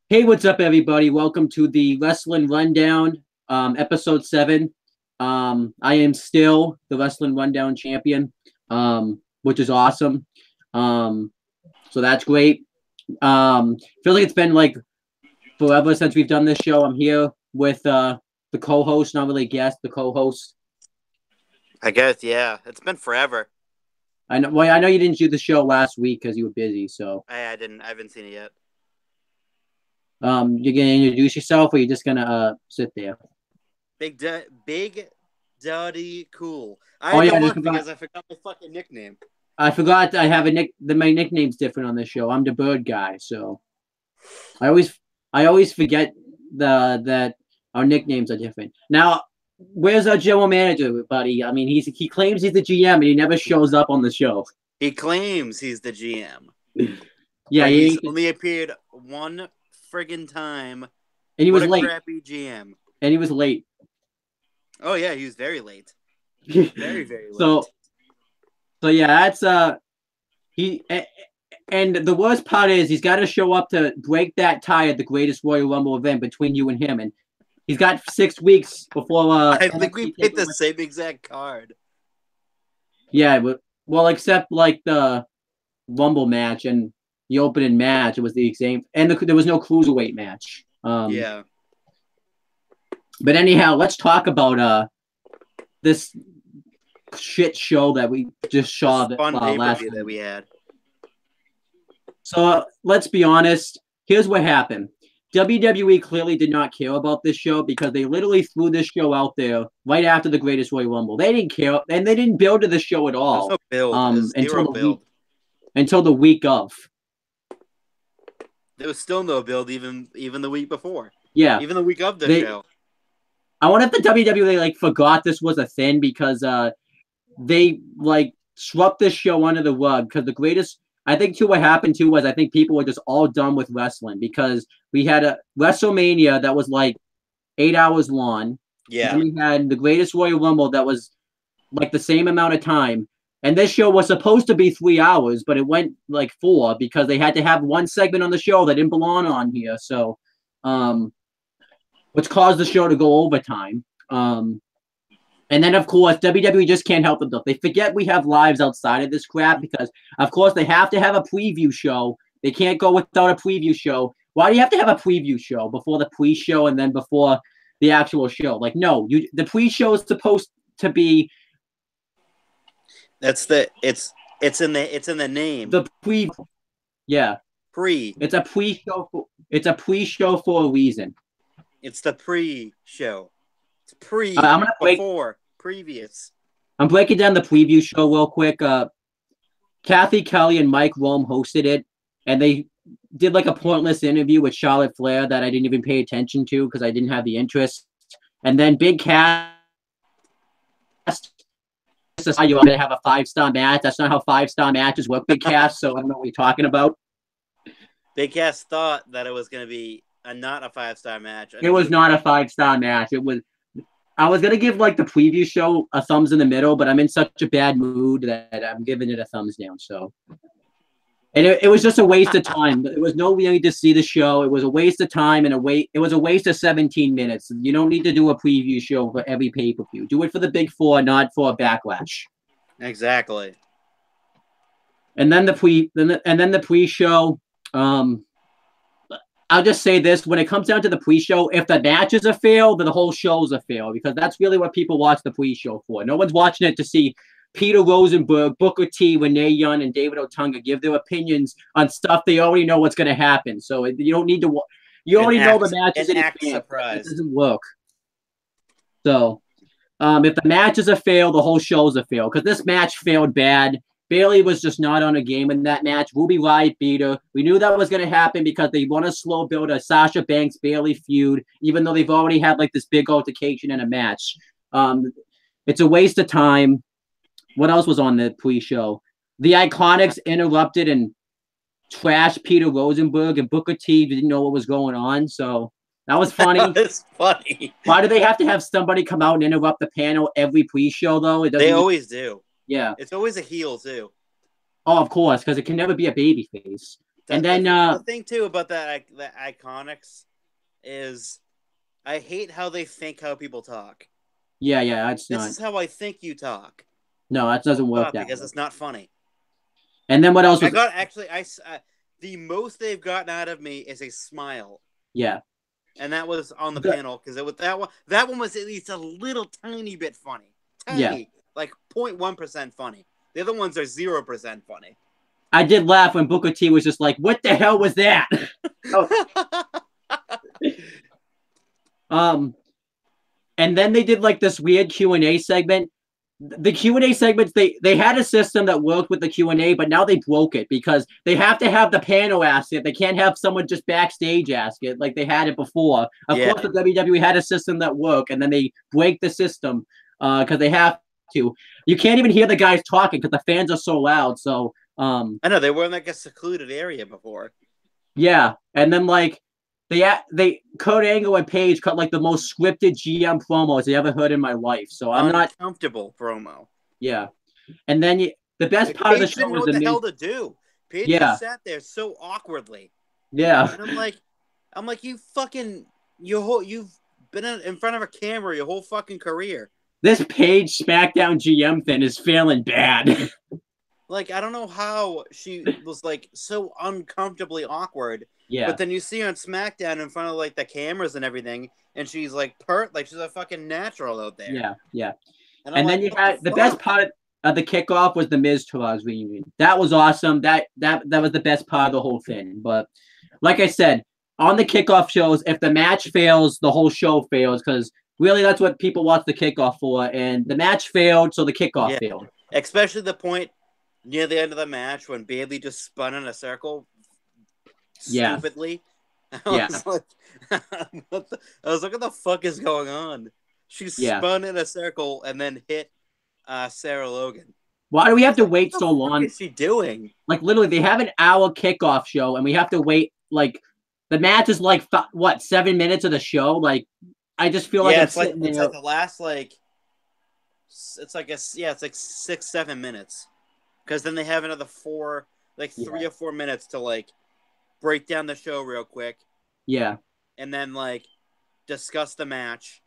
Hey, what's up, everybody? Welcome to the Wrestling Rundown, episode 7. I am still the Wrestling Rundown champion, which is awesome. So that's great. Feels like it's been like forever since we've done this show. I'm here with the co-host, not really a guest, the co-host. I guess, yeah. It's been forever. I know. Well, I know you didn't do the show last week because you were busy. So, I haven't seen it yet. you're gonna introduce yourself, or you're just gonna sit there? Big Daddy Cool. I Oh had to yeah, I just look forgot. because I forgot my fucking nickname. I forgot I have a my nickname's different on this show. I'm the bird guy, so I always I always forget that our nicknames are different. Now, where's our general manager, buddy? I mean, he claims he's the GM and he never shows up on the show. He claims he's the GM, Yeah, but he he's ain't, only appeared one friggin' time. and he What was a late. crappy GM. And he was late. Oh, yeah, he was very late. Very, very late. So yeah, that's he and the worst part is he's got to show up to break that tie at the greatest Royal Rumble event between you and him, and he's got 6 weeks before. I think we picked the same exact card. Yeah, but well, except like the Rumble match and the opening match, it was the same, and there was no cruiserweight match. Yeah. But anyhow, let's talk about this shit show that we just saw This fun last pay-per-view week. that we had. So let's be honest. Here's what happened. WWE clearly did not care about this show because they literally threw this show out there right after the Greatest Royal Rumble. They didn't care, and they didn't build to the show at all. There's no build. There's zero build. Until the week of. There was still no build even the week before. Yeah. Even the week of the show. I wonder if the WWE like forgot this was a thing because they like swept this show under the rug because the greatest. I think too what happened too was I think people were just all done with wrestling because we had a WrestleMania that was like 8 hours long. Yeah. And we had the Greatest Royal Rumble that was like the same amount of time. And this show was supposed to be 3 hours, but it went like 4 because they had to have one segment on the show that didn't belong on here. So, which caused the show to go overtime. And then, of course, WWE just can't help themselves. They forget we have lives outside of this crap because, of course, they have to have a preview show. They can't go without a preview show. Why do you have to have a preview show before the pre-show and then before the actual show? Like, no, the pre-show is supposed to be. It's in the name. The pre. Yeah. Pre. It's a pre-show. It's a pre-show for a reason. It's the pre-show. It's previous. I'm breaking down the preview show real quick. Kathy Kelly and Mike Rome hosted it, and they did like a pointless interview with Charlotte Flair that I didn't even pay attention to because I didn't have the interest. And then Big Cass, this is how you're going to have a 5-star match. That's not how 5-star matches work, Big Cass. So I don't know what you're talking about. Big Cass thought that it was going to be not a 5-star match. It was not a 5-star match. It was. I was gonna give like the preview show a thumbs in the middle, but I'm in such a bad mood that I'm giving it a thumbs down. So, and it was just a waste of time. There was no need to see the show. It was a waste of time and it was a waste of 17 minutes. You don't need to do a preview show for every pay-per-view. Do it for the big 4, not for a backlash. Exactly. And then the pre-show. I'll just say this. When it comes down to the pre-show, if the matches are fail, then the whole show's a fail because that's really what people watch the pre-show for. No one's watching it to see Peter Rosenberg, Booker T, Renee Young, and David Otunga give their opinions on stuff they already know what's going to happen. So you don't need to – you already know the matches in advance. It doesn't work. So if the matches are fail, the whole show's a fail because this match failed bad. Bailey was just not on a game in that match. Ruby Riott beat her. We knew that was going to happen because they want to slow build a Sasha Banks-Bailey feud, even though they've already had like this big altercation in a match. It's a waste of time. What else was on the pre-show? The Iconics interrupted and trashed Peter Rosenberg, and Booker T didn't know what was going on. So that was funny. It's funny. Why do they have to have somebody come out and interrupt the panel every pre-show, though? They always do. Yeah. It's always a heel, too. Oh, of course, because it can never be a baby face. And then the thing too about the Iconics is I hate how they think how people talk. yeah, it's This not. is how I think you talk. No, that doesn't work that because way. it's not funny. And then what else was? The most they've gotten out of me is a smile. Yeah. And that was on the panel because it was that one. That one was at least a little tiny bit funny. Tiny, like 0.1% funny. The other ones are 0% funny. I did laugh when Booker T was just like, "What the hell was that?" And then they did like this weird Q&A segment. The Q&A segments, they had a system that worked with the Q&A, but now they broke it because they have to have the panel ask it. They can't have someone just backstage ask it like they had it before. Of course, the WWE had a system that worked, and then they break the system because they have to. You can't even hear the guys talking because the fans are so loud. So I know they were in like a secluded area before. Yeah, and then like they Kurt Angle and Paige cut like the most scripted GM promos I ever heard in my life. So I'm not comfortable promo. Yeah, and then the best part of the show didn't know was what the hell to do. Paige just sat there so awkwardly. Yeah, and I'm like you fucking you've been in front of a camera your whole fucking career. This Paige SmackDown GM thing is feeling bad. Like, I don't know how she was, like, so uncomfortably awkward. Yeah. But then you see her on SmackDown in front of, like, the cameras and everything, and she's, like, she's a fucking natural out there. Yeah. And then you had the best part of the kickoff was the Miz Taraj reunion. That was awesome. That was the best part of the whole thing. But like I said, on the kickoff shows, if the match fails, the whole show fails because really that's what people watch the kickoff for. And the match failed, so the kickoff failed. Especially the point near the end of the match when Bayley just spun in a circle stupidly. I was like, what the fuck is going on? She spun in a circle and then hit Sarah Logan. Why do we have to wait so long? What is she doing? Like, literally, they have an hour kickoff show, and we have to wait, like, the match is, like, 7 minutes of the show? Like, I just feel like it's like the last, like, it's like 6-7 minutes. Because then they have another 3 or 4 minutes to, like, break down the show real quick. Yeah. And then, like, discuss the match.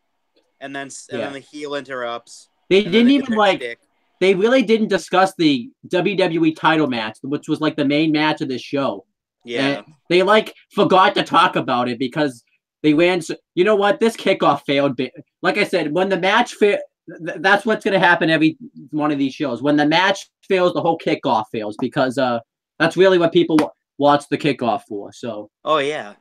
And then the heel interrupts. They didn't even, like, they really didn't discuss the WWE title match, which was, like, the main match of this show. Yeah. And they, like, forgot to talk about it because they ran. You know what? This kickoff failed. Like I said, when the match failed, that's what's going to happen every one of these shows. When the match fails, the whole kickoff fails because that's really what people watch the kickoff for. So. Oh yeah.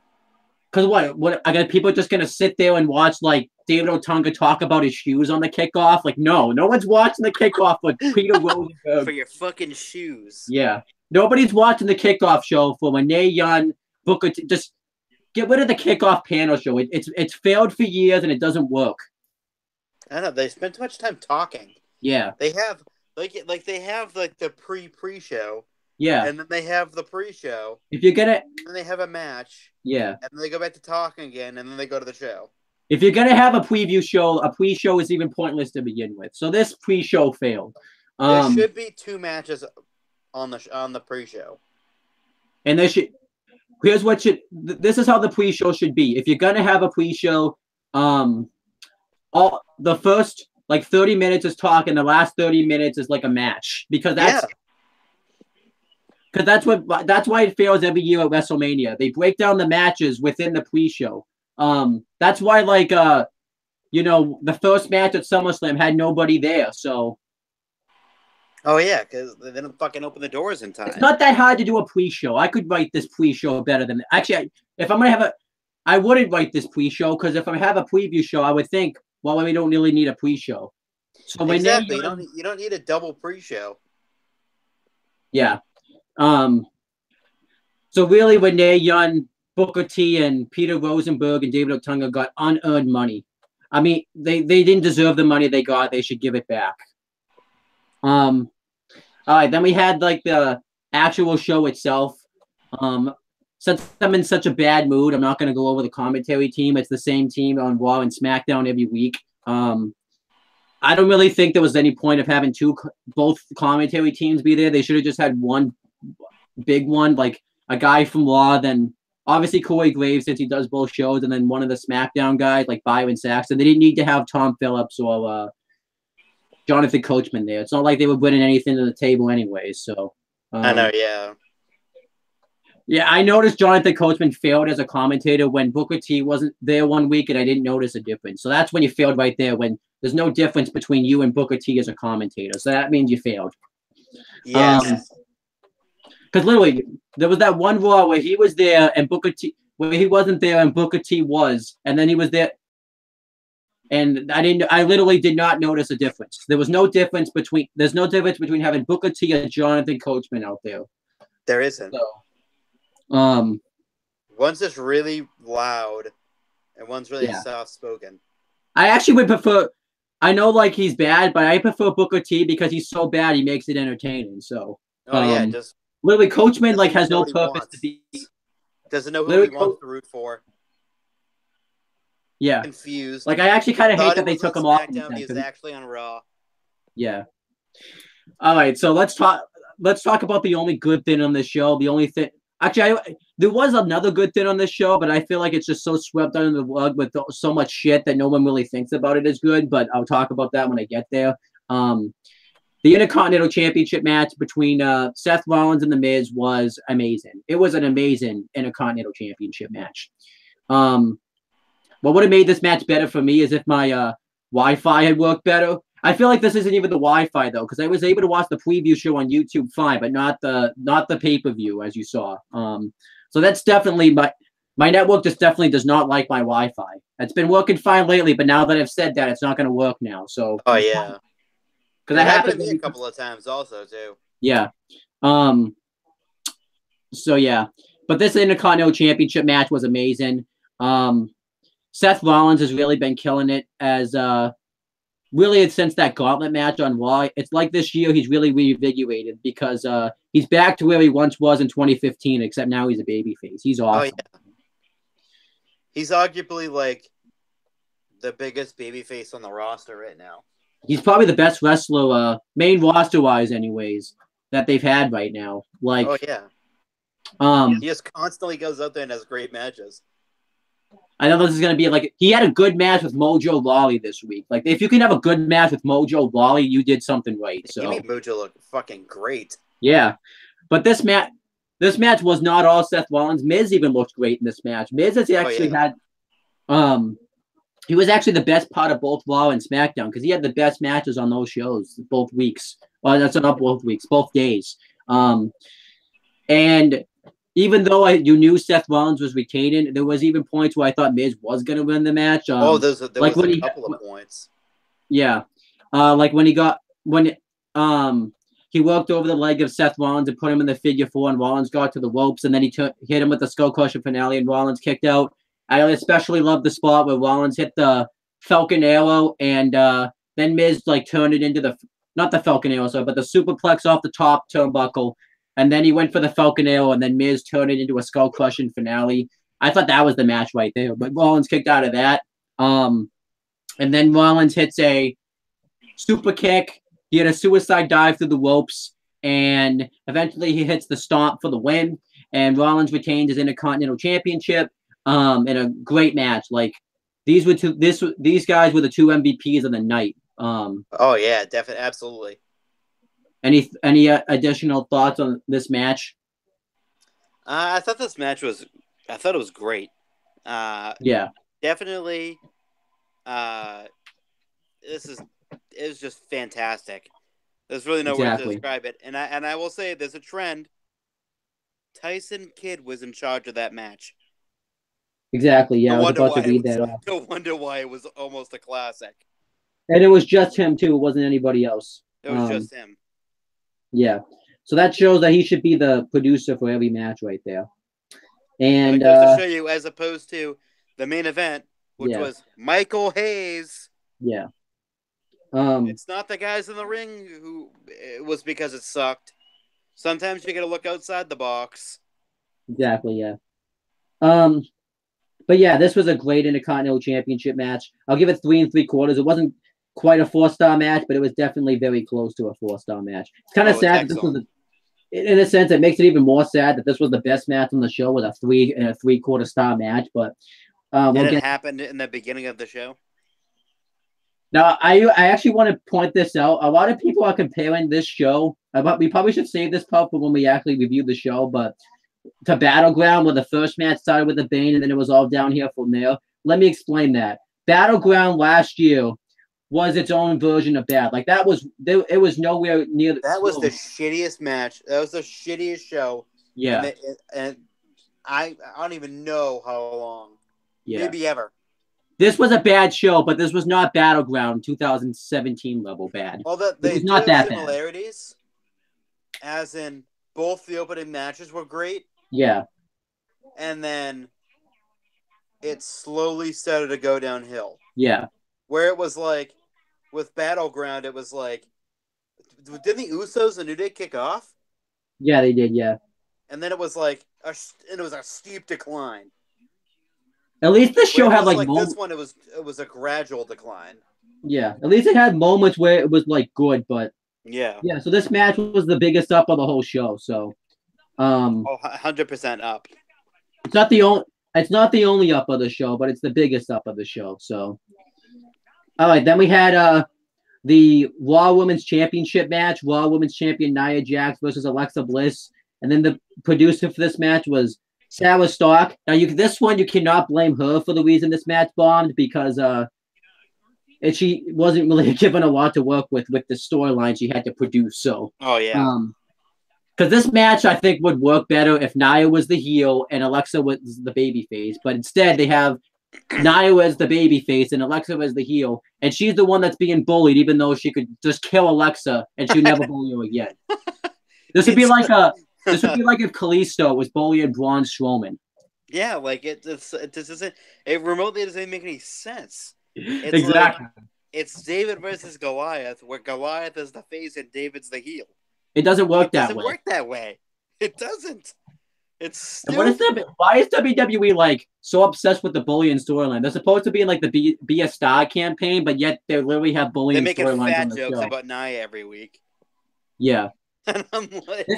Because what I got people just going to sit there and watch like David Otunga talk about his shoes on the kickoff? Like no one's watching the kickoff for Peter Rosenberg for your fucking shoes. Yeah, nobody's watching the kickoff show for Renee Young, Booker T. Just get rid of the kickoff panel show. It's failed for years and it doesn't work. I don't know. They spend too much time talking. Yeah. They have they have the pre-show. Yeah. And then they have the pre-show. If you're gonna and they have a match. Yeah. And then they go back to talking again and then they go to the show. If you're gonna have a preview show, a pre-show is even pointless to begin with. So this pre-show failed. There should be 2 matches on the pre-show. And this is how the pre-show should be. If you're gonna have a pre-show, all the first like 30 minutes is talk and the last 30 minutes is like a match because that's why it fails every year at WrestleMania. They break down the matches within the pre-show. That's why the first match at SummerSlam had nobody there. So. Oh yeah, because they didn't fucking open the doors in time. It's not that hard to do a pre-show. I could write this pre-show better than actually. If I'm gonna I wouldn't write this pre-show because if I have a preview show, I would think, well, we don't really need a pre-show. So exactly, you don't need a double pre-show. Yeah. So really, Renee Young, Booker T, and Peter Rosenberg and David Otunga got unearned money. I mean, they didn't deserve the money they got. They should give it back. All right, then we had like the actual show itself. Since I'm in such a bad mood, I'm not going to go over the commentary team. It's the same team on Raw and SmackDown every week. I don't really think there was any point of having both commentary teams be there. They should have just had one big one. Like a guy from Raw, then obviously Corey Graves since he does both shows, and then one of the SmackDown guys like Byron Saxton. They didn't need to have Tom Phillips or Jonathan Coachman there. It's not like they were bringing anything to the table anyway. So I know, yeah. Yeah, I noticed Jonathan Coachman failed as a commentator when Booker T wasn't there one week, and I didn't notice a difference. So that's when you failed right there, when there's no difference between you and Booker T as a commentator. So that means you failed. Yes. Because literally, there was that one Raw where he was there and Booker T, where he wasn't there and Booker T was, and then he was there. And I literally did not notice a difference. There's no difference between having Booker T and Jonathan Coachman out there. There isn't. So, one's just really loud, and one's really soft-spoken. I actually would prefer. I know, like, he's bad, but I prefer Booker T because he's so bad he makes it entertaining. So, just literally, Coachman like has no purpose to be. Doesn't know who he wants to root for. Yeah, confused. Like, I actually kind of hate that they took him off. He's actually on Raw. Yeah. All right, so let's talk about the only good thing on this show. The only thing. Actually, there was another good thing on this show, but I feel like it's just so swept under the rug with so much shit that no one really thinks about it as good, but I'll talk about that when I get there. The Intercontinental Championship match between Seth Rollins and The Miz was amazing. It was an amazing Intercontinental Championship match. What would have made this match better for me is if my Wi-Fi had worked better. I feel like this isn't even the Wi-Fi though, because I was able to watch the preview show on YouTube fine, but not the pay-per-view as you saw. So that's definitely my network just definitely does not like my Wi-Fi. It's been working fine lately, but now that I've said that, it's not going to work now. So yeah, because that happened to me a couple of times also too. Yeah. So yeah, but this Intercontinental Championship match was amazing. Seth Rollins has really been killing it as really since that gauntlet match on Raw. It's like this year he's really reinvigorated because he's back to where he once was in 2015, except now he's a babyface. He's awesome. Oh, yeah. He's arguably like the biggest babyface on the roster right now. He's probably the best wrestler, main roster-wise anyways, that they've had right now. Like, oh, yeah. He just constantly goes out there and has great matches. I know this is going to be like, he had a good match with Mojo Rawley this week. Like, if you can have a good match with Mojo Rawley, you did something right. So you made Mojo look fucking great. Yeah. But this match was not all Seth Rollins. Miz even looked great in this match. Miz has actually had, he was actually the best part of both Raw and SmackDown because he had the best matches on those shows both weeks. Well, that's not both weeks, both days. And even though you knew Seth Rollins was retaining, there was even points where I thought Miz was going to win the match. There was a couple of points. Yeah. Like when he worked over the leg of Seth Rollins and put him in the figure four, and Rollins got to the ropes, and then he hit him with the skull crusher finale, and Rollins kicked out. I especially loved the spot where Rollins hit the Falcon Arrow, and then Miz turned it into not the Falcon Arrow, sorry, but the superplex off the top turnbuckle. And then he went for the Falcon Arrow, and then Miz turned it into a skull-crushing finale. I thought that was the match right there, but Rollins kicked out of that. And then Rollins hits a super kick. He had a suicide dive through the ropes, and eventually he hits the stomp for the win. And Rollins retained his Intercontinental Championship in a great match. Like these guys were the two MVPs of the night. Oh yeah, definitely, absolutely. Any additional thoughts on this match? I thought this match was. I thought it was great. Yeah, definitely. It was just fantastic. There's really no way to describe it, and I will say there's a trend. Tyson Kidd was in charge of that match. Exactly. Yeah, I was about to read that off. No wonder why it was almost a classic. And it was just him too. It wasn't anybody else. It was just him. Yeah. So that shows that he should be the producer for every match right there. And to show you, as opposed to the main event, which was Michael Hayes. Yeah. It's not the guys in the ring who it was because it sucked. Sometimes you got to look outside the box. Exactly. Yeah. But yeah, this was a great Intercontinental Championship match. I'll give it 3 3/4. It wasn't quite a 4-star match, but it was definitely very close to a 4-star match. It's kind of sad. in a sense, it makes it even more sad that this was the best match on the show with a 3.75 star match. But it happened in the beginning of the show. Now, I actually want to point this out. A lot of people are comparing this show. We probably should save this part for when we actually review the show, but to Battleground, where the first match started with the Bane and then it was all down here from there. Let me explain that. Battleground last year was its own version of that. Like it was nowhere near. That was the shittiest match. That was the shittiest show. Yeah, and I don't even know how long. Yeah, maybe ever. This was a bad show, but this was not Battleground 2017 level bad. Well, they do have similarities, as in both the opening matches were great. Yeah. And then it slowly started to go downhill. Yeah. Where it was like, with Battleground, it was like, didn't the Usos and New Day kick off? Yeah, they did, yeah. And then it was like, a steep decline. At least this show had like this one, it was a gradual decline. Yeah, at least it had moments where it was like good, but yeah. So this match was the biggest up of the whole show. So, 100% up. It's not the only up of the show, but it's the biggest up of the show. So, all right, then we had the Raw Women's Championship match. Raw Women's Champion Nia Jax versus Alexa Bliss, and then the producer for this match was Sarah Stark. Now, this one you cannot blame her for the reason this match bombed, because she wasn't really given a lot to work with the storyline she had to produce. So, because this match I think would work better if Nia was the heel and Alexa was the babyface, but instead they have Nia as the babyface and Alexa as the heel, and she's the one that's being bullied, even though she could just kill Alexa and she'd never bully her again. This would be like if Kalisto was bullying Braun Strowman. Yeah, like it remotely doesn't make any sense. It's exactly. Like, it's David versus Goliath, where Goliath is the face and David's the heel. It doesn't work that way. It doesn't work that way. It doesn't. It's stupid. Why is WWE like so obsessed with the bullying storyline? They're supposed to be in like the Be a Star campaign, but yet they literally have bullying storylines. They're making fat jokes about Nia every week. Yeah. And I'm like,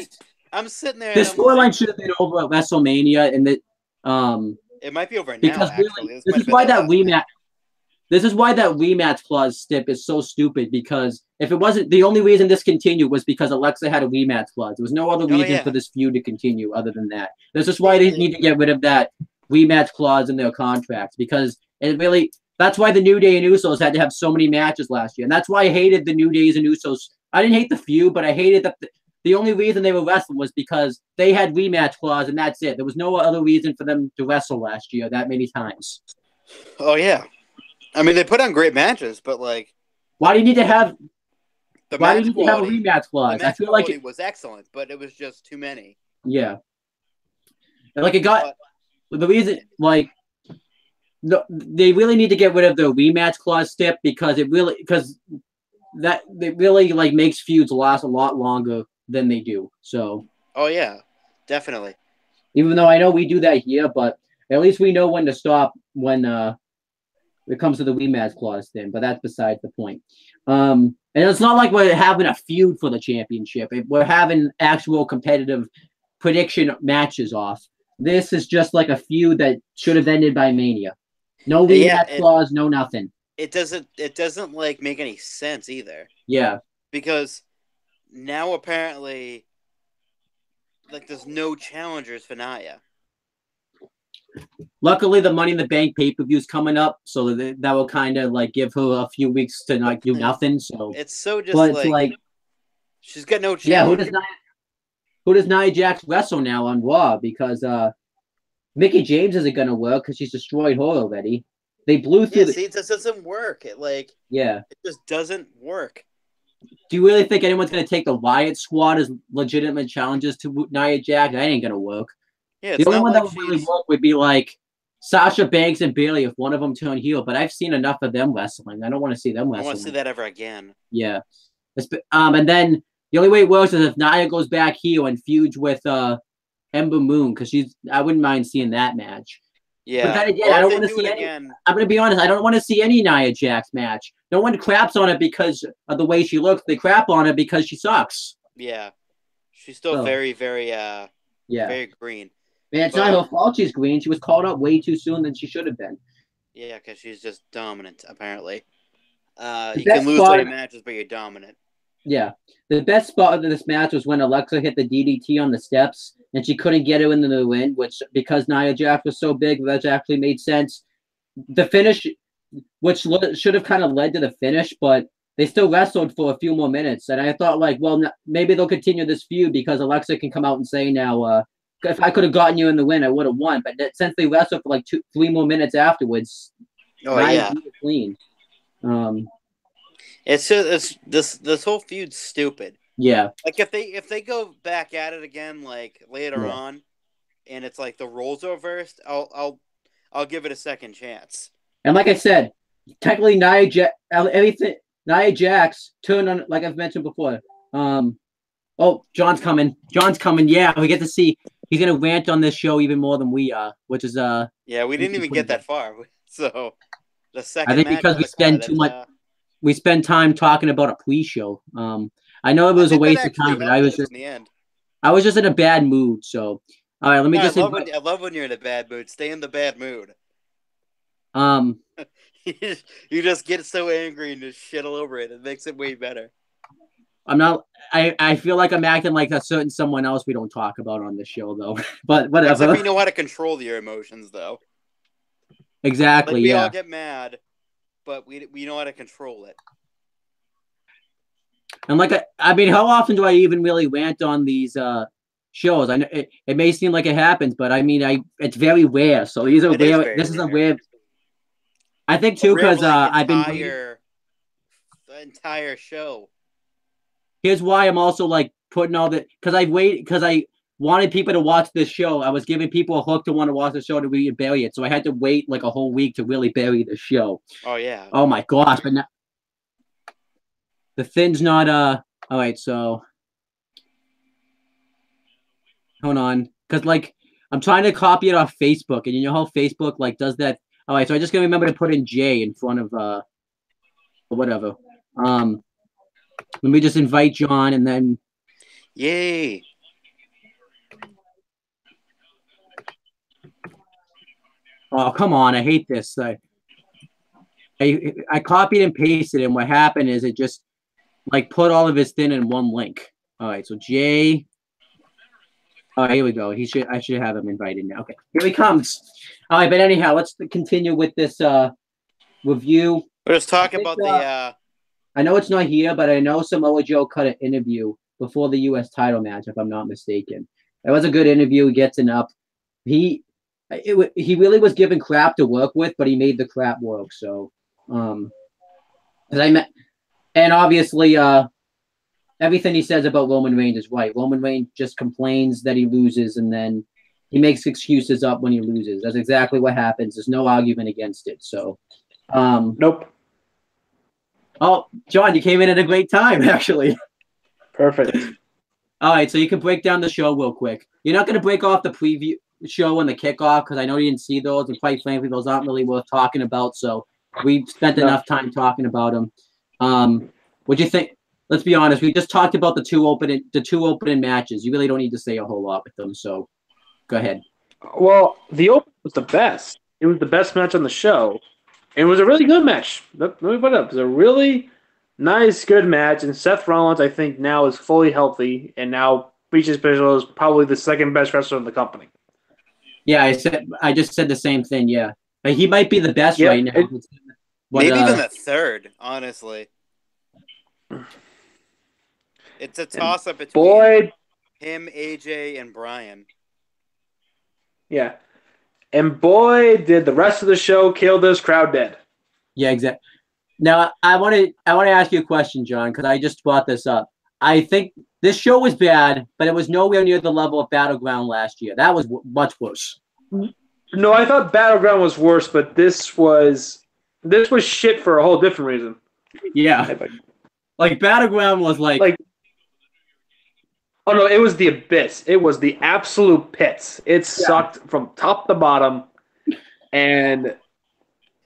I'm sitting there. This storyline should have been over at WrestleMania, and it might be over because now. Really, this is why that rematch. This is why that rematch clause stip is so stupid, because if it wasn't, the only reason this continued was because Alexa had a rematch clause. There was no other reason for this feud to continue other than that. This is why they need to get rid of that rematch clause in their contracts, because that's why the New Day and Usos had to have so many matches last year. And that's why I hated the New Days and Usos. I didn't hate the feud, but I hated that the only reason they were wrestling was because they had rematch clause, and that's it. There was no other reason for them to wrestle last year that many times. Oh, yeah. I mean, they put on great matches, but like, why do you need to have a rematch clause? I feel like it was excellent, but it was just too many. Yeah, and like it got the reason they really need to get rid of the rematch clause step, because it really like makes feuds last a lot longer than they do. So. Oh yeah, definitely. Even though I know we do that here, but at least we know when to stop when it comes to the rematch clause thing, but that's besides the point. And it's not like we're having a feud for the championship. We're having actual competitive prediction matches off. This is just like a feud that should have ended by Mania. No rematch clause, no nothing. It doesn't like make any sense either. Yeah. Because now apparently like there's no challengers for Nia. Luckily, the Money in the Bank pay-per-view is coming up, so that will kind of like give her a few weeks to not do nothing. So it's so just like she's got no challenge. Yeah, who does Nia Jax wrestle now on Raw? Because Mickie James isn't gonna work because she's destroyed her already. They blew through. See, it just doesn't work. It just doesn't work. Do you really think anyone's gonna take the Riot Squad as legitimate challenges to Nia Jax? That ain't gonna work. Yeah, the only one that would really work would be like Sasha Banks and Bayley if one of them turned heel, but I've seen enough of them wrestling. I don't want to see them wrestling. I want to see that ever again. Yeah. And then the only way it works is if Nia goes back heel and feuds with Ember Moon, because I wouldn't mind seeing that match. Yeah. But then again, I don't want to see any. I'm going to be honest, I don't want to see any Nia Jax match. No one craps on it because of the way she looks. They crap on it because she sucks. Yeah. She's still So, very, very, yeah. very green. Man, it's not her fault she's green. She was called up way too soon than she should have been. Yeah, because she's just dominant, apparently. The You can best lose spot, 20 matches, but you're dominant. yeah. The best spot of this match was when Alexa hit the DDT on the steps and she couldn't get it into the win, which because Nia Jax was so big, that actually made sense. The finish, which should have kind of led to the finish, but they still wrestled for a few more minutes. And I thought, like, well, maybe they'll continue this feud because Alexa can come out and say now, if I could have gotten you in the win, I would have won. But since they wrestled for like 3 more minutes afterwards, Yeah, clean. it's just this whole feud's stupid. Yeah, like if they go back at it again, like later on, and it's like the roles are reversed, I'll give it a second chance. And like I said, technically Nia Jax turned on, like I've mentioned before. Oh, John's coming. Yeah, we get to see he's gonna rant on this show even more than we are, which is yeah, we didn't even get that far. So the second, I think because we spend too much. We spend time talking about a pre-show. I know it was a waste of time, but I was just in a bad mood. So, all right, let me just. I love when you're in a bad mood. Stay in the bad mood. You just get so angry and just shit all over it. It makes it way better. I'm not. I feel like I'm acting like a certain someone else we don't talk about on this show, though. But whatever. Except we know how to control your emotions, though. Exactly. Like we all get mad, but we know how to control it. And like I mean, how often do I even really rant on these shows? I know it may seem like it happens, but I mean, it's very rare. So these are rare. This is a rare. I think too because I've been the entire show. Here's why I'm also like putting all that because I wanted people to watch this show. I was giving people a hook to want to watch the show to really bury it, so I had to wait like a whole week to really bury the show. Oh yeah. Oh my gosh! But now the thing's not All right, so hold on, because like I'm trying to copy it off Facebook, and you know how Facebook like does that. All right, so I just gotta remember to put in J in front of whatever. Let me just invite John and then. Yay. Oh, come on. I hate this. I copied and pasted, and what happened is it just like put all of his thing in one link. All right, so Jay. Oh, here we go. I should have him invited now. Okay, here he comes. All right, but anyhow, let's continue with this review. We're just talking about the. I know it's not here, but I know Samoa Joe cut an interview before the U.S. title match, if I'm not mistaken. It was a good interview. He gets enough. He really was given crap to work with, but he made the crap work. So, and obviously, everything he says about Roman Reigns is right. Roman Reigns just complains that he loses, and then he makes excuses up when he loses. That's exactly what happens. There's no argument against it. So, nope. Oh, John, you came in at a great time, actually. Perfect. All right, so you can break down the show real quick. You're not going to break off the preview show and the kickoff because I know you didn't see those, and quite frankly, those aren't really worth talking about. So we spent enough time talking about them. What do you think? Let's be honest. We just talked about the two opening matches. You really don't need to say a whole lot with them. So go ahead. Well, the open was the best. It was the best match on the show. It was a really good match. Let me put it up. It was a really nice, good match. And Seth Rollins, I think, now is fully healthy. And now Beach's Pizzle is probably the second best wrestler in the company. Yeah, I just said the same thing. Yeah. He might be the best right now. Maybe even the third, honestly. It's a toss-up between him, AJ, and Brian. Yeah. And boy, did the rest of the show kill this crowd dead. Yeah, exactly. Now, I want to ask you a question, John, because I just brought this up. I think this show was bad, but it was nowhere near the level of Battleground last year. That was much worse. No, I thought Battleground was worse, but this was shit for a whole different reason. Yeah. Like Battleground was like oh no, it was the abyss. It was the absolute pits. It sucked from top to bottom. And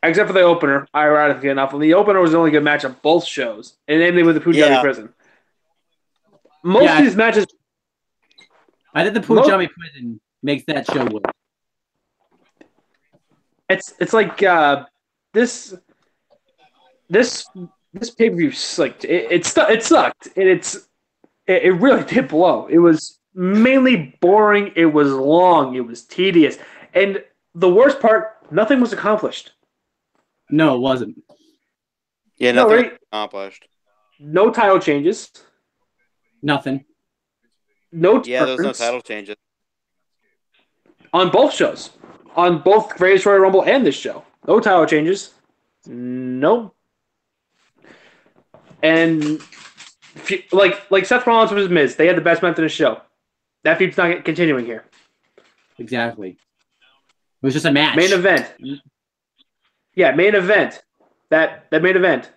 except for the opener, ironically enough, and the opener was the only good match of both shows, and namely with the Punjabi prison. Most of these matches, I think the Punjabi prison makes that show work. It's like this pay-per-view, like it sucked, and it really did blow. It was mainly boring. It was long. It was tedious, and the worst part, nothing was accomplished. No, it wasn't. Yeah, nothing was accomplished. No title changes. Nothing. No. Yeah, there's no title changes on both shows, on both Greatest Royal Rumble and this show. No title changes. No. And like Seth Rollins was Miz, they had the best match in the show. That feud's not continuing here. Exactly. It was just a match. Main event. Yeah, main event. That main event.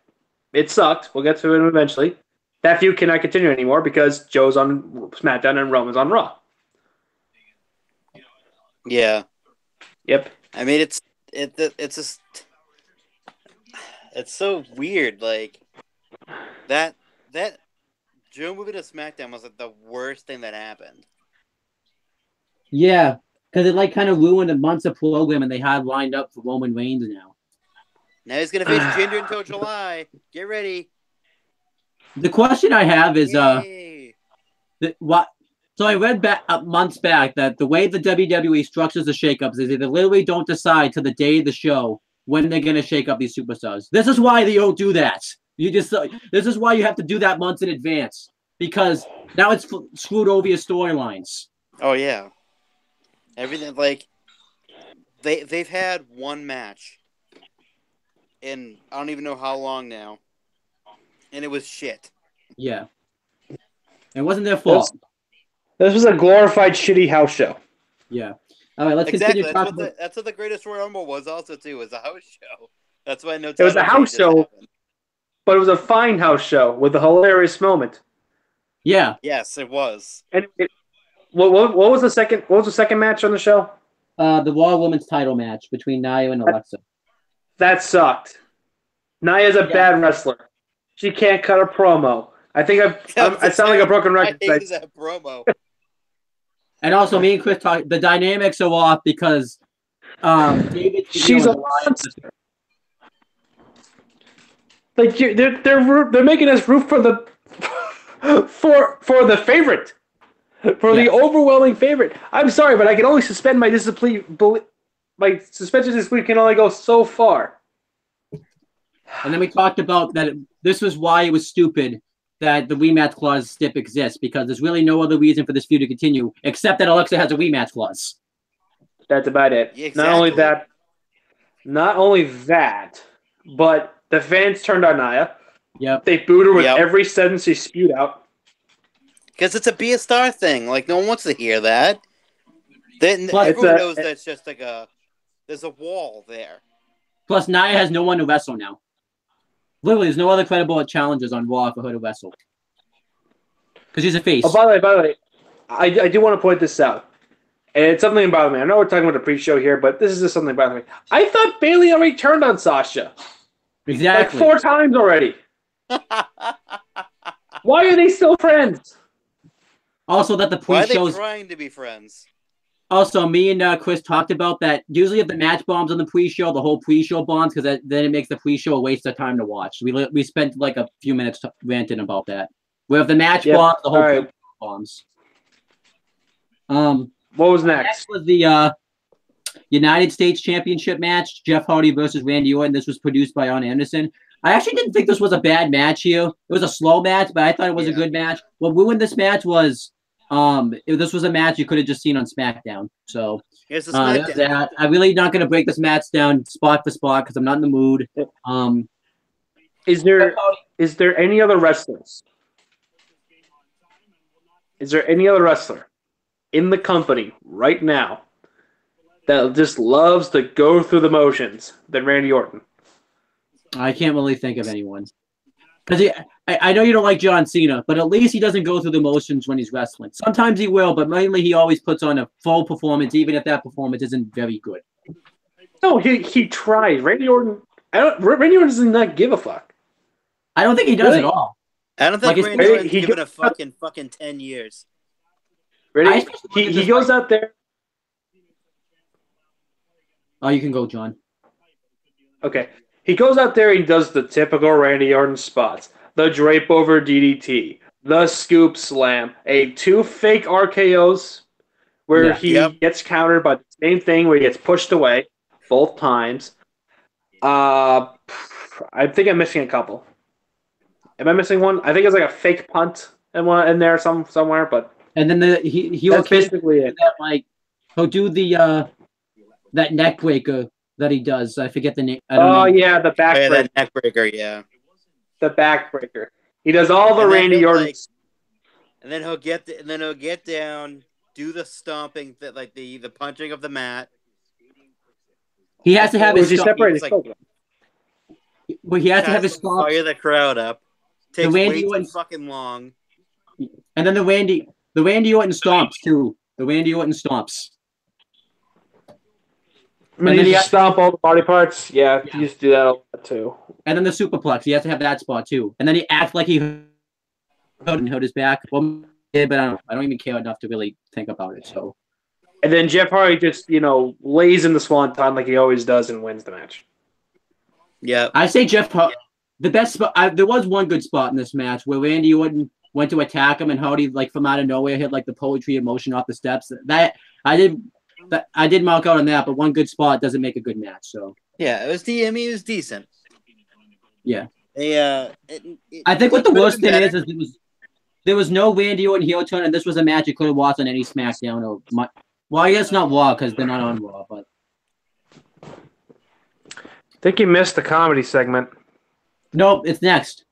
It sucked. We'll get to it eventually. That feud cannot continue anymore because Joe's on SmackDown and Roman's on Raw. Yeah. Yep. I mean, it's just it's so weird. Like that Joe moving to SmackDown was like the worst thing that happened. Yeah, because it like kind of ruined a months of program, and they had lined up for Roman Reigns now. Now he's gonna face Jinder until July. Get ready. The question I have is, what? So I read months back that the way the WWE structures the shakeups is they literally don't decide to the day of the show when they're gonna shake up these superstars. This is why they don't do that. This is why you have to do that months in advance, because now it's screwed over your storylines. Oh yeah, everything like they've had one match in I don't even know how long now, and it was shit. Yeah, it wasn't their fault. This was a glorified shitty house show. Yeah. All right, let's continue talking. That's what the Greatest Royal Rumble was also too. Was a house show. That's why no. It was a house show, but it was a fine house show with a hilarious moment. Yeah. Yes, it was. And what was the second? What was the second match on the show? The Raw Women's Title match between Nia and Alexa. That sucked. Nia's a bad wrestler. She can't cut a promo. I think I sound like a broken record. I hated that promo. And also, me and Chris talked. The dynamics are off because David. She's a monster. Like they're making us root for the for the favorite, for the overwhelming favorite. I'm sorry, but I can only suspend my disbelief. My suspension this week can only go so far. And then we talked about that. This was why it was stupid that the rematch clause stip exists, because there's really no other reason for this feud to continue except that Alexa has a rematch clause. That's about it. Yeah, exactly. Not only that, but the fans turned on Nia. Yep. They booed her with every sentence she spewed out. Because it's a be a star thing. Like, no one wants to hear that. Everyone knows that's just like there's a wall there. Plus, Nia has no one to wrestle now. Literally, there's no other credible challengers on Raw for her to wrestle. Because she's a face. Oh, by the way, I do want to point this out. And it's something that bothered me. I know we're talking about the pre-show here, but this is just something that bothered me. I thought Bayley already turned on Sasha. Exactly. Like 4 times already. Why are they still friends? Also, that the pre-shows... Why are they trying to be friends? Also, me and Chris talked about that. Usually if the match bombs on the pre-show, the whole pre-show bombs, because then it makes the pre-show a waste of time to watch. We spent like a few minutes ranting about that. Where if the match bombs, the whole pre-show bombs. What was next? Next was the United States Championship match, Jeff Hardy versus Randy Orton. This was produced by Arn Anderson. I actually didn't think this was a bad match here. It was a slow match, but I thought it was a good match. What ruined this match was... this was a match you could have just seen on SmackDown. So I'm really not going to break this match down spot for spot because I'm not in the mood. Is there any other wrestlers? Is there any other wrestler in the company right now that just loves to go through the motions than Randy Orton? I can't really think of anyone. Because I know you don't like John Cena, but at least he doesn't go through the motions when he's wrestling. Sometimes he will, but mainly he always puts on a full performance, even if that performance isn't very good. No, he tries. Randy Orton does not give a fuck. I don't think he does at all. I don't think Randy Orton's given a fucking 10 years. Ready? He goes out there. Oh, you can go, John. Okay. He goes out there and does the typical Randy Orton spots. The drape over DDT. The scoop slam. 2 fake RKOs where he gets countered by the same thing where he gets pushed away both times. I think I'm missing a couple. Am I missing one? I think it's like a fake punt in there somewhere, but and then that's basically it. Like he'll do the that neck breaker that he does. I forget the name. Yeah, the back breaker. That neck breaker, yeah. The back breaker. He does all the Randy Orton. And then he'll get down, do the stomping, the punching of the mat. He has to have his separate. Well, he has to have his stomp. Fire the crowd up. Takes way too fucking long. And then the Randy Orton stomps too. The Randy Orton stomps. I mean, you stomp all the body parts. Yeah, he used to do that a lot too. And then the superplex. He has to have that spot too. And then he acts like he hurt his back. Well, yeah, but I don't even care enough to really think about it. So. And then Jeff Hardy just lays in the swanton like he always does and wins the match. Yeah, I say Jeff Hardy. The best spot. There was one good spot in this match where Randy Orton went to attack him and Hardy from out of nowhere hit the poetry of motion off the steps. That I did mark out on that, but one good spot doesn't make a good match. So yeah, it was decent. Yeah. I think what the worst thing is there was no Randy Orton heel turn, and this was a match you could have watched on any SmackDown or well, I guess not Raw because they're not on Raw, but I think you missed the comedy segment. Nope, it's next.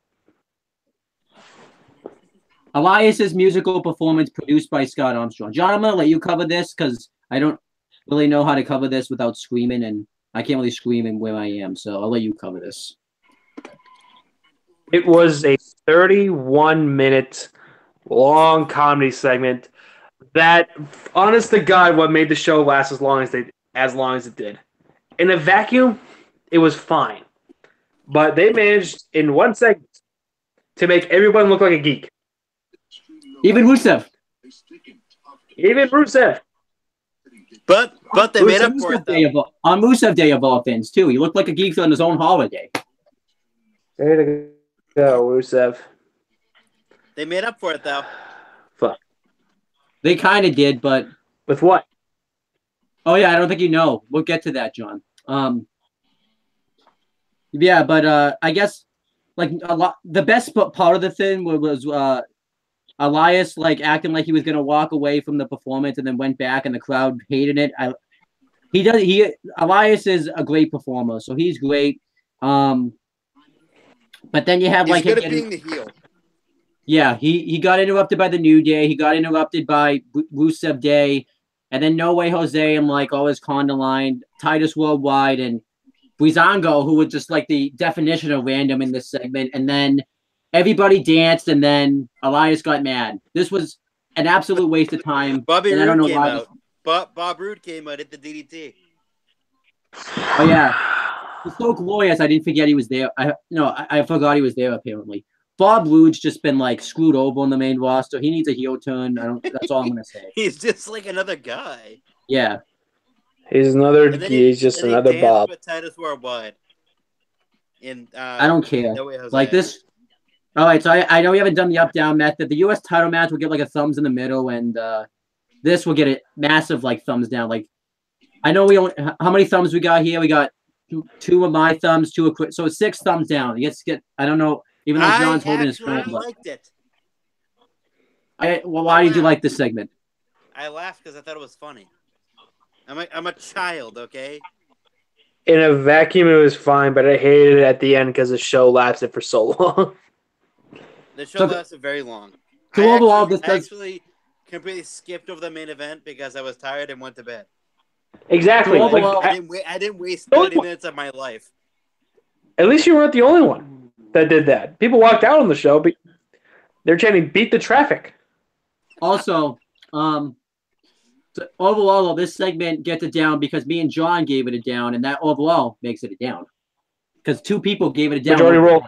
Elias's musical performance produced by Scott Armstrong. John, I'm going to let you cover this because I don't really know how to cover this without screaming, and I can't really scream in where I am, so I'll let you cover this. It was a 31-minute long comedy segment that, honest to God, what made the show last as long as it did. In a vacuum, it was fine. But they managed, in one segment, to make everyone look like a geek. Even Rusev. But they made up for it, though. On Rusev Day of all things, too. He looked like a geek on his own holiday. Way to go, Rusev. They made up for it, though. Fuck. They kind of did, but... With what? Oh, yeah, I don't think you know. We'll get to that, John. Yeah, but I guess the best part of the thing was Elias acting like he was gonna walk away from the performance and then went back and the crowd hated it. Elias is a great performer, so he's great. But then you have he's good at being the heel. Yeah, he got interrupted by the New Day. He got interrupted by Rusev Day, and then No Way Jose and always Conda line, Titus Worldwide, and Breezango, who was just the definition of random in this segment, and then everybody danced, and then Elias got mad. This was an absolute waste of time. Bobby Roode came out. Bob Roode came out at the DDT. Oh yeah, he's so glorious. I didn't forget he was there. I forgot he was there. Apparently, Bob Roode's just been screwed over on the main roster. He needs a heel turn. That's all I'm gonna say. He's just another guy. Yeah. He's just another Bob. With Titus Worldwide. I don't care. This. All right, so I know we haven't done the up-down method. The U.S. title match will get a thumbs in the middle, and this will get a massive thumbs down. I know we only how many thumbs we got here? We got two of my thumbs, two of Chris. So it's 6 thumbs down. I don't know. Even though John's holding his phone. I liked it. Why did you like this segment? I laughed because I thought it was funny. I'm a child, okay? In a vacuum, it was fine, but I hated it at the end because the show lasted for so long. The show lasted very long. I actually completely skipped over the main event because I was tired and went to bed. Exactly. I didn't waste 30 minutes of my life. At least you weren't the only one that did that. People walked out on the show, but they're chanting "beat the traffic." Also, so overall, this segment gets it down because me and John gave it a down, and that overall makes it a down. Because 2 people gave it a down. Majority roll.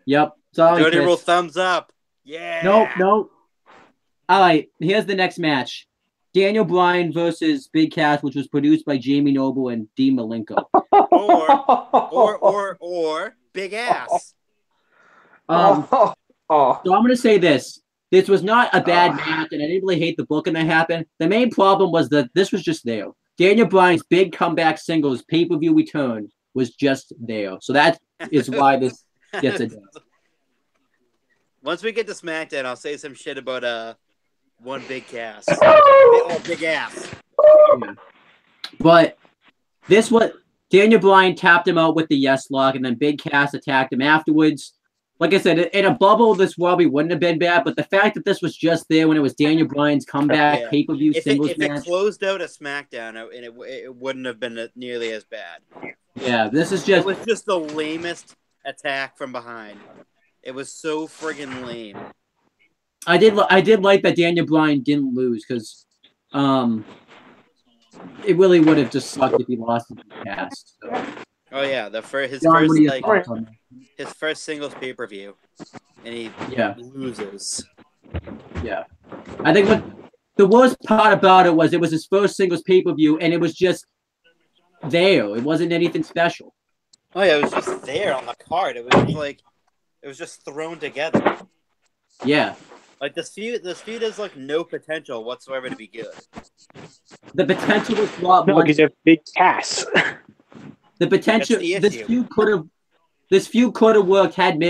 Yep. Sorry, Majority roll thumbs up. Yeah. Nope. All right, here's the next match. Daniel Bryan versus Big Cass, which was produced by Jamie Noble and Dean Malenko. or Big Ass. So I'm going to say this. This was not a bad match, and I didn't really hate the booking that happened. The main problem was that this was just there. Daniel Bryan's big comeback singles pay-per-view return was just there. So that is why this gets a dub. Once we get to SmackDown, I'll say some shit about one Big Cass. Big Ass. Yeah. But this was Daniel Bryan tapped him out with the yes lock, and then Big Cass attacked him afterwards. Like I said, in a bubble, this probably wouldn't have been bad, but the fact that this was just there when it was Daniel Bryan's comeback pay-per-view singles match. If it closed out a SmackDown, and it wouldn't have been nearly as bad. Yeah, this is just... It was just the lamest attack from behind. It was so friggin' lame. I did like that Daniel Bryan didn't lose, because it really would have just sucked if he lost in the past. So. Oh yeah, his first singles pay-per-view, and he loses. Yeah, I think what the worst part about it was his first singles pay-per-view, and it was just there. It wasn't anything special. Oh yeah, it was just there on the card. It was just thrown together. Yeah, like this feud has like no potential whatsoever to be good. The potential was what? No, because you have Big Cass. The potential. This feud could have worked had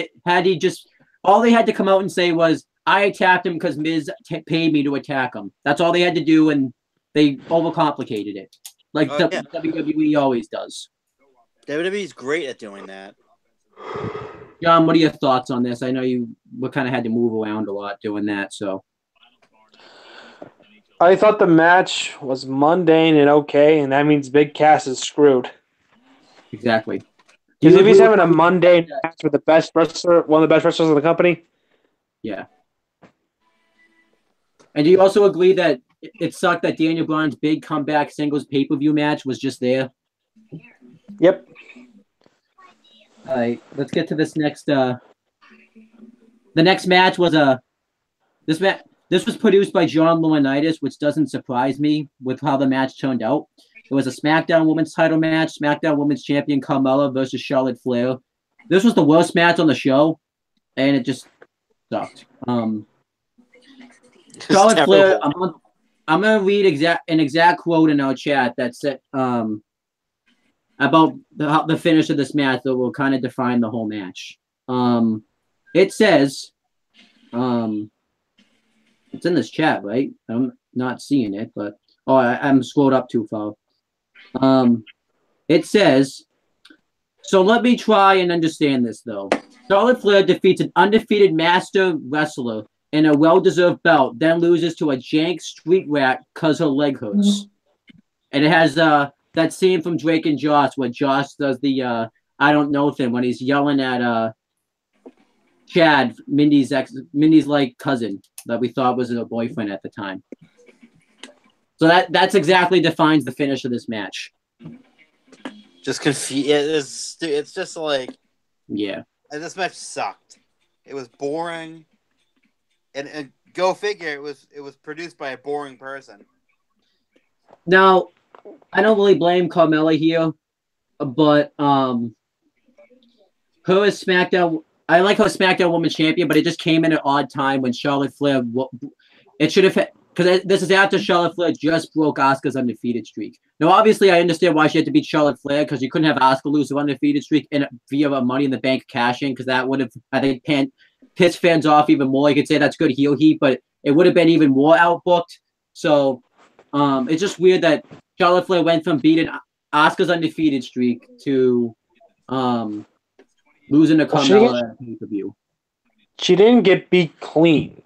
he just. All they had to come out and say was, "I attacked him because Miz paid me to attack him." That's all they had to do, and they overcomplicated it, like WWE always does. WWE's great at doing that. John, what are your thoughts on this? I know we kind of had to move around a lot doing that, so. I thought the match was mundane and okay, and that means Big Cass is screwed. Exactly. Because if he's having a mundane match with the best wrestler, one of the best wrestlers in the company. Yeah. And do you also agree that it sucked that Daniel Bryan's big comeback singles pay-per-view match was just there? Yep. All right, let's get to this next. The next match was This was produced by John Laurinaitis, which doesn't surprise me with how the match turned out. It was a SmackDown Women's title match. SmackDown Women's Champion Carmella versus Charlotte Flair. This was the worst match on the show, and it just sucked. Charlotte Flair. I'm gonna read an exact quote in our chat that said about the finish of this match that will kind of define the whole match. It says, it's in this chat, right? I'm not seeing it, but I'm scrolled up too far. It says, so let me try and understand this, though. Charlotte Flair defeats an undefeated master wrestler in a well-deserved belt, then loses to a jank street rat because her leg hurts. Mm-hmm. And it has that scene from Drake and Josh where Josh does the I don't know thing when he's yelling at Chad, Mindy's like cousin that we thought was her boyfriend at the time. So that's exactly defines the finish of this match. Just confused. It's just like, yeah. And this match sucked. It was boring, and go figure, it was produced by a boring person. Now, I don't really blame Carmella here, but her as SmackDown. I like her SmackDown Women's Champion, but it just came in an odd time when Charlotte Flair. It should have, because this is after Charlotte Flair just broke Asuka's undefeated streak. Now, obviously, I understand why she had to beat Charlotte Flair, because you couldn't have Asuka lose her undefeated streak via a Money in the Bank cash-in, because that would have, I think, pissed fans off even more. You could say that's good heel heat, but it would have been even more outbooked. So it's just weird that Charlotte Flair went from beating Asuka's undefeated streak to losing to Carmella at pay-per-view. She didn't get beat clean.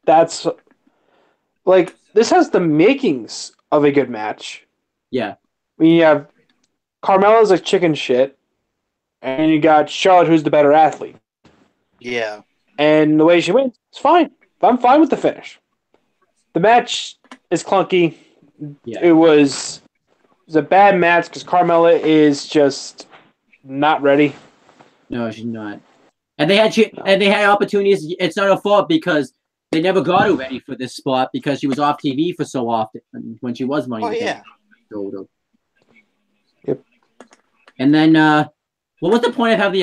That's like, this has the makings of a good match. Yeah. When you have Carmella's a chicken shit, and you got Charlotte, who's the better athlete. Yeah. And the way she wins, it's fine. I'm fine with the finish. The match is clunky. Yeah. It was a bad match because Carmella is just not ready. No, she's not. And they had opportunities. It's not her fault because they never got her ready for this spot because she was off TV for so often when she was Money in the Bank. Yep. And then, what was the point of having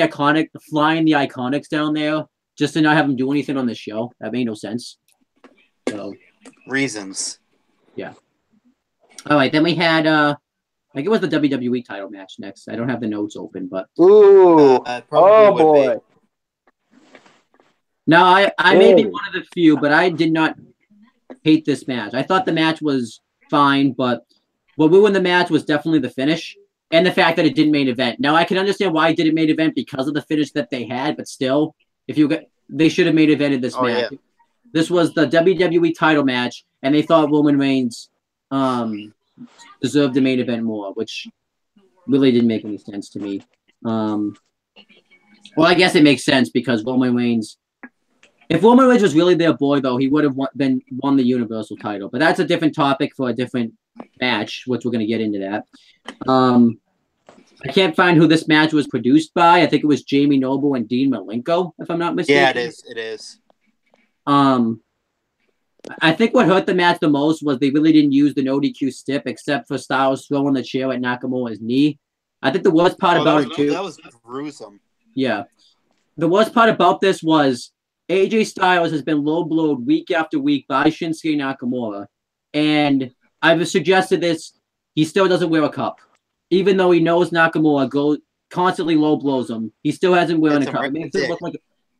flying the Iconics down there just to not have them do anything on the show? That made no sense. So reasons. Yeah. All right, then we had I think it was the WWE title match next. I don't have the notes open, but oh boy. Now I may be one of the few, but I did not hate this match. I thought the match was fine, but what ruined the match was definitely the finish and the fact that it didn't main event. Now I can understand why it didn't main event because of the finish that they had, but still, they should have main evented this match. Yeah. This was the WWE title match, and they thought Roman Reigns deserved the main event more, which really didn't make any sense to me. Well, I guess it makes sense because Roman Reigns. If Roman Reigns was really their boy, though, he would have won the Universal title. But that's a different topic for a different match, which we're going to get into that. I can't find who this match was produced by. I think it was Jamie Noble and Dean Malenko, if I'm not mistaken. Yeah, it is. It is. I think what hurt the match the most was they really didn't use the no DQ stip, except for Styles throwing the chair at Nakamura's knee. I think the worst part about it, too... That was gruesome. Yeah. The worst part about this was AJ Styles has been low-blowed week after week by Shinsuke Nakamura, and I've suggested this, he still doesn't wear a cup. Even though he knows Nakamura constantly low-blows him, he still hasn't worn a cup.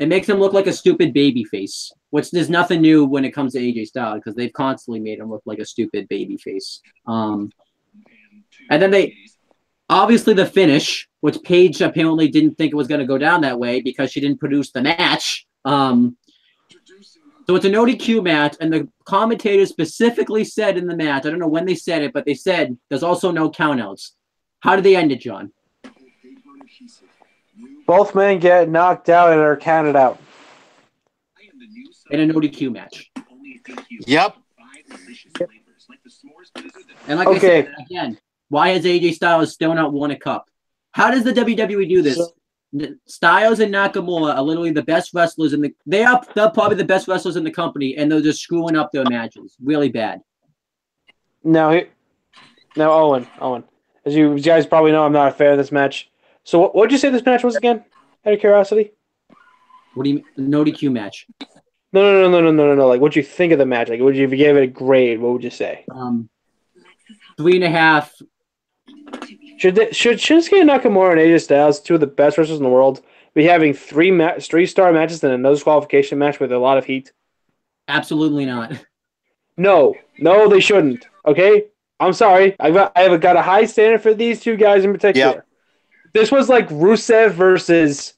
It makes him look like a stupid baby face, which there's nothing new when it comes to AJ Styles, because they've constantly made him look like a stupid baby face. And then obviously the finish, which Paige apparently didn't think it was going to go down that way because she didn't produce the match. So it's a no DQ match, and the commentators specifically said in the match, I don't know when they said it, but they said there's also no countouts. How did they end it, John? Both men get knocked out and are counted out. In a no DQ match. Yep. And like I said, again, why has AJ Styles still not won a cup? How does the WWE do this? Styles and Nakamura are literally the best wrestlers they're probably the best wrestlers in the company, and they're just screwing up their matches really bad. Now, Owen, as you guys probably know, I'm not a fan of this match. So what would you say this match was again? Out of curiosity. What do you mean? No DQ match? No. Like, what do you think of the match? Like, if you gave it a grade, what would you say? 3.5. Should Shinsuke Nakamura and AJ Styles, two of the best wrestlers in the world, be having three-star matches and a no disqualification match with a lot of heat? Absolutely not. No, they shouldn't. Okay, I'm sorry. I've got a high standard for these two guys in particular. Yep. This was like Rusev versus,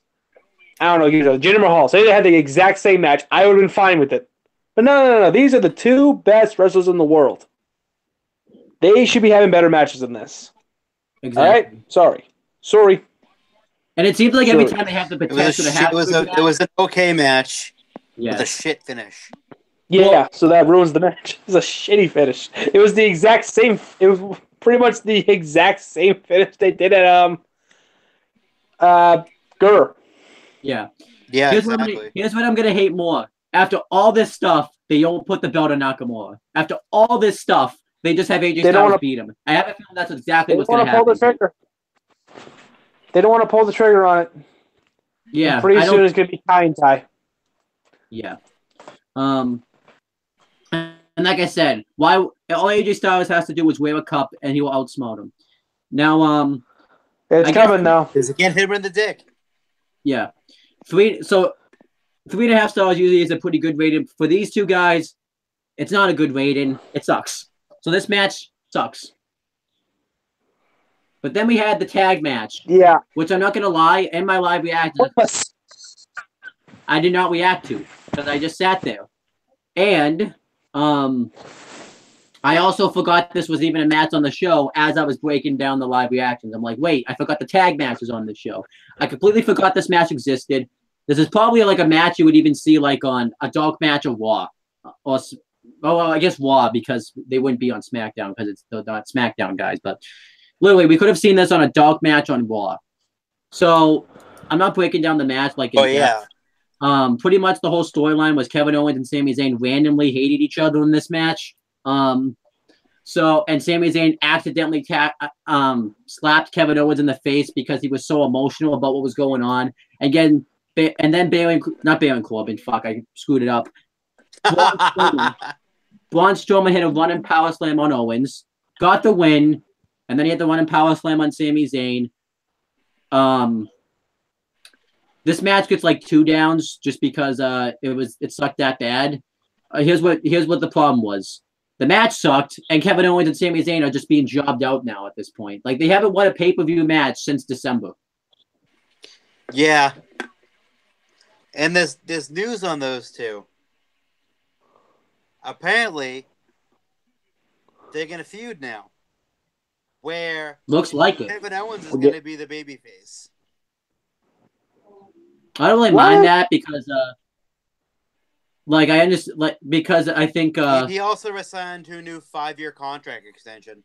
I don't know, Jinder Mahal. Say they had the exact same match, I would have been fine with it. But no. These are the two best wrestlers in the world. They should be having better matches than this. Exactly. All right? Sorry. And it seems like every time they have the potential to have it was an okay match with a shit finish. Yeah, so that ruins the match. It was a shitty finish. It was the exact same. It was pretty much the exact same finish they did at Gur. Yeah. Yeah, here's exactly. Here's what I'm gonna hate more. After all this stuff, they don't put the belt on Nakamura. After all this stuff, they just have AJ Styles beat him. I have a feeling that's exactly what's going to happen. They don't want to pull the trigger on it. Yeah. And pretty soon it's going to be tie and tie. Yeah. And like I said, all AJ Styles has to do is wear a cup and he will outsmart him. Now, it's coming now. Because he can't hit him in the dick. Yeah. 3.5 stars usually is a pretty good rating. For these two guys, it's not a good rating. It sucks. So this match sucks. But then we had the tag match. Yeah. Which I'm not going to lie, in my live reaction, I did not react to because I just sat there. And I also forgot this was even a match on the show as I was breaking down the live reactions. I'm like, wait, I forgot the tag match was on the show. I completely forgot this match existed. This is probably like a match you would even see like on a dark match of Raw. I guess Raw because they wouldn't be on SmackDown because they're not SmackDown guys. But literally, we could have seen this on a dark match on Raw. So I'm not breaking down the match like in depth. Pretty much the whole storyline was Kevin Owens and Sami Zayn randomly hated each other in this match. And Sami Zayn accidentally slapped Kevin Owens in the face because he was so emotional about what was going on. And then not Baron Corbin, fuck, I screwed it up. Braun Strowman hit a running power slam on Owens, got the win, and then he had the running power slam on Sami Zayn. This match gets like 2 downs just because it sucked that bad. Here's what the problem was. The match sucked, and Kevin Owens and Sami Zayn are just being jobbed out now at this point. Like, they haven't won a pay-per-view match since December. Yeah. And there's news on those two. Apparently, they're going to feud now. Where looks like it. Kevin Owens is going to be the babyface. I don't really mind that because, I understand, because I think he also resigned to a new 5-year contract extension.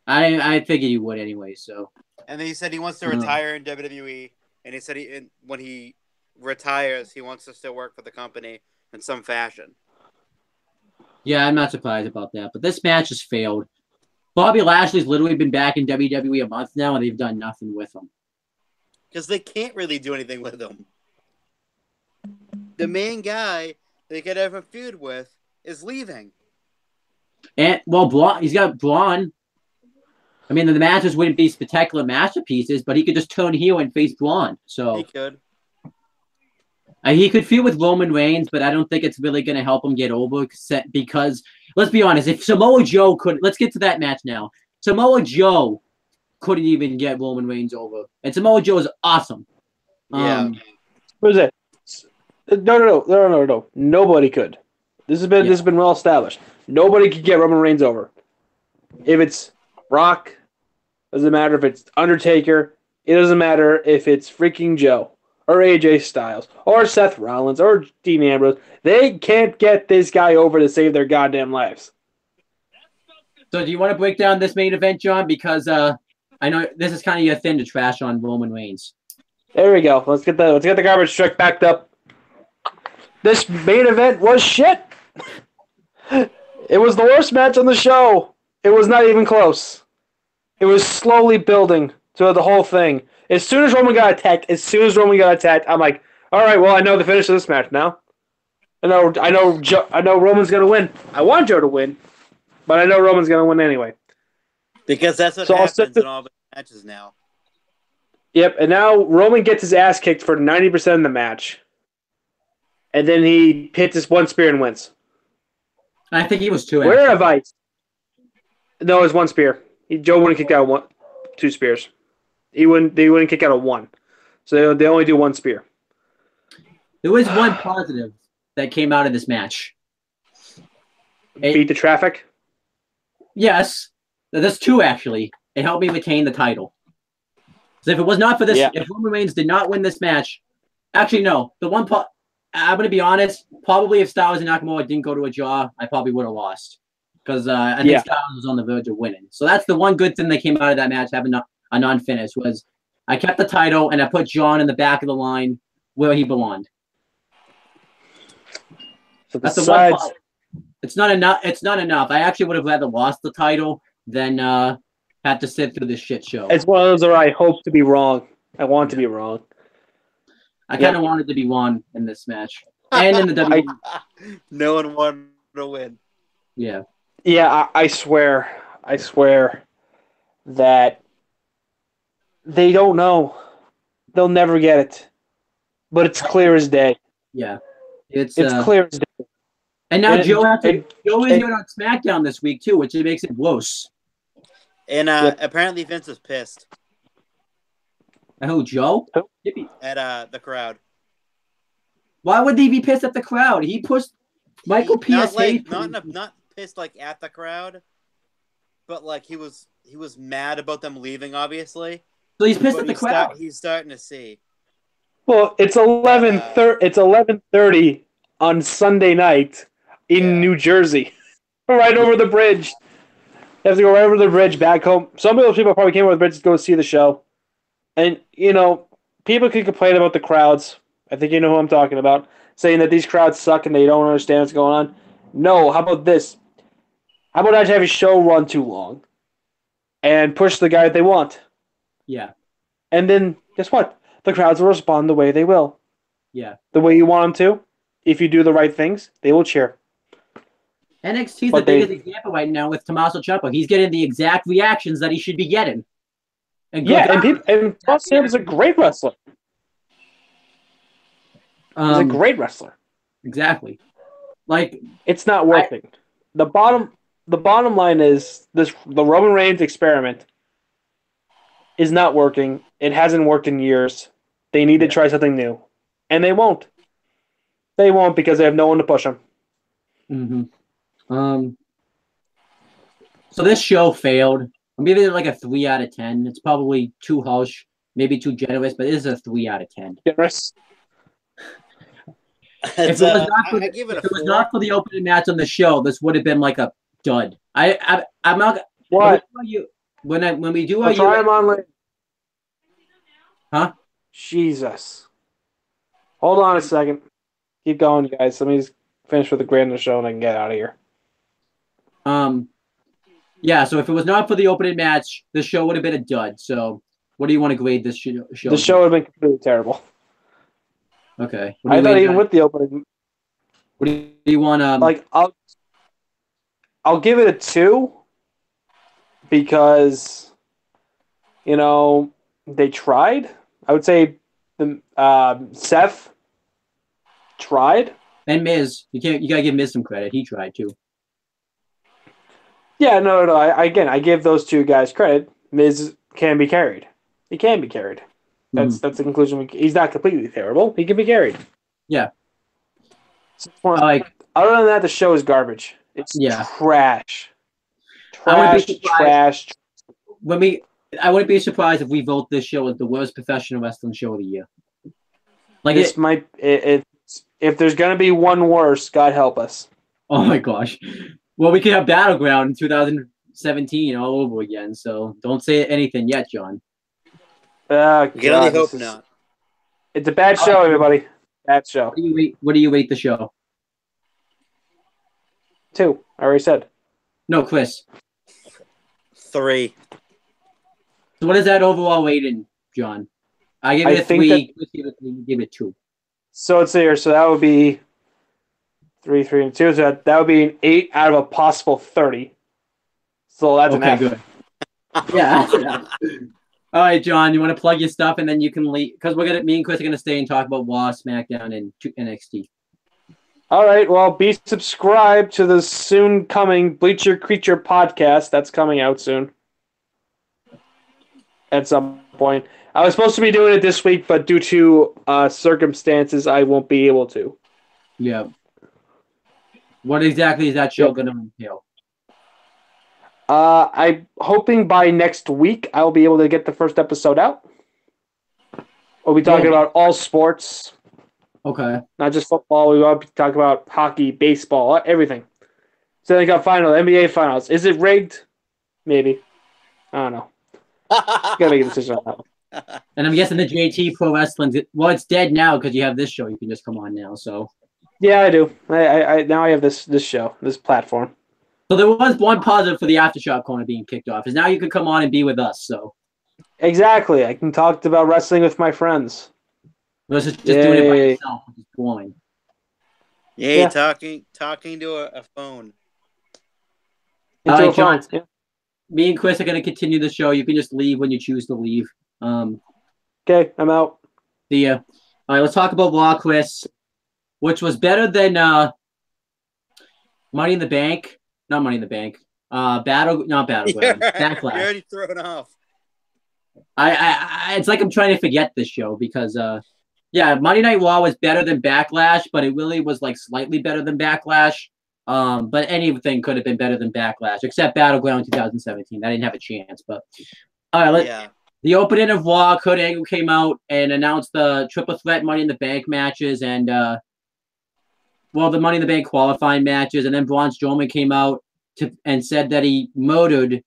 I figured he would anyway. So, and then he said he wants to retire in WWE, and he said when he retires, he wants to still work for the company in some fashion. Yeah, I'm not surprised about that. But this match has failed. Bobby Lashley's literally been back in WWE a month now, and they've done nothing with him. Because they can't really do anything with him. The main guy they could have a feud with is leaving. And he's got Braun. I mean, the matches wouldn't be spectacular masterpieces, but he could just turn heel and face Braun. So he could. He could feud with Roman Reigns, but I don't think it's really going to help him get over. Because let's be honest, if Samoa Joe could, let's get to that match now. Samoa Joe couldn't even get Roman Reigns over, and Samoa Joe is awesome. Yeah. What is it? No. Nobody could. This has been well established. Nobody could get Roman Reigns over. If it's Brock, doesn't matter if it's Undertaker. It doesn't matter if it's freaking Joe or AJ Styles or Seth Rollins or Dean Ambrose. They can't get this guy over to save their goddamn lives. So, do you want to break down this main event, John? Because I know this is kind of your thing to trash on Roman Reigns. There we go. Let's get the garbage truck backed up. This main event was shit. It was the worst match on the show. It was not even close. It was slowly building to the whole thing. As soon as Roman got attacked, I'm like, all right, well, I know the finish of this match now. I know Roman's gonna win. I want Joe to win, but I know Roman's gonna win anyway. Because that's what happens in all the matches now. Yep, and now Roman gets his ass kicked for 90% of the match. And then he hits his one spear and wins. I think he was 2. Where have I? No, it was 1 spear. Joe wouldn't kick out 2 spears. They wouldn't kick out a 1. So they only do 1 spear. There was one positive that came out of this match. Beat the traffic? Yes. There's 2, actually. It helped me retain the title. So if it was not for this, if Roman Reigns did not win this match, actually, no. I'm going to be honest, probably if Styles and Nakamura didn't go to a draw, I probably would have lost. Because I think Styles was on the verge of winning. So that's the one good thing that came out of that match, having a non-finish, was I kept the title and I put John in the back of the line where he belonged. So that's the one part. It's not enough. I actually would have rather lost the title than have to sit through this shit show. It's one of those where I hope to be wrong. I want to be wrong. I kind of wanted to be won in this match. And in the WWE. No one wanted to win. Yeah. Yeah, I swear that they don't know. They'll never get it. But it's clear as day. Yeah. It's clear as day. And now Joe is even on SmackDown this week, too, which makes it worse. And apparently Vince is pissed. Who, Joe? At the crowd. Why would he be pissed at the crowd? He pushed Michael P.S. Not pissed like at the crowd, but like he was mad about them leaving, obviously. So he's pissed at the crowd. He's starting to see. Well, it's 11:30 on Sunday night in New Jersey, right over the bridge. You have to go right over the bridge back home. Some of those people probably came over the bridge to go see the show. And, people can complain about the crowds. I think you know who I'm talking about, saying that these crowds suck and they don't understand what's going on. No, how about this? How about not have a show run too long and push the guy that they want? Yeah. And then, guess what? The crowds will respond the way they will. Yeah. The way you want them to. If you do the right things, they will cheer. NXT is the biggest example right now with Tommaso Ciampa. He's getting the exact reactions that he should be getting. And Tommaso Ciampa is a great wrestler. He's a great wrestler. Exactly. Like, it's not working. The bottom line is the Roman Reigns experiment is not working. It hasn't worked in years. They need to try something new, and they won't. They won't because they have no one to push them. Mm-hmm. So this show failed. I'm giving it like a 3 out of 10. It's probably too harsh, maybe too generous, but it is a 3 out of 10. Generous. If it was not for the opening match on the show, this would have been like a dud. I'm not. What? When we do our try them on later. Huh? Jesus. Hold on a second. Keep going, guys. Let me just finish with the grand of the show and I can get out of here. Yeah, so if it was not for the opening match, the show would have been a dud. So what do you want to grade this show? The show would have been completely terrible. Okay. I thought even with the opening. What do you want? I'll give it a 2 because, they tried. I would say Seth tried. And Miz, you gotta give Miz some credit. He tried too. Yeah, no. I give those two guys credit. Miz can be carried. He can be carried. That's the conclusion. He's not completely terrible. He can be carried. Yeah. Other than that, the show is garbage. It's trash. Trash. I wouldn't be surprised if we vote this show as the worst professional wrestling show of the year. If there's gonna be one worse, God help us. Oh my gosh. Well, we could have Battleground in 2017 all over again. So don't say anything yet, John. God, hope not. It's a bad show, everybody. Bad show. What do you rate the show? 2. I already said. No, Chris. 3. So what is that overall rating, John? I give it a 3. Chris give it 2. So it's here. So that would be 3, 3, and 2. So that would be an 8 out of a possible 30. So that's an F. Good. Yeah. All right, John, you want to plug your stuff and then you can leave because me and Chris are gonna stay and talk about Raw, SmackDown, and NXT. All right, well, be subscribed to the soon coming Bleacher Creature podcast. That's coming out soon. At some point. I was supposed to be doing it this week, but due to circumstances, I won't be able to. Yeah. What exactly is that show going to entail? I'm hoping by next week I'll be able to get the first episode out. We'll be talking about all sports. Okay. Not just football. We will be talking about hockey, baseball, everything. So they got NBA finals. Is it rigged? Maybe. I don't know. Gotta make a decision on that one. And I'm guessing the JT Pro Wrestling. Well, it's dead now because you have this show. You can just come on now. So. Yeah, I do. I now I have this show, this platform. So there was one positive for the Aftershock corner being kicked off, is now you can come on and be with us. So. Exactly, I can talk about wrestling with my friends. Versus just doing it by yourself, which is boring. Yeah, talking to a phone. All right, John. Yeah. Me and Chris are going to continue the show. You can just leave when you choose to leave. Okay, I'm out. See ya. All right, let's talk about Raw, Chris, which was better than Money in the Bank. Not Money in the Bank. Not Battleground. Backlash. You're already thrown off. It's like I'm trying to forget this show because Monday Night Raw was better than Backlash, but it really was like slightly better than Backlash. But anything could have been better than Backlash, except Battleground 2017. I didn't have a chance. But all right, the opening of Raw, Kurt Angle came out and announced the triple threat Money in the Bank matches and the Money in the Bank qualifying matches, and then Braun Strowman came out and said that he murdered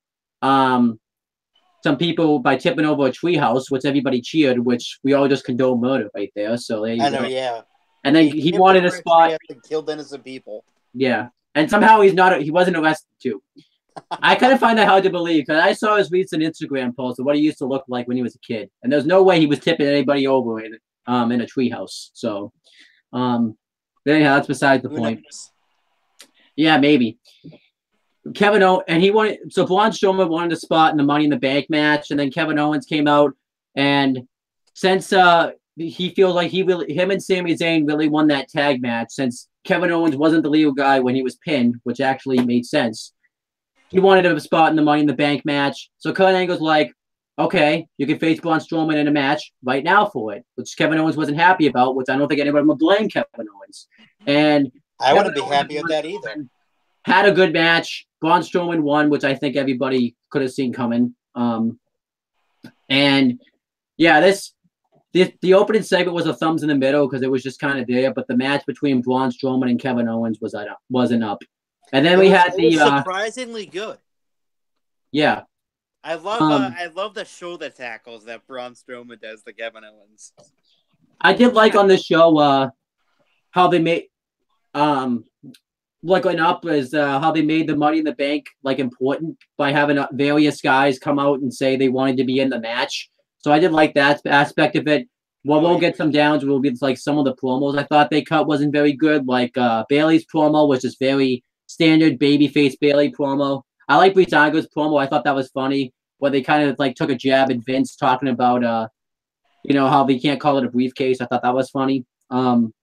some people by tipping over a treehouse, which everybody cheered, which we all just condone murder right there. So there you I go. know, yeah. And then he wanted a spot. Killed innocent people. Yeah, and somehow he wasn't arrested too. I kind of find that hard to believe because I saw his recent Instagram post of what he used to look like when he was a kid, and there's no way he was tipping anybody over in a treehouse. So, anyhow, that's besides the point. Yeah, maybe. Kevin Owens, and Braun Strowman wanted a spot in the Money in the Bank match, and then Kevin Owens came out, and since he feels like him and Sami Zayn really won that tag match, since Kevin Owens wasn't the legal guy when he was pinned, which actually made sense. He wanted a spot in the Money in the Bank match, so Kurt Angle's like, okay, you can face Braun Strowman in a match right now for it, which Kevin Owens wasn't happy about, which I don't think anybody would blame Kevin Owens. And I wouldn't be happy with that either. Had a good match. Braun Strowman won, which I think everybody could have seen coming. And yeah, the opening segment was a thumbs in the middle because it was just kind of there, but the match between Braun Strowman and Kevin Owens wasn't up. And then we had the surprisingly good. Yeah, I love the shoulder tackles that Braun Strowman does to Kevin Owens. I did like on this show how they made like going up is how they made the Money in the Bank like important by having various guys come out and say they wanted to be in the match. So I did like that aspect of it. Well, we'll get some downs. Will be like some of the promos I thought they cut wasn't very good. Like Bailey's promo was just very standard babyface Bailey promo. I like Breezango's promo. I thought that was funny. Where they kind of like took a jab at Vince talking about how they can't call it a briefcase. I thought that was funny. And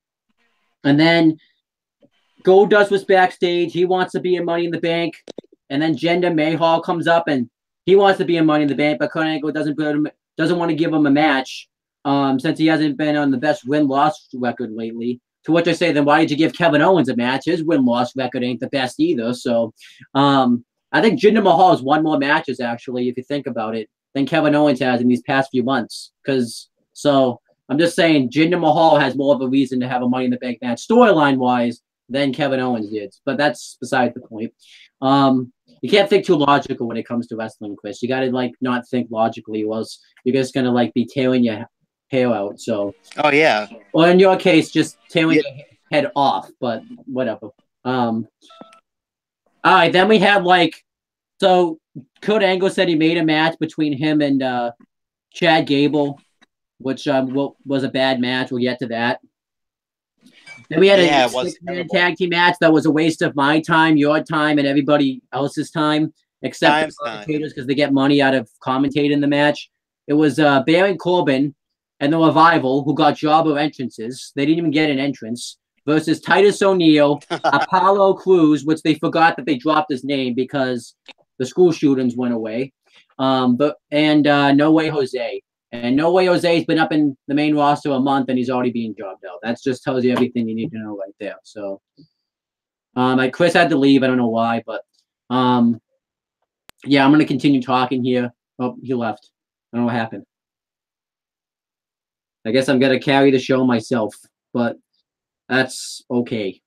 then Goldust was backstage. He wants to be in Money in the Bank. And then Jinder Mahal comes up and he wants to be in Money in the Bank, but Kurt Angle doesn't want to give him a match since he hasn't been on the best win-loss record lately. To which I say, then why did you give Kevin Owens a match? His win-loss record ain't the best either. So I think Jinder Mahal has won more matches, actually, if you think about it, than Kevin Owens has in these past few months. So I'm just saying Jinder Mahal has more of a reason to have a Money in the Bank match storyline-wise than Kevin Owens did. But that's beside the point. You can't think too logical when it comes to wrestling, Chris. You got to not think logically, or else you're just going to be tearing your hair out. So. Oh, yeah. Well, in your case, just tearing your head off, but whatever. All right, then we have so Kurt Angle said he made a match between him and Chad Gable, which was a bad match. We'll get to that. Then we had a six-man tag team match that was a waste of my time, your time, and everybody else's time, except the commentators because they get money out of commentating the match. It was Baron Corbin and the Revival, who got jobber entrances. They didn't even get an entrance. Versus Titus O'Neil, Apollo Crews, which they forgot that they dropped his name because the school shootings went away. No Way Jose. And No Way Jose's been up in the main roster a month and he's already being jobbed out. That just tells you everything you need to know right there. So Chris had to leave. I don't know why, but yeah, I'm gonna continue talking here. Oh, he left. I don't know what happened. I guess I'm gonna carry the show myself, but that's okay.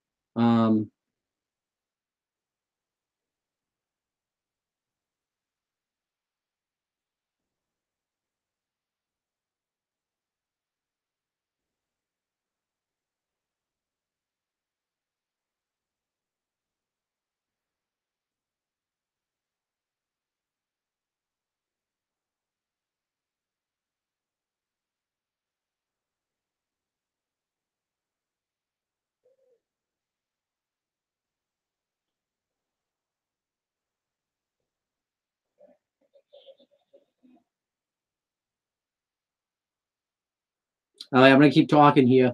All right, I'm gonna keep talking here.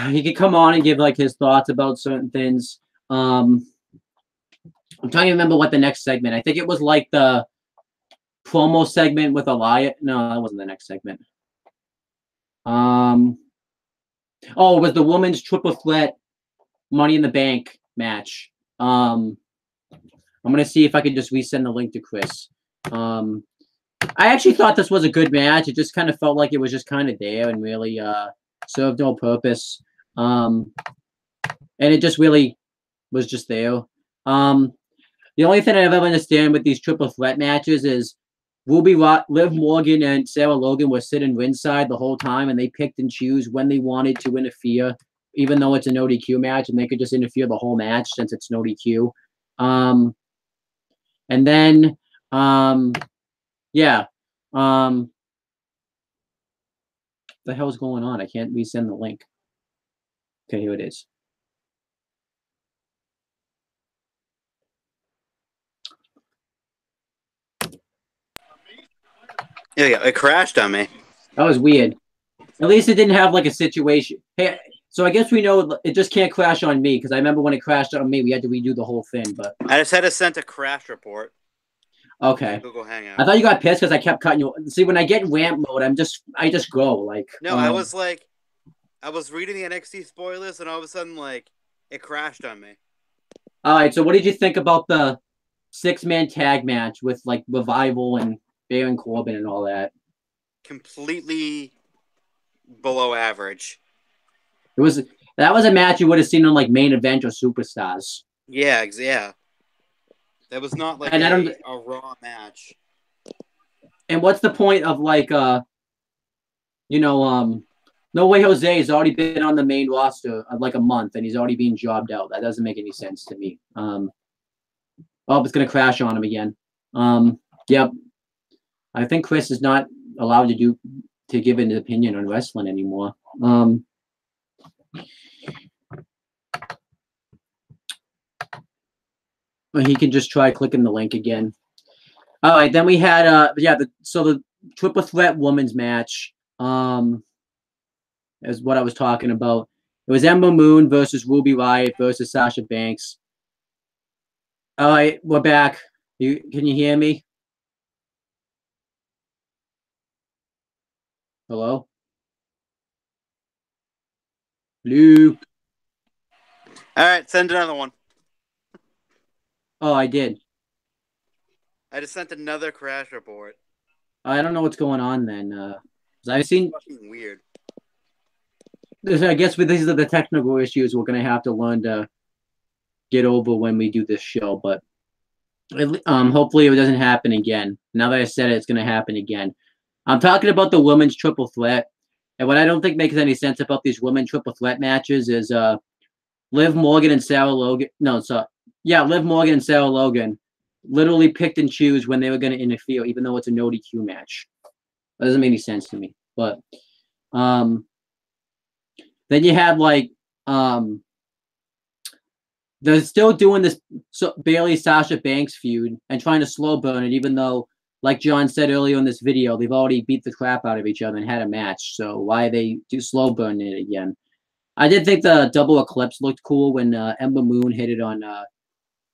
He could come on and give his thoughts about certain things. I'm trying to remember what the next segment. I think it was the promo segment with Elias. No, that wasn't the next segment. Oh, it was the women's triple threat Money in the Bank match. I'm gonna see if I can just resend the link to Chris. I actually thought this was a good match. It just kind of felt like it was just kind of there and really served no purpose. And it just really was just there. The only thing I ever understand with these triple threat matches is Liv Morgan and Sarah Logan were sitting ringside the whole time, and they picked and choose when they wanted to interfere, even though it's an ODQ match, and they could just interfere the whole match since it's an ODQ. And then, yeah. The hell's going on? I can't resend the link. Okay, here it is. Yeah, it crashed on me. That was weird. At least it didn't have like a situation. Hey, so I guess we know it just can't crash on me because I remember when it crashed on me, we had to redo the whole thing. But I just had to send a crash report. Okay. Google Hangout. I thought you got pissed because I kept cutting you. See, when I get in ramp mode, I just go like. No, I was reading the NXT spoilers, and all of a sudden, like, it crashed on me. All right. So, what did you think about the 6-man tag match with like Revival and Baron Corbin and all that? Completely below average. That was a match you would have seen on like Main Event or Superstars. Yeah. That was not like a Raw match. And what's the point of like No Way Jose has already been on the main roster like a month and he's already being jobbed out. That doesn't make any sense to me. It's gonna crash on him again. Yep. I think Chris is not allowed to give an opinion on wrestling anymore. He can just try clicking the link again. All right, then we had the triple threat women's match is what I was talking about. It was Ember Moon versus Ruby Riott versus Sasha Banks. All right, we're back. Can you hear me? Hello? Hello? All right, send another one. Oh, I did. I just sent another crash report. I don't know what's going on then. I've seen. Fucking weird. I guess these are the technical issues we're gonna have to learn to get over when we do this show, but hopefully it doesn't happen again. Now that I said it, it's gonna happen again. I'm talking about the women's triple threat, and what I don't think makes any sense about these women triple threat matches is Liv Morgan and Sarah Logan. Liv Morgan and Sarah Logan literally picked and choose when they were going to interfere, even though it's a no DQ match. That doesn't make any sense to me. But then you have they're still doing this Bayley Sasha Banks feud and trying to slow burn it, even though, like John said earlier in this video, they've already beat the crap out of each other and had a match. So why they do slow burn it again? I did think the double eclipse looked cool when Ember Moon hit it on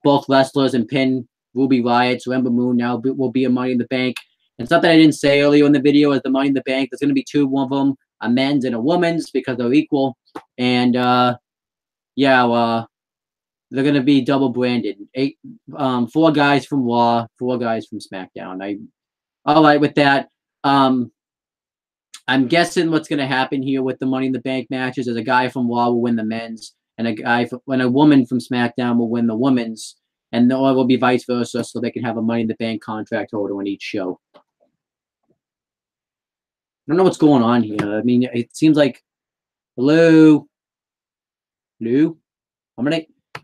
both wrestlers and pinned Ruby Riott. So Ember Moon now will be a Money in the Bank. And something I didn't say earlier in the video is the Money in the Bank. There's going to be two of them, a men's and a woman's, because they're equal. And they're going to be double branded. 4 guys from Raw, 4 guys from SmackDown. All right with that. I'm guessing what's going to happen here with the Money in the Bank matches is a guy from Raw will win the men's, and a woman from SmackDown will win the women's, and or it will be vice versa, so they can have a Money in the Bank contract holder on each show. I don't know what's going on here. I mean, it seems like hello. All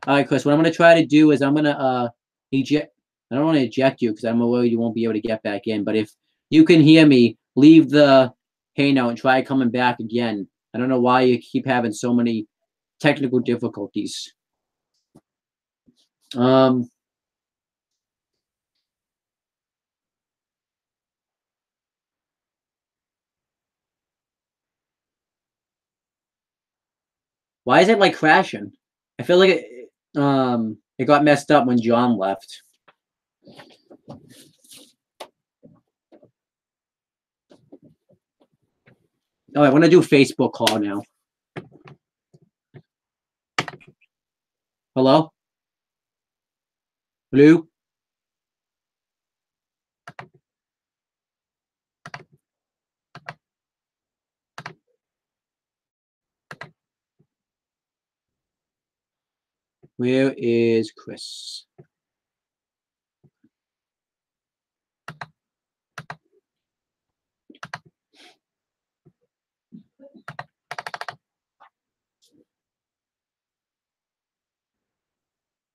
right, Chris. What I'm gonna try to do is I'm gonna eject. I don't want to eject you because I'm worried you won't be able to get back in. But if you can hear me, leave the hey now and try coming back again. I don't know why you keep having so many technical difficulties. Why is it like crashing? I feel like it got messed up when John left. I want to do a Facebook call now. Hello? Hello? Where is Chris?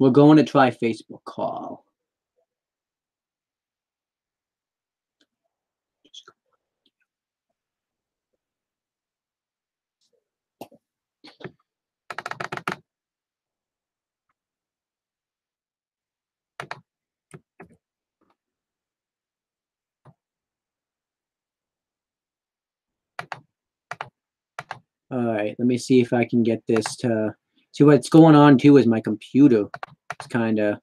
We're going to try Facebook call. All right, let me see if I can get this to see what's going on too. Is my computer? It's kind of,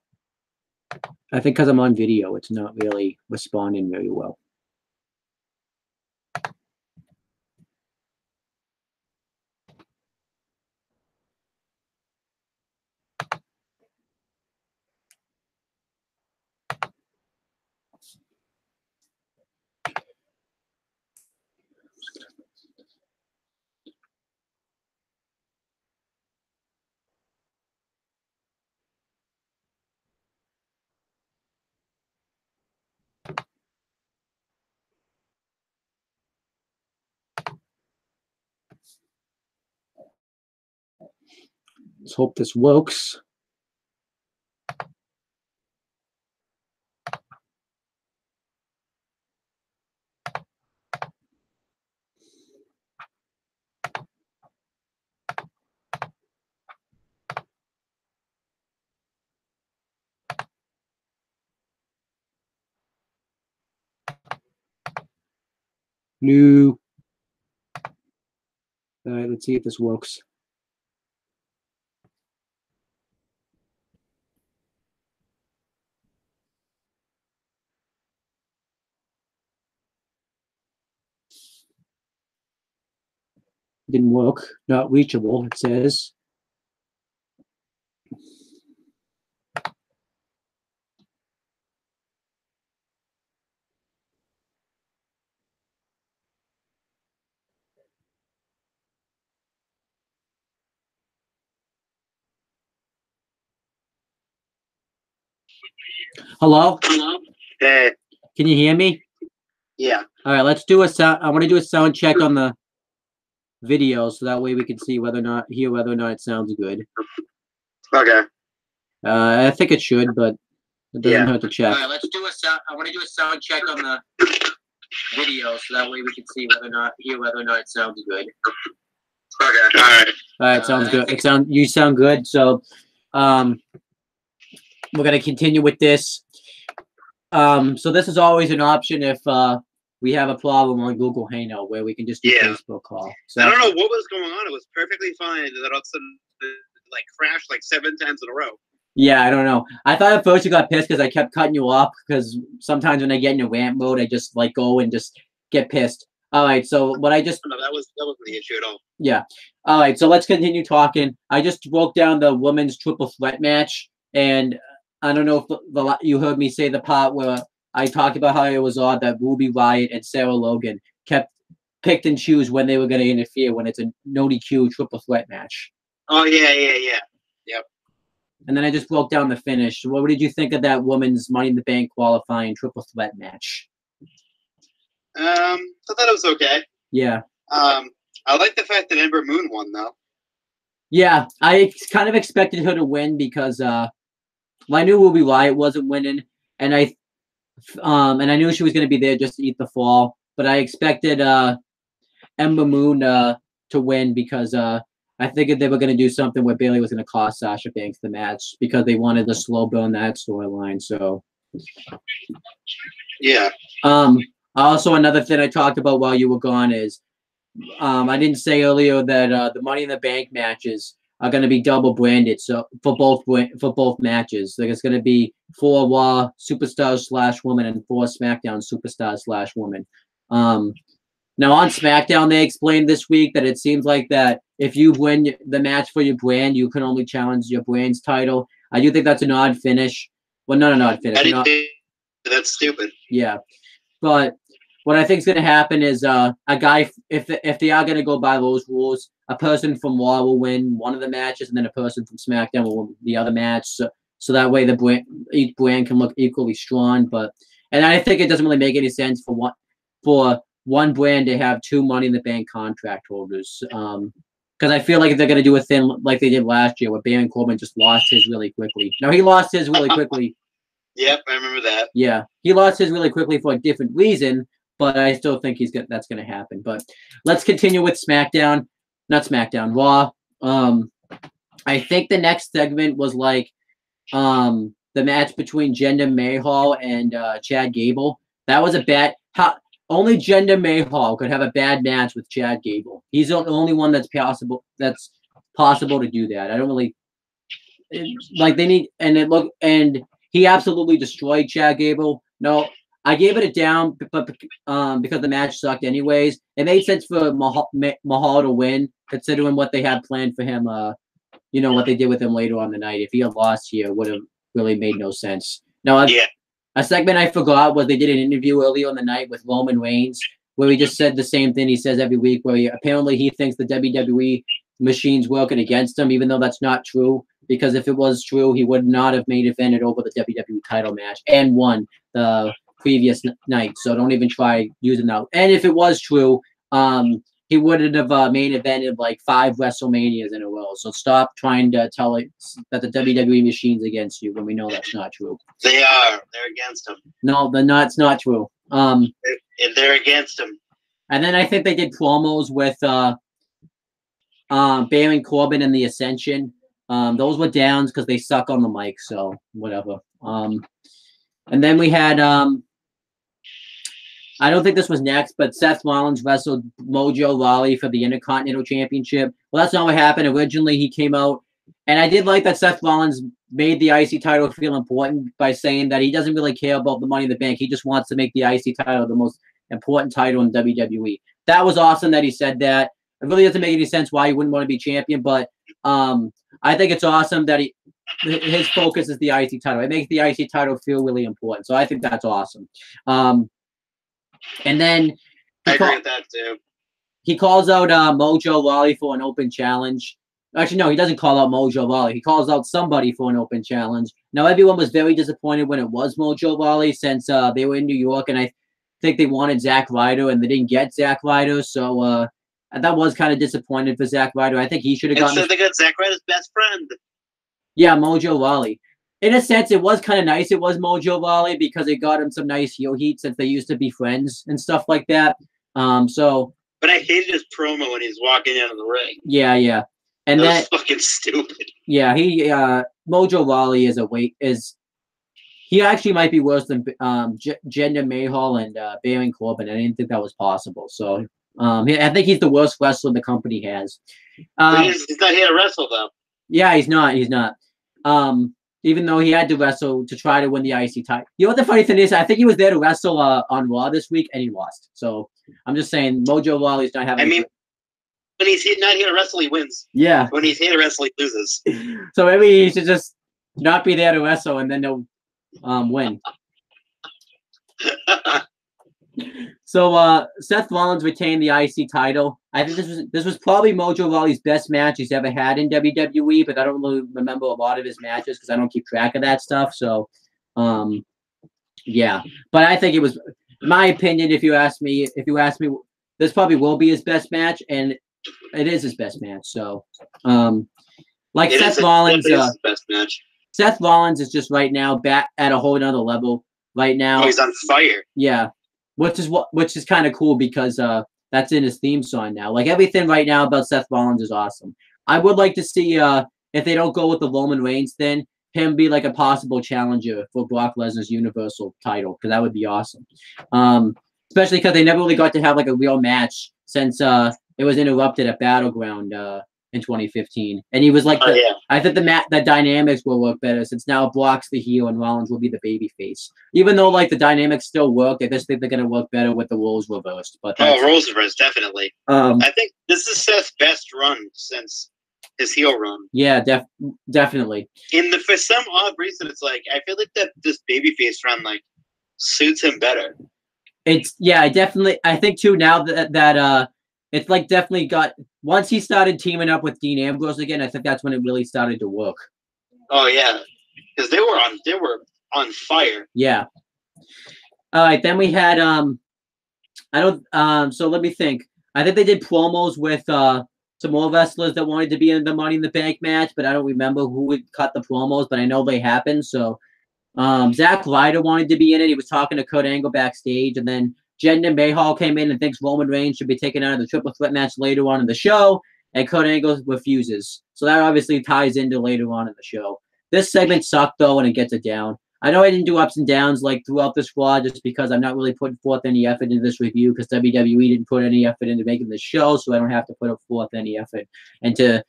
I think, because I'm on video, it's not really responding very well. Let's hope this works. No. All right, let's see if this works. Didn't work. Not reachable, it says. Hello? Hello? Hey. Can you hear me? Yeah. All right, let's do a sound. I want to do a sound check on the video so that way we can see whether or not, hear whether or not it sounds good. Okay. I think it should, but it doesn't hurt to check. All right, let's do a sound. I want to do a sound check on the video so that way we can see whether or not, hear whether or not it sounds good. Okay. All right. All right, sounds good. You sound good. So, we're gonna continue with this. So this is always an option if we have a problem on Google Hangout where we can just do Facebook call. So I don't know what was going on. It was perfectly fine, and then all of a sudden, it crashed 7 times in a row. Yeah, I don't know. I thought at first you got pissed because I kept cutting you off because sometimes when I get in a rant mode, I just go and just get pissed. All right, so what I just no, that wasn't the issue at all. Yeah. All right, so let's continue talking. I just broke down the women's triple threat match, and I don't know if you heard me say the part where I talked about how it was odd that Ruby Riott and Sarah Logan picked and choose when they were going to interfere when it's a no DQ triple threat match. Oh, yeah. Yep. And then I just broke down the finish. What did you think of that women's Money in the Bank qualifying triple threat match? I thought it was okay. Yeah. I like the fact that Ember Moon won, though. Yeah, I kind of expected her to win because I knew Ruby Riott wasn't winning, and I knew she was going to be there just to eat the fall. But I expected Ember Moon to win because I figured they were going to do something where Bayley was going to cost Sasha Banks the match because they wanted to slow burn that storyline. So yeah. Also, another thing I talked about while you were gone is I didn't say earlier that the Money in the Bank matches are going to be double branded. So for both matches, like it's going to be 4 Raw Superstars / Women and 4 SmackDown Superstars / Women. Now on SmackDown, they explained this week that it seems like that if you win the match for your brand, you can only challenge your brand's title. I do think that's an odd finish. Well, not an odd finish. That's stupid. Yeah, but what I think is going to happen is a guy, if they are going to go by those rules, a person from Raw will win one of the matches, and then a person from SmackDown will win the other match. So that way each brand can look equally strong. And I think it doesn't really make any sense for one brand to have 2 Money in the Bank contract holders. Because I feel like they're going to do a thing like they did last year where Baron Corbin just lost his really quickly. No, he lost his really quickly. Yep, I remember that. Yeah, he lost his really quickly for a different reason, but I still think that's going to happen. But let's continue with SmackDown. Not SmackDown, Raw. I think the next segment was like the match between Jinder Mahal and Chad Gable. That was a bad. Only Jinder Mahal could have a bad match with Chad Gable. He's the only one that's possible. That's possible to do that. I don't really like. They need and he absolutely destroyed Chad Gable. No, I gave it a down, but because the match sucked anyways. It made sense for Mahal to win, considering what they had planned for him. What they did with him later on the night. If he had lost here, it would have really made no sense. Now, a segment I forgot was they did an interview earlier on the night with Roman Reigns, where he just said the same thing he says every week, where apparently he thinks the WWE machine's working against him, even though that's not true. Because if it was true, he would not have main evented over the WWE title match and won the previous night. So don't even try using that. And if it was true, he wouldn't have main evented like 5 WrestleManias in a row. So stop trying to tell it that the WWE machine's against you when we know that's not true. They are. They're against him. No, it's not true. They're against him. And then I think they did promos with Baron Corbin and the Ascension. Those were downs because they suck on the mic. So whatever. And then we had I don't think this was next, but Seth Rollins wrestled Mojo Rawley for the Intercontinental Championship. Well, that's not what happened. Originally, he came out, and I did like that Seth Rollins made the IC title feel important by saying that he doesn't really care about the Money in the Bank. He just wants to make the IC title the most important title in WWE. That was awesome that he said that. It really doesn't make any sense why he wouldn't want to be champion, but I think it's awesome that his focus is the IC title. It makes the IC title feel really important, so I think that's awesome. And then I agree with that too. He calls out Mojo Rawley for an open challenge. Actually, no, he doesn't call out Mojo Rawley. He calls out somebody for an open challenge. Now, everyone was very disappointed when it was Mojo Rawley since they were in New York, and I think they wanted Zack Ryder, and they didn't get Zack Ryder. So that was kind of disappointed for Zack Ryder. I think he should have gotten. So they got Zack Ryder's best friend. Yeah, Mojo Rawley. In a sense, it was kind of nice. It was Mojo Rawley because it got him some nice heel heat since they used to be friends and stuff like that. But I hated his promo when he's walking out of the ring. Yeah. And that was fucking stupid. Yeah, Mojo Rawley he actually might be worse than Jinder Mahal and Baron Corbin. I didn't think that was possible. So I think he's the worst wrestler the company has. He's not here to wrestle though. Yeah, he's not. Even though he had to wrestle to try to win the IC title. You know what the funny thing is? I think he was there to wrestle on Raw this week, and he lost. So I'm just saying, Mojo Rawley's not having. When he's not here to wrestle, he wins. Yeah. When he's here to wrestle, he loses. So maybe he should just not be there to wrestle, and then they'll win. So Seth Rollins retained the IC title. I think this was probably Mojo Rawley's best match he's ever had in WWE, but I don't really remember a lot of his matches because I don't keep track of that stuff. So, yeah. But I think it was, in my opinion, if you ask me, this probably will be his best match, and it is his best match. So, Seth Rollins, his best match. Seth Rollins is just right now back at a whole other level. Right now, he's on fire. Yeah. Which is kind of cool because that's in his theme song now. Like everything right now about Seth Rollins is awesome. I would like to see if they don't go with the Roman Reigns thing, him be like a possible challenger for Brock Lesnar's Universal title because that would be awesome. Especially because they never really got to have like a real match since it was interrupted at Battleground in 2015, and he was like, I think the dynamics will work better since now Brock's the heel and Rollins will be the baby face. Even though like the dynamics still work, I just think they're gonna work better with the roles reversed. But roles reversed definitely. I think this is Seth's best run since his heel run. Yeah, definitely. For some odd reason, it's like I feel like that this babyface run like suits him better. I think too now that it's like definitely got once he started teaming up with Dean Ambrose again, I think that's when it really started to work. Oh yeah, because they were on fire. Yeah. All right, then we had so let me think. I think they did promos with some more wrestlers that wanted to be in the Money in the Bank match, but I don't remember who would cut the promos, but I know they happened. So Zack Ryder wanted to be in it. He was talking to Kurt Angle backstage, and then Jinder Mahal came in and thinks Roman Reigns should be taken out of the triple threat match later on in the show, and Kurt Angle refuses. So that obviously ties into later on in the show. This segment sucked, though, and it gets it down. I know I didn't do ups and downs like throughout this Raw just because I'm not really putting forth any effort into this review because WWE didn't put any effort into making the show, so I don't have to put forth any effort into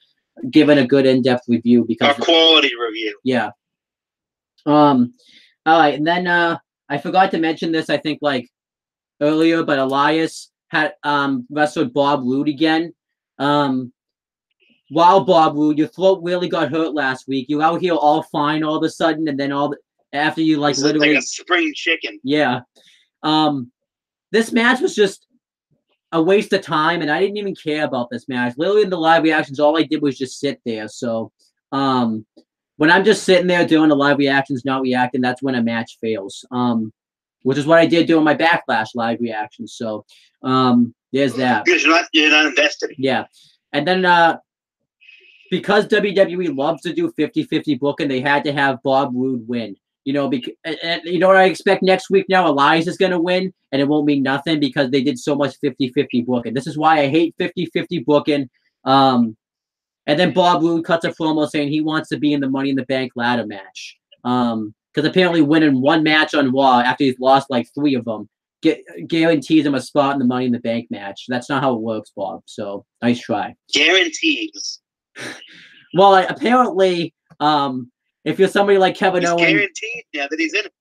giving a good in-depth review because a quality review. Yeah. All right, and then I forgot to mention this, I think, like earlier, but Elias had wrestled Bob Roode again. Wow, Bob Roode, your throat really got hurt last week. You out here all fine all of a sudden, and then after you like literally like a spring chicken. Yeah. This match was just a waste of time, and I didn't even care about this match. Literally in the live reactions, all I did was just sit there. So when I'm just sitting there doing the live reactions, not reacting, that's when a match fails. Which is what I did doing my Backlash live reactions. So there's that. Because you're not invested. Yeah. And then because WWE loves to do 50-50 booking, they had to have Bob Roode win. You know, and you know what I expect next week now? Elias is going to win, and it won't mean nothing because they did so much 50-50 booking. This is why I hate 50-50 booking. And then Bob Roode cuts a promo saying he wants to be in the Money in the Bank ladder match. Because apparently winning one match on Raw after he's lost like 3 of them guarantees him a spot in the Money in the Bank match. That's not how it works, Bob. So nice try. Guarantees. Well, apparently, if you're somebody like Kevin Owens, guaranteed now that he's in it.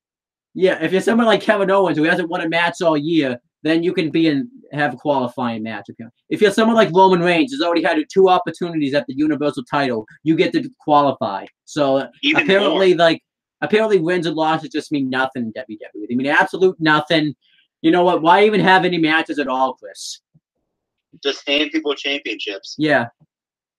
Yeah, if you're somebody like Kevin Owens who hasn't won a match all year, then you can have a qualifying match. If you're someone like Roman Reigns who's already had 2 opportunities at the Universal title, you get to qualify. So apparently wins and losses just mean nothing in WWE. They mean absolute nothing. You know what? Why even have any matches at all, Chris? Just hand people championships. Yeah.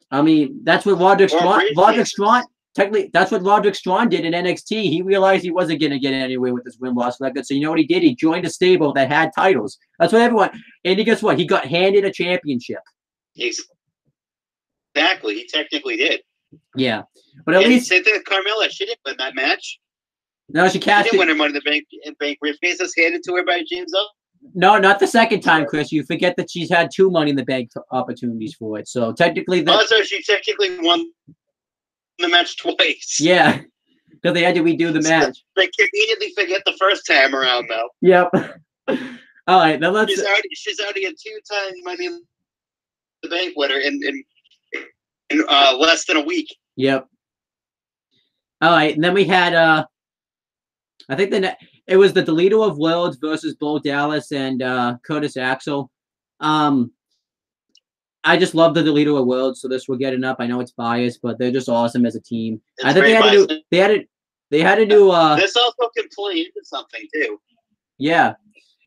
I mean, that's what Roderick Strong, technically, that's what Roderick Strong did in NXT. He realized he wasn't going to get anywhere with his win-loss record. So you know what he did? He joined a stable that had titles. That's what everyone. And guess what? He got handed a championship. Exactly. He technically did. Yeah. But at least. Same thing with Carmella. She didn't win that match. No, she cashed it. She didn't win her Money in the Bank briefcase. That's handed to her by James Owens. No, not the second time, Chris. You forget that she's had 2 Money in the Bank opportunities for it. So technically, so she technically won the match twice. Yeah, because they had to redo the match. They immediately forget the first time around, though. Yep. All right, now let's. She's already a 2-time Money in the Bank winner in less than a week. Yep. All right, and then we had I think it was the Deleter of Worlds versus Bo Dallas and Curtis Axel. I just love the Deleter of Worlds, so this we're getting up. I know it's biased, but they're just awesome as a team. I think they had to do. This also can play into something too. Yeah,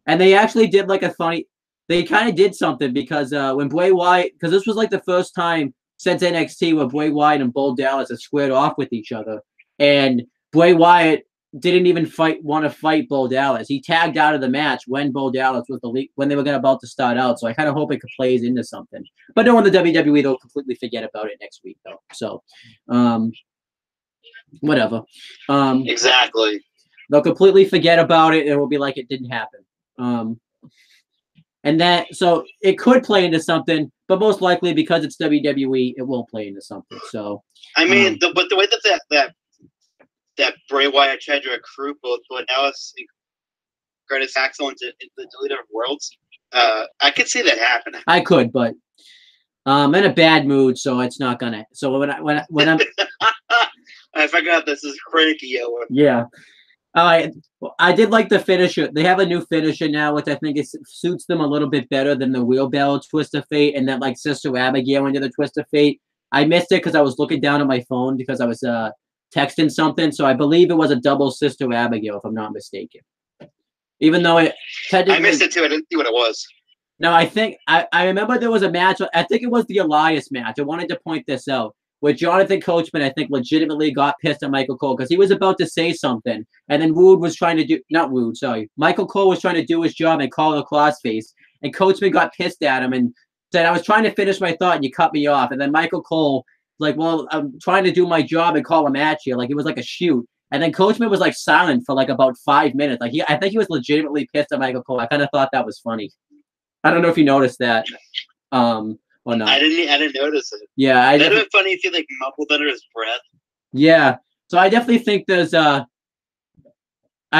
and they actually did like a funny. They kind of did something because when Bray Wyatt, because this was like the first time since NXT where Bray Wyatt and Bo Dallas have squared off with each other, and Bray Wyatt didn't even want to fight Bo Dallas. He tagged out of the match when Bo Dallas was when they were about to start out. So I kind of hope it plays into something. But no, in the WWE, they'll completely forget about it next week, though. So, whatever. Exactly. They'll completely forget about it. It will be like it didn't happen. And so it could play into something, but most likely because it's WWE, it won't play into something. So I mean, but the way that Bray Wyatt tried to recruit both Dallas and Curtis Axel into the Deleter of Worlds, I could see that happening. I could, but I'm in a bad mood, so it's not gonna. So when I'm, I forgot this is cranky, Owen. Yeah. I did like the finisher. They have a new finisher now, which I think suits them a little bit better than the wheelbarrow twist of fate and that like Sister Abigail into the twist of fate. I missed it because I was looking down at my phone because I was texting something. So I believe it was a double Sister Abigail, if I'm not mistaken. Even though I missed it too. I didn't see what it was. No, I think I remember there was a match. I think it was the Elias match. I wanted to point this out. Where Jonathan Coachman, I think, legitimately got pissed at Michael Cole because he was about to say something. And then Michael Cole was trying to do his job and call a crossface. And Coachman got pissed at him. And said, I was trying to finish my thought and you cut me off. And then Michael Cole like, well, I'm trying to do my job and call a match here. Like, it was like a shoot. And then Coachman was like silent for like about 5 minutes. Like, I think he was legitimately pissed at Michael Cole. I kind of thought that was funny. I don't know if you noticed that. Or not. I didn't notice it. Yeah. That'd have been funny if he like mumbled under his breath. Yeah. So I definitely think there's I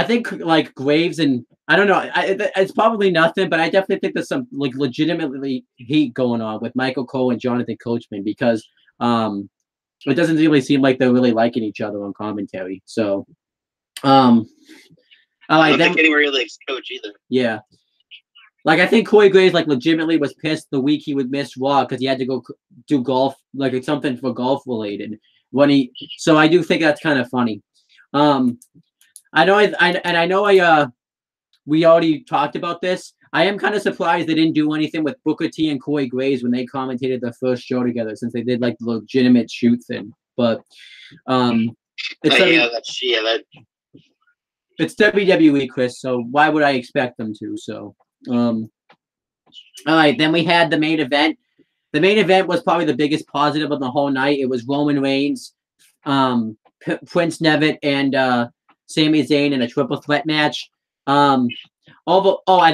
think like Graves and I don't know. It's probably nothing, but I definitely think there's some like legitimately heat going on with Michael Cole and Jonathan Coachman because it doesn't really seem like they're really liking each other on commentary. So, I don't think anybody really likes Coach either. Yeah. Like, I think Corey Graves, like, legitimately was pissed the week he would miss Raw because he had to go do golf, like, it's something for golf related. So I do think that's kind of funny. I know we already talked about this. I am kind of surprised they didn't do anything with Booker T and Corey Graves when they commentated their first show together, since they did like the legitimate shoot thing. But it's WWE, Chris. So why would I expect them to? So all right, then we had the main event. The main event was probably the biggest positive of the whole night. It was Roman Reigns, Prince Devitt, and Sami Zayn in a triple threat match. And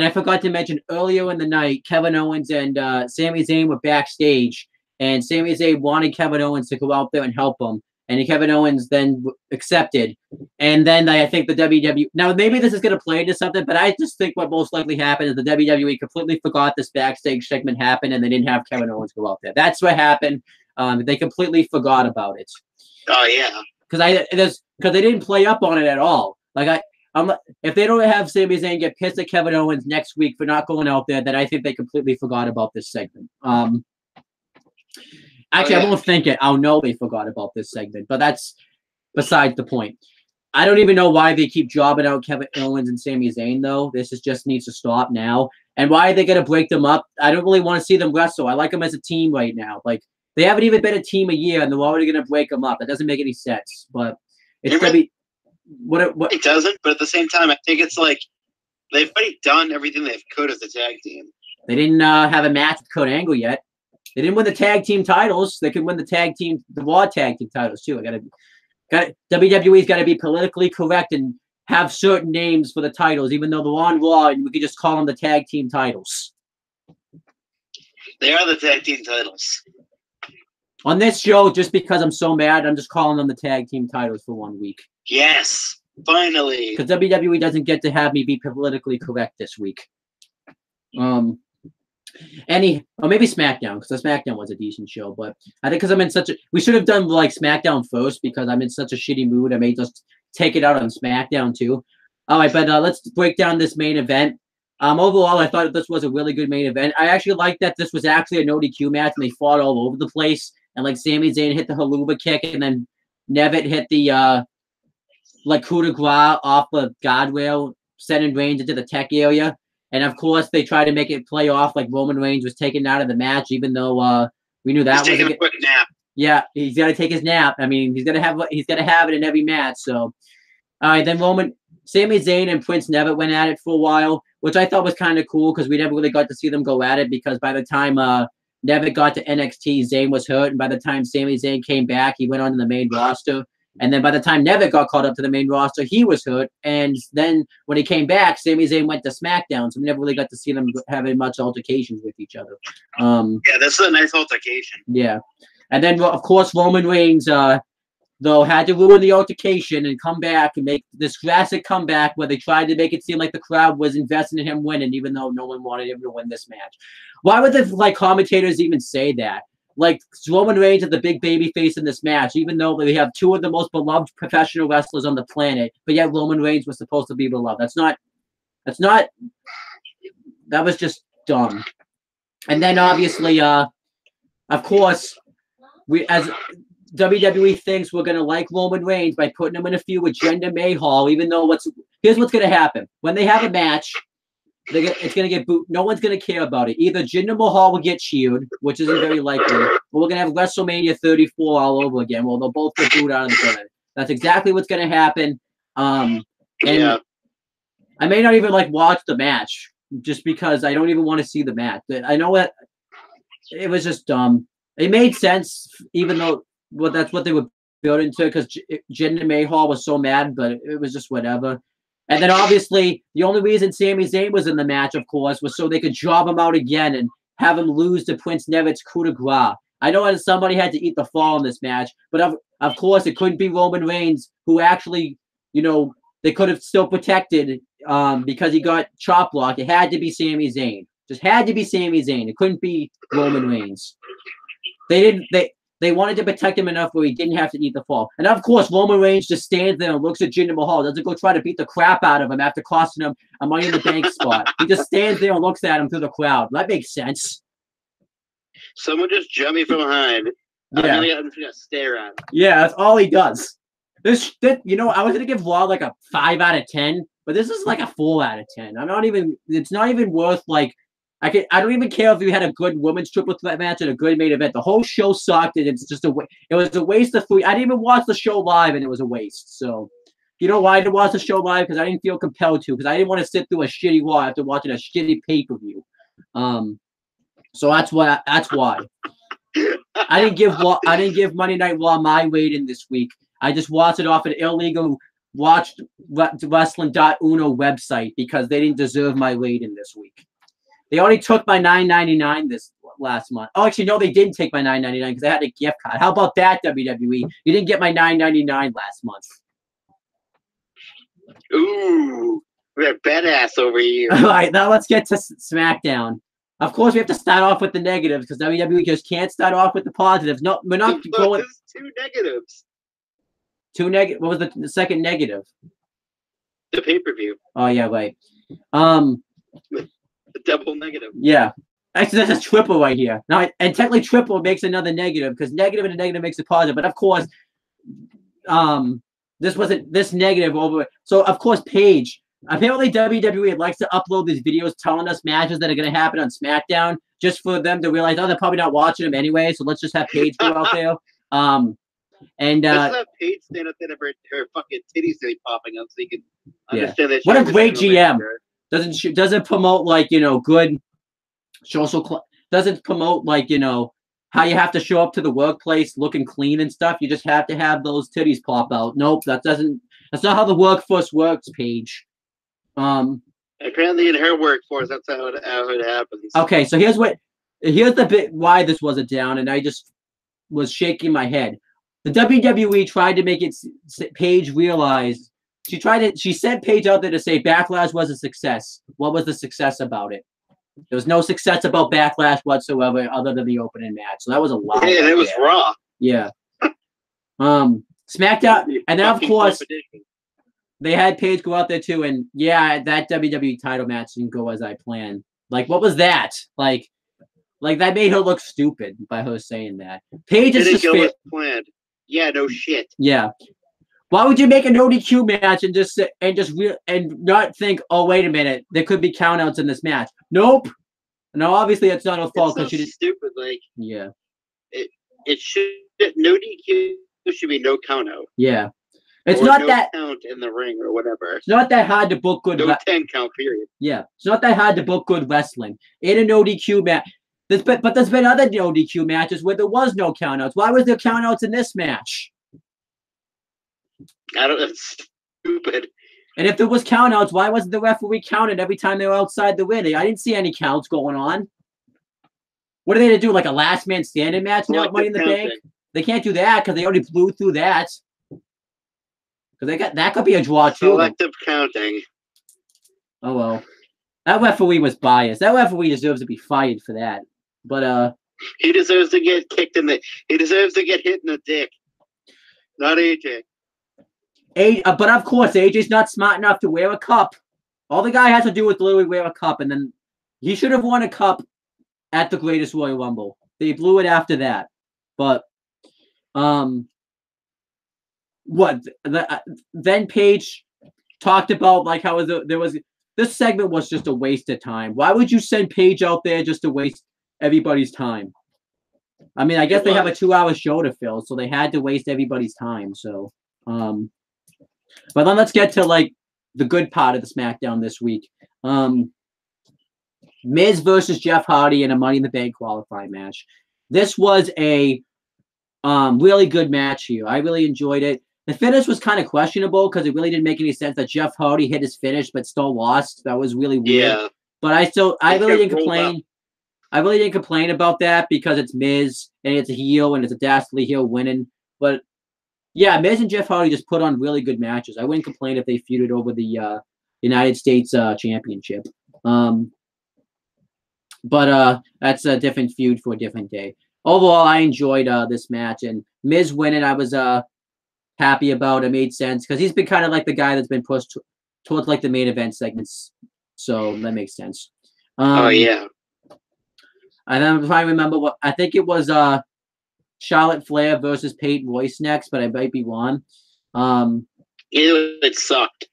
I forgot to mention earlier in the night, Kevin Owens and Sami Zayn were backstage, and Sami Zayn wanted Kevin Owens to go out there and help him, and Kevin Owens then accepted. And then I think the WWE, now maybe this is going to play into something, but I just think what most likely happened is the WWE completely forgot this backstage segment happened, and they didn't have Kevin Owens go out there. That's what happened. They completely forgot about it. Oh yeah, because they didn't play up on it at all. Like if they don't have Sami Zayn get pissed at Kevin Owens next week for not going out there, then I think they completely forgot about this segment. Actually, I won't think it. I'll know they forgot about this segment, but that's besides the point. I don't even know why they keep jobbing out Kevin Owens and Sami Zayn, though. This just needs to stop now. And why are they going to break them up? I don't really want to see them wrestle. I like them as a team right now. Like, they haven't even been a team a year, and they're already going to break them up. That doesn't make any sense. But it's going to be... What it doesn't, but at the same time, I think it's like they've already done everything they could as a tag team. They didn't have a match with Kurt Angle yet. They didn't win the tag team titles. They could win the Raw tag team titles too. WWE's got to be politically correct and have certain names for the titles, even though they're on Raw, and we could just call them the tag team titles. They are the tag team titles. On this show, just because I'm so mad, I'm just calling them the tag team titles for 1 week. Yes, finally. Because WWE doesn't get to have me be politically correct this week. Or maybe SmackDown, because the SmackDown was a decent show. But I think because I'm in such a... We should have done like SmackDown first because I'm in such a shitty mood. I may just take it out on SmackDown too. All right, but let's break down this main event. Overall, I thought this was a really good main event. I actually liked that this was actually a no DQ match and they fought all over the place. And like Sami Zayn hit the haluva kick and then Devitt hit the... like coup de grace off the guardrail, sending Reigns into the tech area. And, of course, they tried to make it play off like Roman Reigns was taken out of the match, even though we knew that was taking a quick nap. Yeah, he's got to take his nap. I mean, he's got to have it in every match. So, all right, then Sami Zayn and Prince Devitt went at it for a while, which I thought was kind of cool because we never really got to see them go at it because by the time Devitt got to NXT, Zayn was hurt. And by the time Sami Zayn came back, he went on to the main roster. And then by the time Devitt got caught up to the main roster, he was hurt. And then when he came back, Sami Zayn went to SmackDown. So we never really got to see them having much altercations with each other. Yeah, this is a nice altercation. Yeah. And then, of course, Roman Reigns, though, had to ruin the altercation and come back and make this classic comeback where they tried to make it seem like the crowd was invested in him winning, even though no one wanted him to win this match. Why would the commentators even say that? Like, Roman Reigns is the big baby face in this match, even though we have two of the most beloved professional wrestlers on the planet, but yet Roman Reigns was supposed to be beloved. That was just dumb. And then, obviously, of course, as WWE thinks we're going to like Roman Reigns by putting him in a feud with Jinder Mahal, even though here's what's going to happen. When they have a match, it's going to get booed. No one's going to care about it. Either Jinder Mahal will get cheered, which isn't very likely, or we're going to have WrestleMania 34 all over again. Well, they'll both get booed out of the tournament. That's exactly what's going to happen. And I may not even watch the match just because I don't even want to see the match. I know it was just dumb. It made sense, even though that's what they were building to, because Jinder Mahal was so mad, but it was just whatever. And then obviously the only reason Sami Zayn was in the match, of course, was so they could job him out again and have him lose to Prince Nevit's coup de grace. I know that somebody had to eat the fall in this match, but of course it couldn't be Roman Reigns, who actually, they could have still protected because he got chop blocked. It had to be Sami Zayn. Just had to be Sami Zayn. It couldn't be Roman Reigns. They wanted to protect him enough where he didn't have to eat the fall. And of course, Roman Reigns just stands there and looks at Jinder Mahal, doesn't go try to beat the crap out of him after costing him a Money in the Bank spot. He just stands there and looks at him through the crowd. That makes sense. Someone just jump me from behind. Yeah. I'm just gonna stare at him. Yeah, that's all he does. I was gonna give Raw like a 5 out of 10, but this is like a 4 out of 10. It's not even worth like. I don't even care if you had a good women's triple threat match and a good main event. The whole show sucked, and it's just it was a waste of food. I didn't even watch the show live, and it was a waste. So, you know why I didn't watch the show live? Because I didn't feel compelled to. Because I didn't want to sit through a shitty Raw after watching a shitty pay-per-view. So that's why. I didn't give Monday Night Raw my rating this week. I just watched it off an illegal wrestling.uno website because they didn't deserve my rating this week. They only took my $9.99 this last month. Oh, actually, no, they didn't take my $9.99 because I had a gift card. How about that, WWE? You didn't get my $9.99 last month. Ooh, we're badass over here. All right, now let's get to SmackDown. Of course, we have to start off with the negatives because WWE just can't start off with the positives. No, we're not going. There's 2 negatives. 2 negative. What was the second negative? The pay-per-view. Oh yeah, right. The double negative. Yeah. Actually, that's a triple right here. Now, and technically, triple makes another negative because negative and a negative makes a positive. But of course, this negative over. So of course, Paige. Apparently, WWE likes to upload these videos telling us matches that are going to happen on SmackDown just for them to realize, they're probably not watching them anyway. So let's just have Paige go out there. And let's have Paige stand up there and her fucking titties start popping up so you can understand that. What a great GM. Doesn't promote like good social doesn't promote like how you have to show up to the workplace looking clean and stuff. You just have to have those titties pop out. Nope, that's not how the workforce works, Paige. Apparently in her workforce that's how it happens. Okay, so here's the bit why this was a down, and I just was shaking my head. The WWE tried to make it Paige realize. She sent Paige out there to say Backlash was a success. What was the success about it? There was no success about Backlash whatsoever other than the opening match. So that was a lie. Yeah, and it was Raw. Yeah. SmackDown, and then of course they had Paige go out there too, and yeah, that WWE title match didn't go as I planned. Like, what was that? Like that made her look stupid by her saying that. Paige is didn't go as planned. Yeah, no shit. Yeah. Why would you make a no DQ match and not think, oh, wait a minute, there could be countouts in this match? Nope. No, obviously it's not her fault because she did. Stupid. Like, yeah, it should no DQ. There should be no countout. Yeah, it's not no that count in the ring or whatever. It's not that hard to book good. No 10 count period. Yeah, it's not that hard to book good wrestling in a no DQ match. But there's been other no DQ matches where there was no countouts. Why was there countouts in this match? It's stupid. And if there was countouts, why wasn't the referee counted every time they were outside the ring? I didn't see any counts going on. What are they to do? Like a last man standing match now? Money in the Bank? They can't do that because they already blew through that. Because that could be a draw too. Selective counting. Oh well, that referee was biased. That referee deserves to be fired for that. But he deserves to get kicked in the. He deserves to get hit in the dick. Not AJ. But of course, AJ's not smart enough to wear a cup. All the guy has to do is literally wear a cup, and then he should have won a cup at the Greatest Royal Rumble. They blew it after that. But then Paige talked about like how there was this segment was just a waste of time. Why would you send Paige out there just to waste everybody's time? I mean, I guess they have a 2-hour show to fill, so they had to waste everybody's time. So, but then let's get to like the good part of the SmackDown this week. Miz versus Jeff Hardy in a Money in the Bank qualifying match. This was a really good match here. I really enjoyed it. The finish was kind of questionable because it really didn't make any sense that Jeff Hardy hit his finish but still lost. That was really weird. Yeah. But I really didn't complain. I really didn't complain about that because it's Miz and it's a heel and it's a dastardly heel winning. But yeah, Miz and Jeff Hardy just put on really good matches. I wouldn't complain if they feuded over the United States Championship. But that's a different feud for a different day. Overall, I enjoyed this match, and Miz winning, I was happy about. It made sense because he's been kind of like the guy that's been pushed towards like the main event segments, so that makes sense. Oh yeah. And then I'm trying to remember what I think it was. Charlotte Flair versus Peyton Royce next, but I might be wrong. It sucked.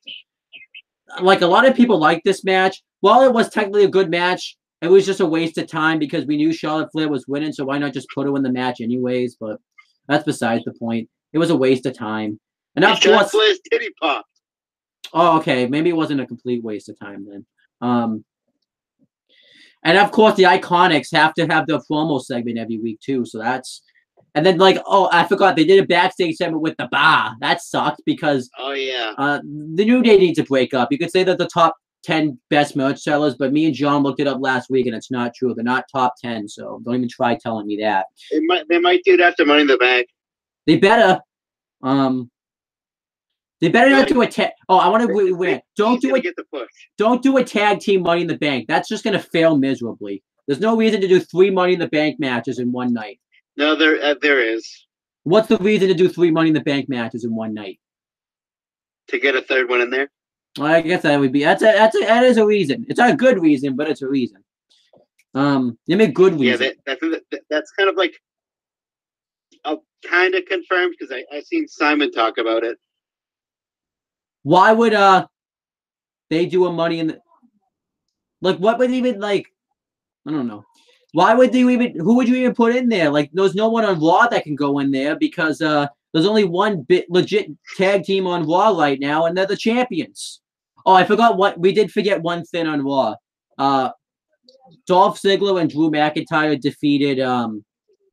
Like a lot of people like this match. While it was technically a good match, it was just a waste of time because we knew Charlotte Flair was winning, so why not just put her in the match anyways? But that's besides the point. It was a waste of time. And of course, Flair's titty popped. Oh, okay. Maybe it wasn't a complete waste of time then. And of course, the Iconics have to have their promo segment every week too. So that's. And then, like, oh, I forgot, they did a backstage segment with the Bar. That sucked because the New Day needs to break up. You could say that the top 10 best merch sellers, but me and John looked it up last week, and it's not true. They're not top 10, so don't even try telling me that. They might do it after Money in the Bank. They better. They better not do a tag. Oh, I want to win. Don't do it. Don't do a tag team Money in the Bank. That's just going to fail miserably. There's no reason to do 3 Money in the Bank matches in one night. No, there is. What's the reason to do 3 Money in the Bank matches in one night? To get a third one in there. Well, I guess that would be that is a reason. It's not a good reason, but it's a reason. They make good reason. Yeah, that's kind of like kind of confirmed because I've seen Simon talk about it. Why would they do a Money in the like? What would even like? I don't know. Why would you even? Who would you even put in there? Like, there's no one on Raw that can go in there because there's only one legit tag team on Raw right now, and they're the champions. Oh, I forgot what we did. Forget one thing on Raw. Dolph Ziggler and Drew McIntyre defeated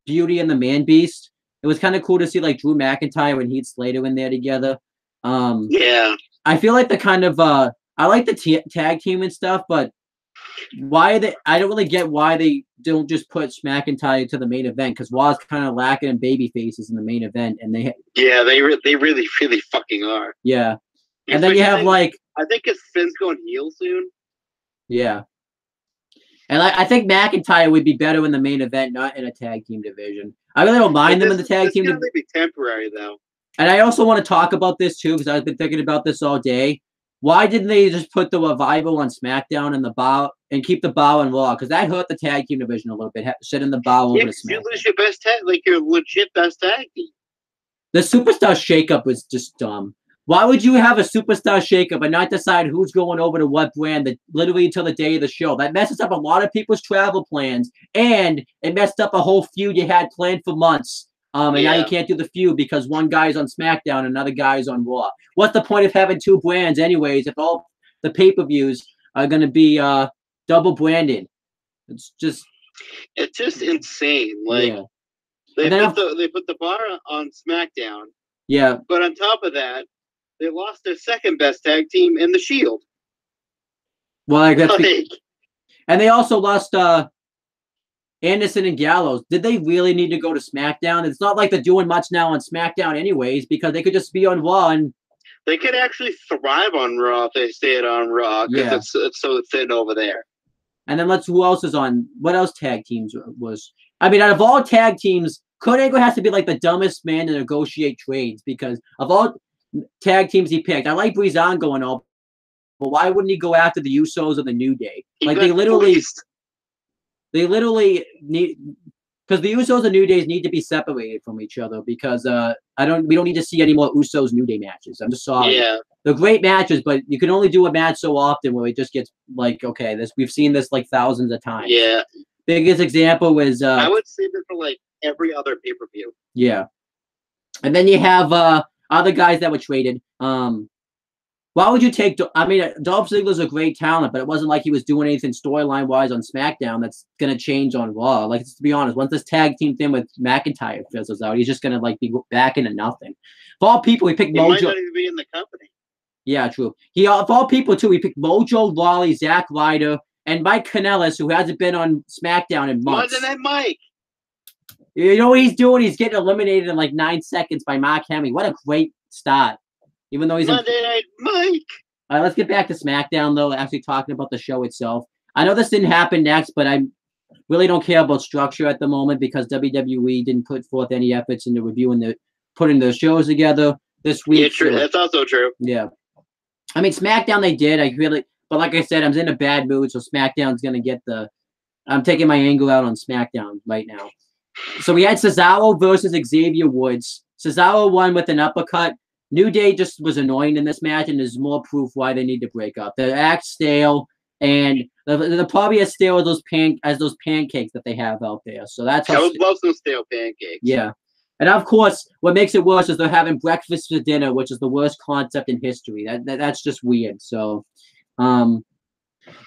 Beauty and the Man Beast. It was kind of cool to see like Drew McIntyre and Heath Slater in there together. Yeah, I feel like the kind of I like the tag team and stuff, but. Why are they? I don't really get why they don't just put McIntyre to the main event because Raw's kind of lacking in baby faces in the main event, and they really fucking are. Yeah, and then you have like I think his Finn's going heel soon. Yeah, and I think McIntyre would be better in the main event, not in a tag team division. I really don't mind them in the tag team. It's gonna be temporary though. And I also want to talk about this too because I've been thinking about this all day. Why didn't they just put the Revival on SmackDown and the Bar and keep the Bar on Raw? Because that hurt the tag team division a little bit. Sitting the Bar over to SmackDown. You lose your best tag, like your legit best tag team. The Superstar Shakeup was just dumb. Why would you have a Superstar Shakeup and not decide who's going over to what brand literally until the day of the show? That messes up a lot of people's travel plans, and it messed up a whole feud you had planned for months. Now you can't do the feud because one guy's on SmackDown and another guy's on Raw. What's the point of having 2 brands anyways if all the pay-per-views are going to be double branded? It's just insane. Like they put the Bar on SmackDown. Yeah. But on top of that, they lost their second best tag team in the Shield. Well, I guess and they also lost Anderson and Gallows. Did they really need to go to SmackDown? It's not like they're doing much now on SmackDown anyways, because they could just be on Raw. And they could actually thrive on Raw if they stayed on Raw, because it's so thin over there. And then who else is on? What else tag teams was? I mean, out of all tag teams, Kurt Angle has to be like the dumbest man to negotiate trades, because of all tag teams he picked, I like Breezango and all, but why wouldn't he go after the Usos or the New Day? Like they literally need, because the Usos and New Days need to be separated from each other, because we don't need to see any more Usos New Day matches. I'm just sorry. Yeah. They're great matches, but you can only do a match so often where it just gets like, okay, we've seen this like thousands of times. Yeah. Biggest example was I would say this for like every other pay-per-view. Yeah. And then you have other guys that were traded. Well, Why would you take? I mean, Dolph Ziggler's a great talent, but it wasn't like he was doing anything storyline wise on SmackDown that's gonna change on Raw. Like, to be honest, once this tag team thing with McIntyre fizzles out, he's just gonna like be back into nothing. Of all people, he picked Mojo. He might not even be in the company. Yeah, true. Of all people too, he picked Mojo Rawley, Zack Ryder, and Mike Kanellis, who hasn't been on SmackDown in months. More than that, Mike. You know what he's doing? He's getting eliminated in like 9 seconds by Mark Henry. What a great start. Even though he's Monday Night Mike. All right, let's get back to SmackDown, though, actually talking about the show itself. I know this didn't happen next, but I really don't care about structure at the moment because WWE didn't put forth any efforts into putting the shows together this week. Yeah, true. That's also true. Yeah. I mean, SmackDown, they did. But like I said, I'm in a bad mood, so SmackDown's going to get I'm taking my anger out on SmackDown right now. So we had Cesaro versus Xavier Woods. Cesaro won with an uppercut. New Day just was annoying in this match, and there's more proof why they need to break up. The act's stale, and they're probably as stale as those pancakes that they have out there. So that's how. I would love some stale pancakes. Yeah, and of course, what makes it worse is they're having breakfast for dinner, which is the worst concept in history. That's just weird. So, and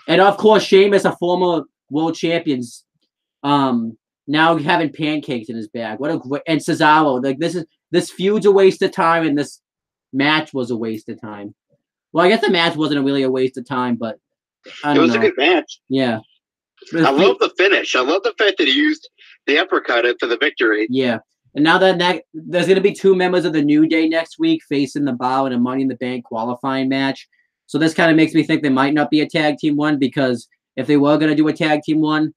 of course, Sheamus, a former world champions, now having pancakes in his bag. What a great, and Cesaro, like this feud's a waste of time, and this match was a waste of time. Well, I guess the match wasn't really a waste of time, but it was a good match. Yeah. I love the finish. I love the fact that he used the uppercut for the victory. Yeah. And now that there's going to be 2 members of the New Day next week facing the Bar in a Money in the Bank qualifying match. So this kind of makes me think there might not be a tag team one, because if they were going to do a tag team one,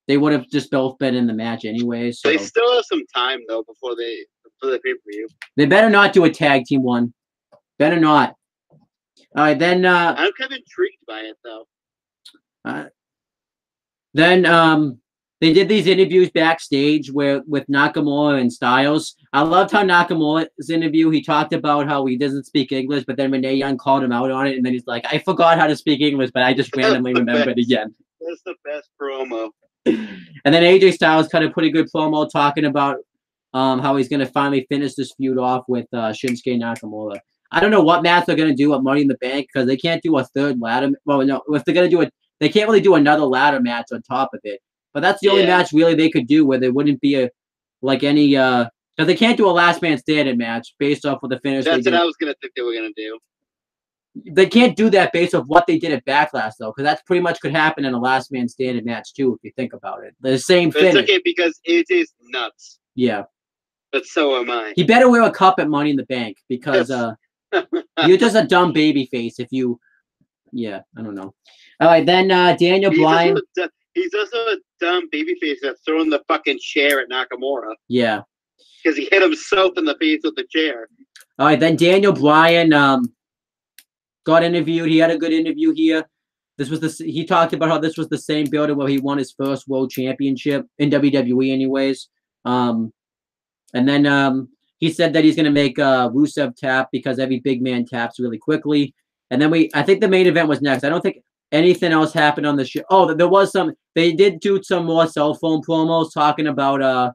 they would have just both been in the match anyway. So they still have some time though before the pay-per-view. They better not do a tag team one. Better not. All right, then. I'm kind of intrigued by it though. Then they did these interviews backstage with Nakamura and Styles. I loved how Nakamura's interview, he talked about how he doesn't speak English, but then Renee Young called him out on it, and then he's like, I forgot how to speak English, but I just randomly remembered again. That's the best promo. And then AJ Styles kind of put a good promo talking about how he's going to finally finish this feud off with Shinsuke Nakamura. I don't know what match they're going to do at Money in the Bank, because they can't do a third ladder. Well, no, if they're going to do it, they can't really do another ladder match on top of it. But that's the only match really they could do where there wouldn't be because they can't do a last man standing match based off of the finish. That's what I was going to think they were going to do. They can't do that based off what they did at Backlash, though, because that's pretty much could happen in a last man standing match too, if you think about it. The same finish. It's okay because AJ's nuts. Yeah. But so am I. He better wear a cup at Money in the Bank, because you're just a dumb baby face if you. Yeah, I don't know. All right, then Daniel Bryan. He's also a dumb babyface that's throwing the fucking chair at Nakamura. Yeah. Because he hit himself in the face with the chair. All right, then Daniel Bryan got interviewed. He had a good interview here. He talked about how this was the same building where he won his first world championship in WWE anyways. And then he said that he's going to make Rusev tap because every big man taps really quickly. And then I think the main event was next. I don't think anything else happened on the show. Oh, there was some. They did do some more cell phone promos talking about,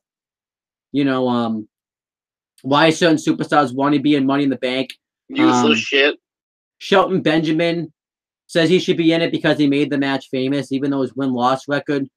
why certain superstars want to be in Money in the Bank. Useless shit. Shelton Benjamin says he should be in it because he made the match famous, even though his win-loss record.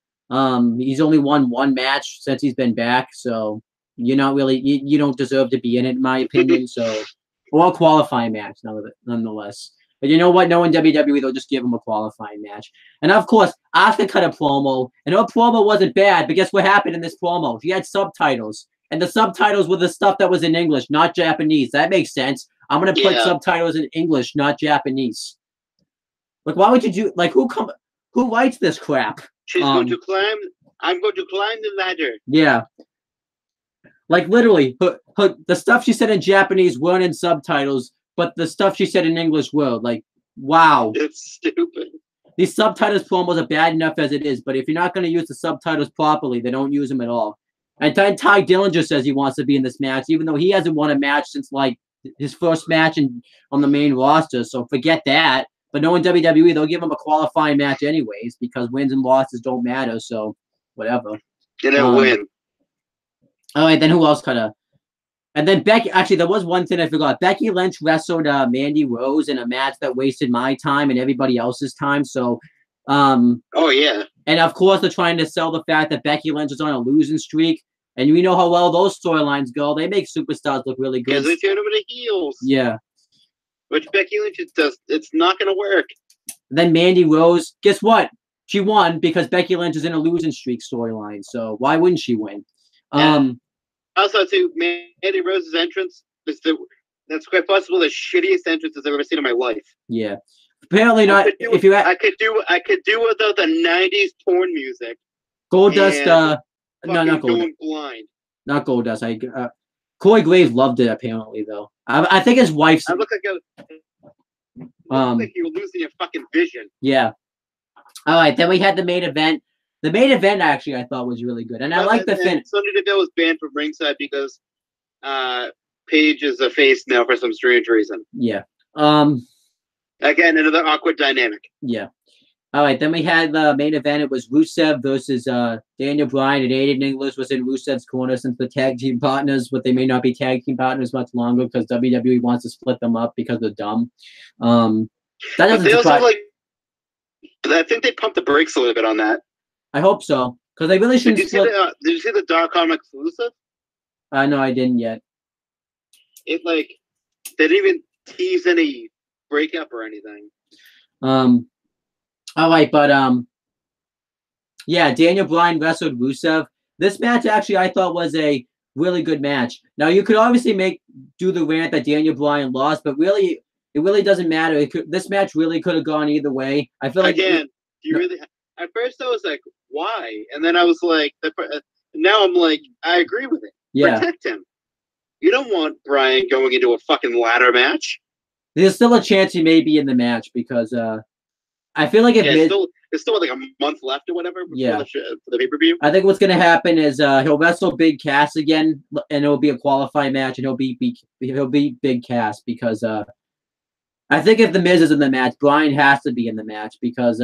He's only won 1 match since he's been back, so you're not really you don't deserve to be in it, in my opinion. So, or a qualifying match, nonetheless. But you know what? Knowing WWE, they'll just give him a qualifying match. And of course, Asuka cut a promo, and her promo wasn't bad. But guess what happened in this promo? She had subtitles, and the subtitles were the stuff that was in English, not Japanese. That makes sense. I'm gonna put subtitles in English, not Japanese. Like, why would you do? Like, who writes this crap? She's going to climb. I'm going to climb the ladder. Yeah. Like, literally, the stuff she said in Japanese weren't in subtitles, but the stuff she said in English were. Like, wow. It's stupid. These subtitles promos are bad enough as it is, but if you're not going to use the subtitles properly, they don't use them at all. And Ty Dillinger says he wants to be in this match, even though he hasn't won a match since, like, his first match on the main roster. So forget that. But knowing WWE, they'll give him a qualifying match anyways, because wins and losses don't matter. So whatever. Didn't win. All right, then who else kind of? And then Becky, actually, there was one thing I forgot. Becky Lynch wrestled Mandy Rose in a match that wasted my time and everybody else's time. So, oh yeah. And of course, they're trying to sell the fact that Becky Lynch is on a losing streak. And we know how well those storylines go. They make superstars look really good. Because they turn them into heels. Yeah. Which Becky Lynch does. It's not going to work. Then Mandy Rose, guess what? She won because Becky Lynch is in a losing streak storyline. So why wouldn't she win? Also, too, Mandy Rose's entrance that's quite possible the shittiest entrance I've ever seen in my life. Yeah, apparently not. I could do without the '90s porn music. Goldust, no, not Goldust. Going blind. Not Goldust. Corey Graves loved it apparently though. I think his wife's. I look like you were losing your fucking vision. Yeah. All right, then we had the main event. The main event actually I thought was really good, and I like the finish. Sonya Deville was banned from ringside because Paige is a face now for some strange reason. Yeah. Again, another awkward dynamic. Yeah. All right, then we had the main event. It was Rusev versus Daniel Bryan, and Aiden English was in Rusev's corner since the tag team partners, but they may not be tag team partners much longer because WWE wants to split them up because they're dumb. That doesn't surprise. I think they pumped the brakes a little bit on that. I hope so, because they really shouldn't. Did you see the .com exclusive? No, I didn't yet. They didn't even tease any breakup or anything. All right, but yeah, Daniel Bryan wrestled Rusev. This match actually I thought was a really good match. Now you could obviously do the rant that Daniel Bryan lost, but really it really doesn't matter. This match really could have gone either way. I feel like at first I was like, why? And then I was like, now I'm like, I agree with it. Yeah. Protect him. You don't want Bryan going into a fucking ladder match. There's still a chance he may be in the match because I feel like there's still like a month left or whatever for the pay-per-view. I think what's going to happen is he'll wrestle Big Cass again, and it'll be a qualifying match, and he'll be Big Cass because I think if the Miz is in the match, Bryan has to be in the match because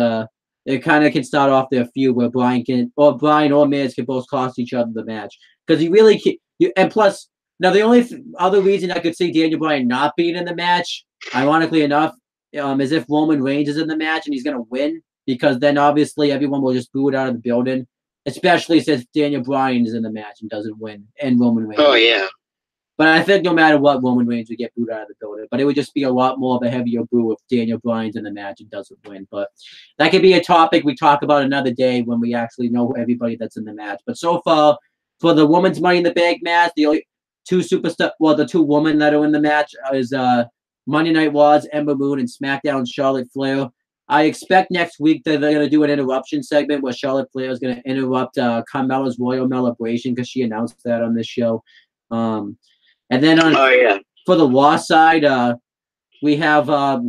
it kind of can start off their feud where Bryan or Miz can both cost each other the match because he really can. And plus, now the only other reason I could see Daniel Bryan not being in the match, ironically enough, is if Roman Reigns is in the match and he's going to win, because then obviously everyone will just boo it out of the building, especially since Daniel Bryan is in the match and doesn't win, and Roman Reigns. Oh, yeah. But I think no matter what, Roman Reigns would get booed out of the building. But it would just be a lot more of a heavier boo if Daniel Bryan's in the match and doesn't win. But that could be a topic we talk about another day when we actually know everybody that's in the match. But so far, for the women's Money in the Bank match, the only the two women that are in the match is Monday Night Wars, Ember Moon, and SmackDown Charlotte Flair. I expect next week that they're going to do an interruption segment where Charlotte Flair is going to interrupt Carmella's Royal Celebration because she announced that on this show. And then for the Raw side, we have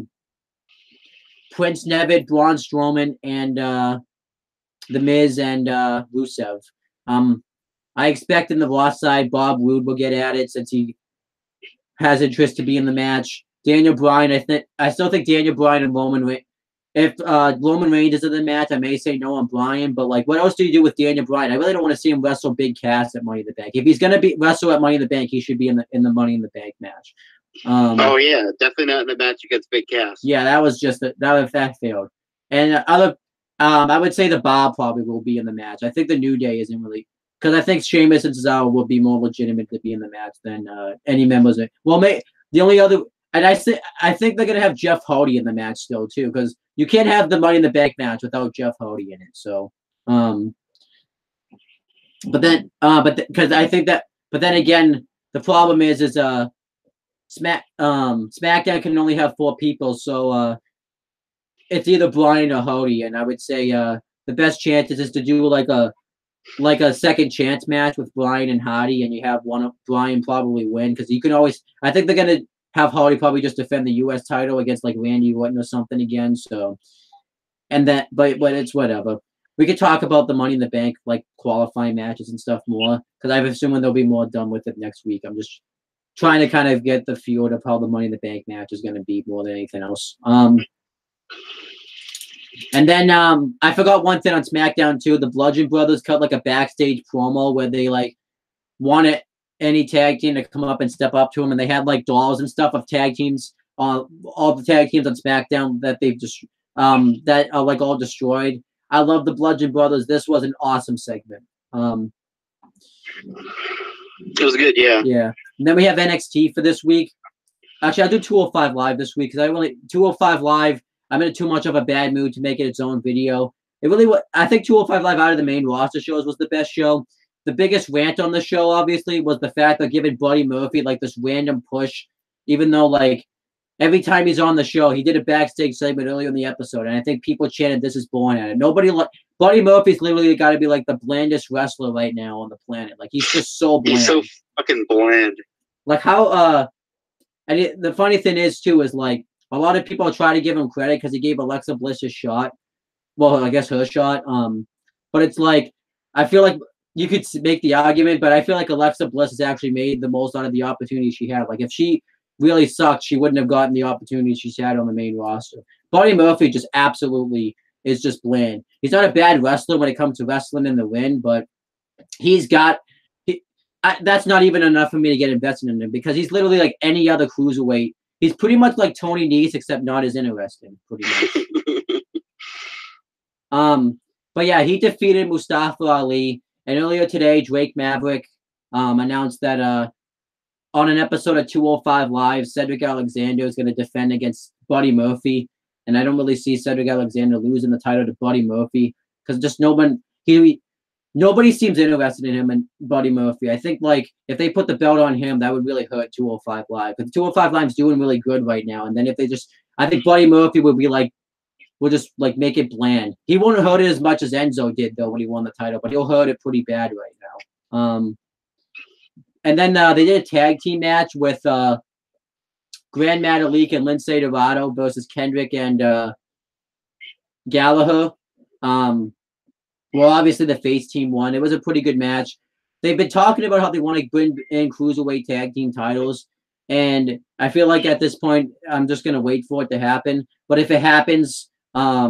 Prince Devitt, Braun Strowman, and The Miz and Rusev. I expect in the Raw side, Bob Roode will get at it since he has interest to be in the match. Daniel Bryan, I still think Daniel Bryan and Roman Reigns. If Roman Reigns is in the match, I may say no on Bryan, but what else do you do with Daniel Bryan? I really don't want to see him wrestle Big Cass at Money in the Bank. If he's going to wrestle at Money in the Bank, he should be in the Money in the Bank match. Definitely not in the match against Big Cass. Yeah, that was just that failed. And I would say the Bar probably will be in the match. I think the New Day isn't really, because I think Sheamus and Cesaro will be more legitimate to be in the match than any members. The only other. And I think they're gonna have Jeff Hardy in the match still too, because you can't have the Money in the Bank match without Jeff Hardy in it. So, but then again, the problem is SmackDown can only have 4 people, so it's either Bryan or Hardy, and I would say the best chances is to do like a second chance match with Bryan and Hardy, and you have one of Bryan probably win because you can always. I think they're gonna have Hardy probably just defend the U.S. title against Randy Orton or something again. So, but it's whatever. We could talk about the Money in the Bank qualifying matches and stuff more because I'm assuming they'll be more done with it next week. I'm just trying to kind of get the feel of how the Money in the Bank match is going to be more than anything else. And then I forgot one thing on SmackDown too. The Bludgeon Brothers cut a backstage promo where they want it. any tag team to come up and step up to him, and they had like dolls and stuff of tag teams, all the tag teams on SmackDown that they've just that are like all destroyed. I love the Bludgeon Brothers. This was an awesome segment. It was good, yeah. Yeah. And then we have NXT for this week. Actually, I'll do 205 Live this week because 205 Live, I'm in too much of a bad mood to make it its own video. I think 205 Live out of the main roster shows was the best show. The biggest rant on the show, obviously, was the fact that giving Buddy Murphy like this random push, even though like every time he's on the show, he did a backstage segment earlier in the episode, and I think people chanted, "This is born at it." Buddy Murphy's literally got to be like the blandest wrestler right now on the planet. Like he's just so bland. He's so fucking bland. Like how the funny thing is too is like a lot of people try to give him credit because he gave Alexa Bliss a shot. Well, I guess her shot. But it's like I feel like you could make the argument, but I feel like Alexa Bliss has actually made the most out of the opportunity she had. Like if she really sucked, she wouldn't have gotten the opportunity she's had on the main roster. Buddy Murphy just absolutely is just bland. He's not a bad wrestler when it comes to wrestling in the ring, but that's not even enough for me to get invested in him because he's literally like any other cruiserweight. He's pretty much like Tony Nese, except not as interesting, pretty much. But yeah, he defeated Mustafa Ali. And earlier today, Drake Maverick announced that on an episode of 205 Live, Cedric Alexander is going to defend against Buddy Murphy. And I don't really see Cedric Alexander losing the title to Buddy Murphy because just nobody seems interested in him and Buddy Murphy. I think like if they put the belt on him, that would really hurt 205 Live. Because 205 Live's doing really good right now. And then if they I think Buddy Murphy would be like, we'll just like make it bland. He won't hurt it as much as Enzo did though when he won the title, but he'll hurt it pretty bad right now. And then they did a tag team match with Grand Metalik and Lince Dorado versus Kendrick and Gallagher. Well, obviously the face team won. It was a pretty good match. They've been talking about how they want to bring in cruiserweight tag team titles, and I feel like at this point I'm just gonna wait for it to happen. But if it happens, I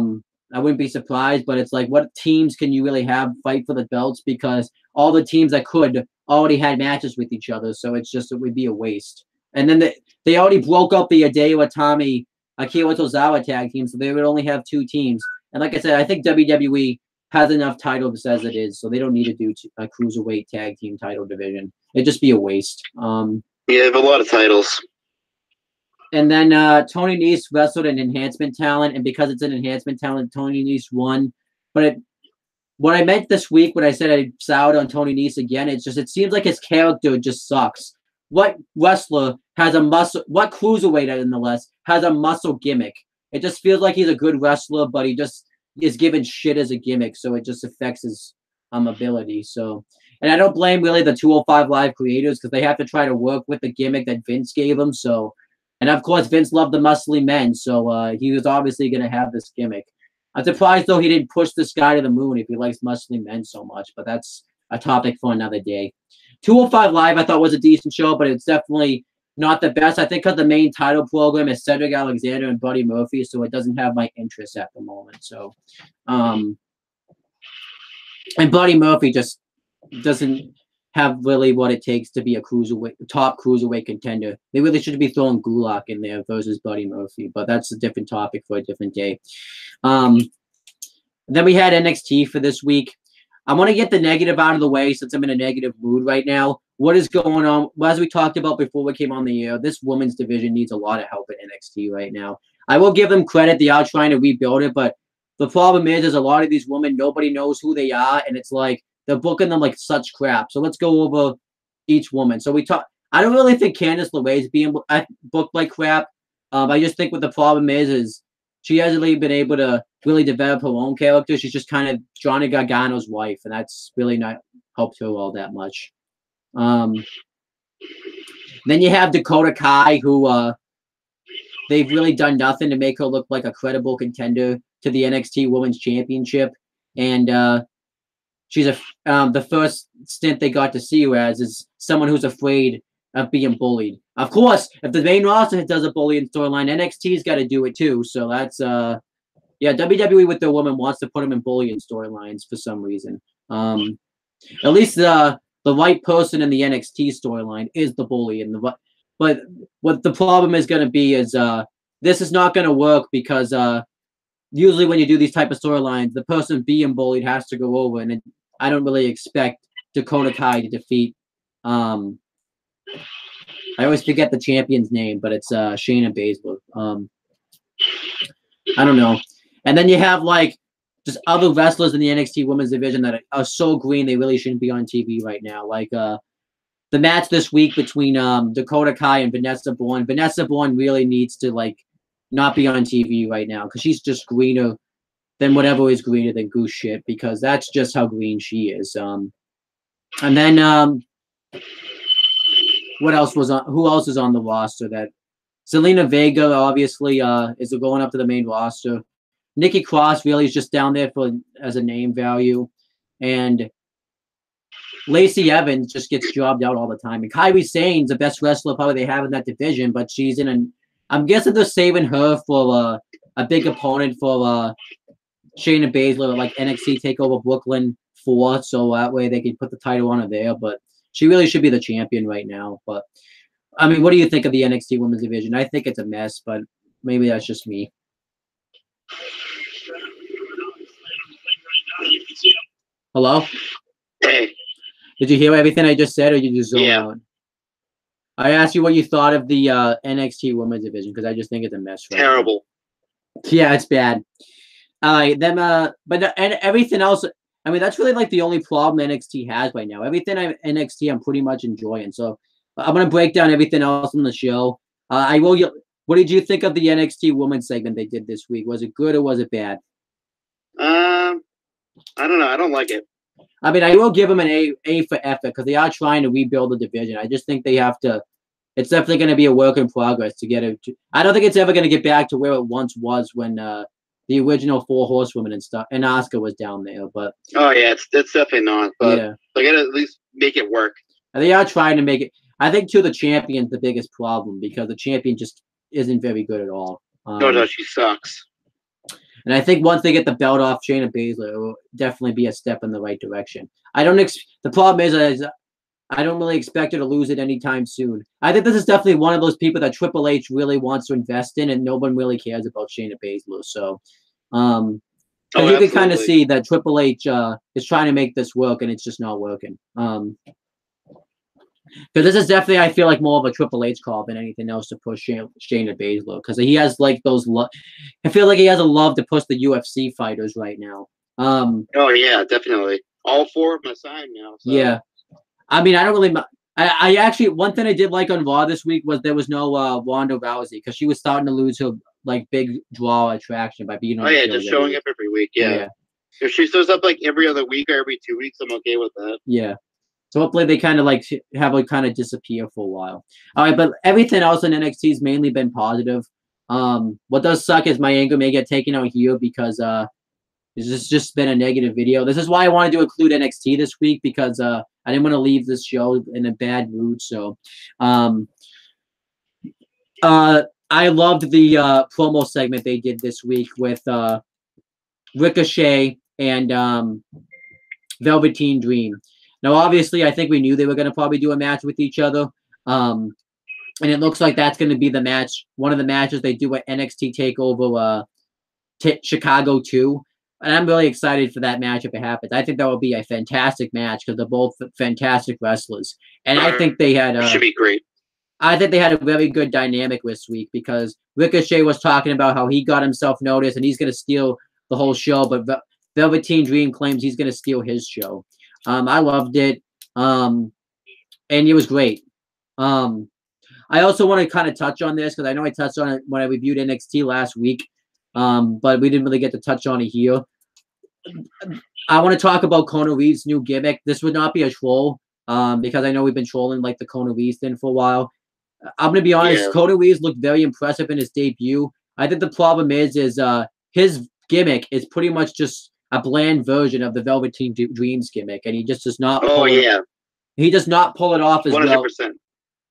wouldn't be surprised. But it's like, what teams can you really have fight for the belts? Because all the teams that could already had matches with each other, so it would be a waste. And then they already broke up the Hideo Itami, Akira Tozawa tag team, so they would only have 2 teams. And like I said, I think WWE has enough titles as it is, so they don't need to do a cruiserweight tag team title division. It'd just be a waste. Yeah, they have a lot of titles. And then Tony Nese wrestled an enhancement talent, and because it's an enhancement talent, Tony Nese won. But what I meant this week when I said I soured on Tony Nese again, it seems like his character just sucks. What wrestler has a muscle? What cruiserweight, nonetheless, has a muscle gimmick? It just feels like he's a good wrestler, but he just is given shit as a gimmick, so it just affects his ability. So, and I don't blame really the 205 Live creators because they have to try to work with the gimmick that Vince gave them. So, and of course Vince loved the muscly men, so he was obviously going to have this gimmick. I'm surprised though he didn't push this guy to the moon if he likes muscly men so much, but that's a topic for another day. 205 Live I thought was a decent show, but it's definitely not the best. I think because the main title program is Cedric Alexander and Buddy Murphy, so it doesn't have my interest at the moment. So, and Buddy Murphy just doesn't have really what it takes to be a top cruiserweight contender. They really should be throwing Gulak in there versus Buddy Murphy, but that's a different topic for a different day. Then we had NXT for this week. I want to get the negative out of the way since I'm in a negative mood right now. What is going on? Well, as we talked about before we came on the air, this women's division needs a lot of help at NXT right now. I will give them credit. They are trying to rebuild it, but the problem is a lot of these women, nobody knows who they are, and it's like they're booking them like such crap. So let's go over each woman. So I don't really think Candice LeRae is being booked like crap. I just think what the problem is she hasn't really been able to really develop her own character. She's just kind of Johnny Gargano's wife, and that's really not helped her all that much. Then you have Dakota Kai, who they've really done nothing to make her look like a credible contender to the NXT Women's Championship. And she's the first stint they got to see her as is someone who's afraid of being bullied. Of course, if the main roster does a bullying storyline, NXT's got to do it too. So that's WWE with their woman wants to put them in bullying storylines for some reason. At least the right person in the NXT storyline is the bully, and but what the problem is going to be is this is not going to work because usually when you do these type of storylines, the person being bullied has to go over, and I don't really expect Dakota Kai to defeat. I always forget the champion's name, but it's Shayna Baszler. I don't know. And then you have like just other wrestlers in the NXT Women's Division that are so green they really shouldn't be on TV right now. Like the match this week between Dakota Kai and Vanessa Bourne. Vanessa Bourne really needs to like not be on TV right now because she's just greener than whatever is greener than goose shit, because that's just how green she is. And then what else was on? Who else is on the roster? That Zelina Vega obviously is going up to the main roster. Nikki Cross really is just down there as a name value, and Lacey Evans just gets jobbed out all the time. And Kairi Sane's the best wrestler probably they have in that division, but she's in an. I'm guessing they're saving her for a big opponent for Shayna Baszler, like NXT Takeover Brooklyn 4, so that way they can put the title on her there. But she really should be the champion right now. But I mean, what do you think of the NXT Women's Division? I think it's a mess, but maybe that's just me. Hello? Hey. Did you hear everything I just said, or you just zone out? I asked you what you thought of the NXT Women's Division because I just think it's a mess. Right Terrible. Now. Yeah, it's bad. But everything else. I mean, that's really like the only problem NXT has right now. Everything NXT, I'm pretty much enjoying. So I'm gonna break down everything else on the show. I will. What did you think of the NXT Women's segment they did this week? Was it good or was it bad? I don't know. I don't like it. I mean, I will give them an A for effort because they are trying to rebuild the division. I just think they have to. It's definitely going to be a work in progress to get it. I don't think it's ever going to get back to where it once was when the original 4 Horsewomen and stuff and Asuka was down there. But oh yeah, it's definitely not. But yeah, they got to at least make it work. And they are trying to make it. I think too the champion's the biggest problem because the champion just isn't very good at all. No, she sucks. And I think once they get the belt off Shayna Baszler, it will definitely be a step in the right direction. The problem is I don't really expect her to lose it anytime soon. I think this is definitely one of those people that Triple H really wants to invest in, and no one really cares about Shayna Baszler. So, you can kind of see that Triple H is trying to make this work, and it's just not working. Because this is definitely, I feel like, more of a Triple H call than anything else to push Shayna Baszler. Because he has like those. I feel like he has a love to push the UFC fighters right now. Oh yeah, definitely. All 4 of them assigned now. So. Yeah, I mean, I don't really. I actually one thing I did like on Raw this week was there was no Ronda Rousey because she was starting to lose her like big draw attraction by being on. Oh yeah, just showing up every week. Yeah. If she shows up like every other week or every 2 weeks, I'm okay with that. Yeah. So hopefully they kind of like have like kind of disappear for a while. All right, but everything else in NXT has mainly been positive. What does suck is my anger may get taken out here because this has just been a negative video. This is why I wanted to include NXT this week because I didn't want to leave this show in a bad mood. So I loved the promo segment they did this week with Ricochet and Velveteen Dream. Now, obviously, I think we knew they were going to probably do a match with each other. And it looks like that's going to be the match, one of the matches they do at NXT TakeOver Chicago 2. And I'm really excited for that match if it happens. I think that will be a fantastic match because they're both fantastic wrestlers. And I think they had should be great. I think they had a very good dynamic this week because Ricochet was talking about how he got himself noticed and he's going to steal the whole show, but Velveteen Dream claims he's going to steal his show. I loved it, and it was great. I also want to kind of touch on this because I know I touched on it when I reviewed NXT last week, but we didn't really get to touch on it here. I want to talk about Kona Reeves' new gimmick. This would not be a troll because I know we've been trolling like the Kona Reeves thing for a while. I'm going to be honest, Kona Reeves looked very impressive in his debut. I think the problem is his gimmick is pretty much just a bland version of the Velveteen Dreams gimmick, and he just does not. He does not pull it off as 100%. Well.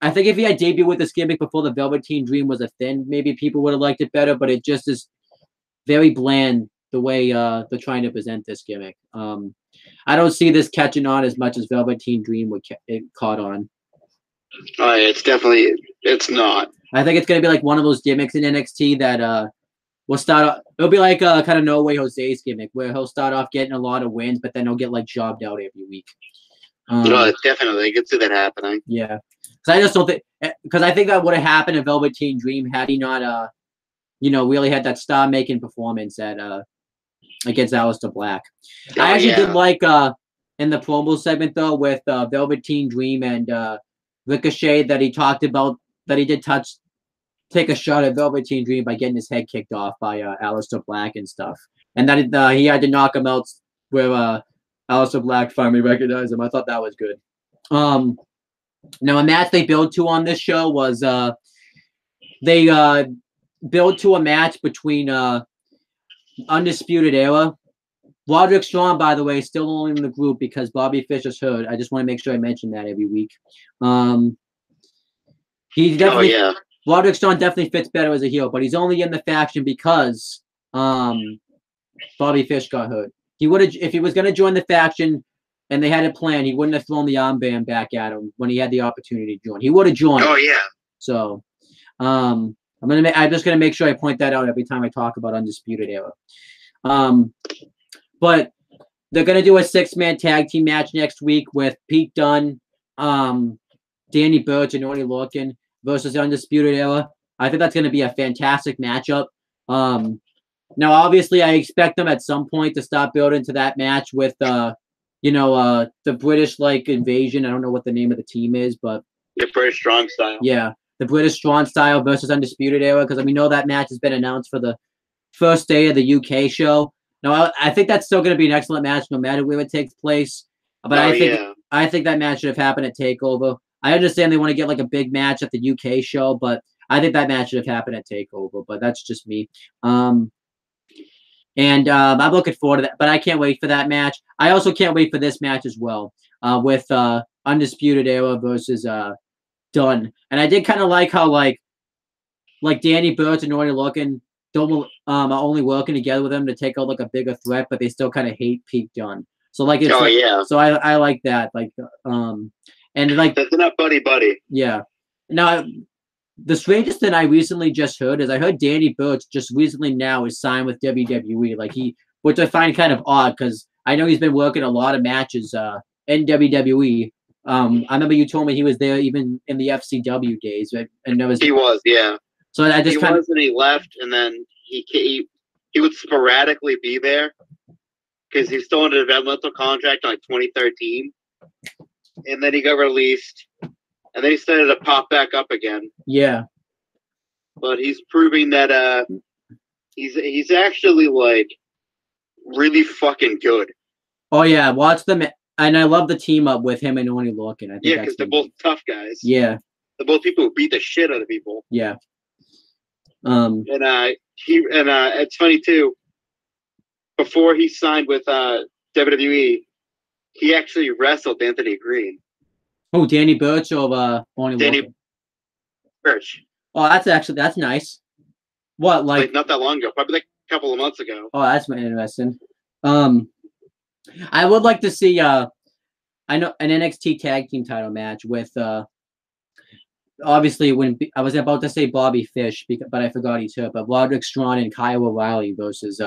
I think if he had debuted with this gimmick before the Velveteen Dream was a thing, maybe people would have liked it better. But it just is very bland the way they're trying to present this gimmick. I don't see this catching on as much as Velveteen Dream would it caught on. It's not. I think it's gonna be like one of those gimmicks in NXT that will start. It'll be like kind of No Way Jose's gimmick, where he'll start off getting a lot of wins, but then he'll get like jobbed out every week. Definitely, I could see that happening. Yeah, because I just don't think I think that would have happened in Velveteen Dream had he not really had that star-making performance at against Aleister Black. I actually did like in the promo segment though with Velveteen Dream and Ricochet that he talked about that he did take a shot at Velveteen Dream by getting his head kicked off by Aleister Black and stuff, and that he had to knock him out where Aleister Black finally recognized him. I thought that was good. Now a match they built to on this show was they built to a match between Undisputed Era. Roderick Strong, by the way, still only in the group because Bobby Fish is hurt. I just want to make sure I mention that every week. He definitely Roderick Strong definitely fits better as a heel, but he's only in the faction because Bobby Fish got hurt. He would have, if he was going to join the faction and they had a plan, he wouldn't have thrown the armband back at him when he had the opportunity to join. He would have joined. Oh yeah. So, I'm just gonna make sure I point that out every time I talk about Undisputed Era. But they're gonna do a 6-man tag team match next week with Pete Dunne, Danny Burch, and Oney Lorcan versus Undisputed Era. I think that's gonna be a fantastic matchup. Now, obviously, I expect them at some point to start building to that match with, the British invasion. I don't know what the name of the team is, but the British Strong Style. Yeah, the British Strong Style versus Undisputed Era, because we know that match has been announced for the first day of the UK show. Now, I think that's still going to be an excellent match, no matter where it takes place. But I think that match should have happened at Takeover. I understand they want to get a big match at the UK show, but I think that match should have happened at Takeover. But that's just me. And I'm looking forward to that, but I can't wait for that match. I also can't wait for this match as well, with Undisputed Era versus Dunne. And I did kind of like how Danny Burch and Oney Lorcan are only working together with him to take out a bigger threat, but they still kind of hate Pete Dunne. So So I like that. And that's not buddy. Yeah. Now, the strangest thing I recently just heard is I heard Danny Burch just recently now is signed with WWE. Which I find kind of odd because I know he's been working a lot of matches in WWE. I remember you told me he was there even in the FCW days, right? And he was, yeah. So I just and he left, and then he would sporadically be there because he's still under a developmental contract in 2013, and then he got released. And then he started to pop back up again. Yeah. But he's proving that he's actually really fucking good. Oh yeah, watch them, and I love the team up with him and Oney Lorcan. I think because they're both tough guys. Yeah. They're both people who beat the shit out of people. Yeah. And it's funny too. Before he signed with WWE, he actually wrestled Anthony Green. Oh, Danny Burch or Oney Lorcan? Burch. Oh, that's nice. What, not that long ago, probably a couple of months ago. Oh, that's interesting. I would like to see I know an NXT tag team title match with obviously when I was about to say Bobby Fish, but I forgot he's hurt. But Roderick Strong and Kyle O'Reilly versus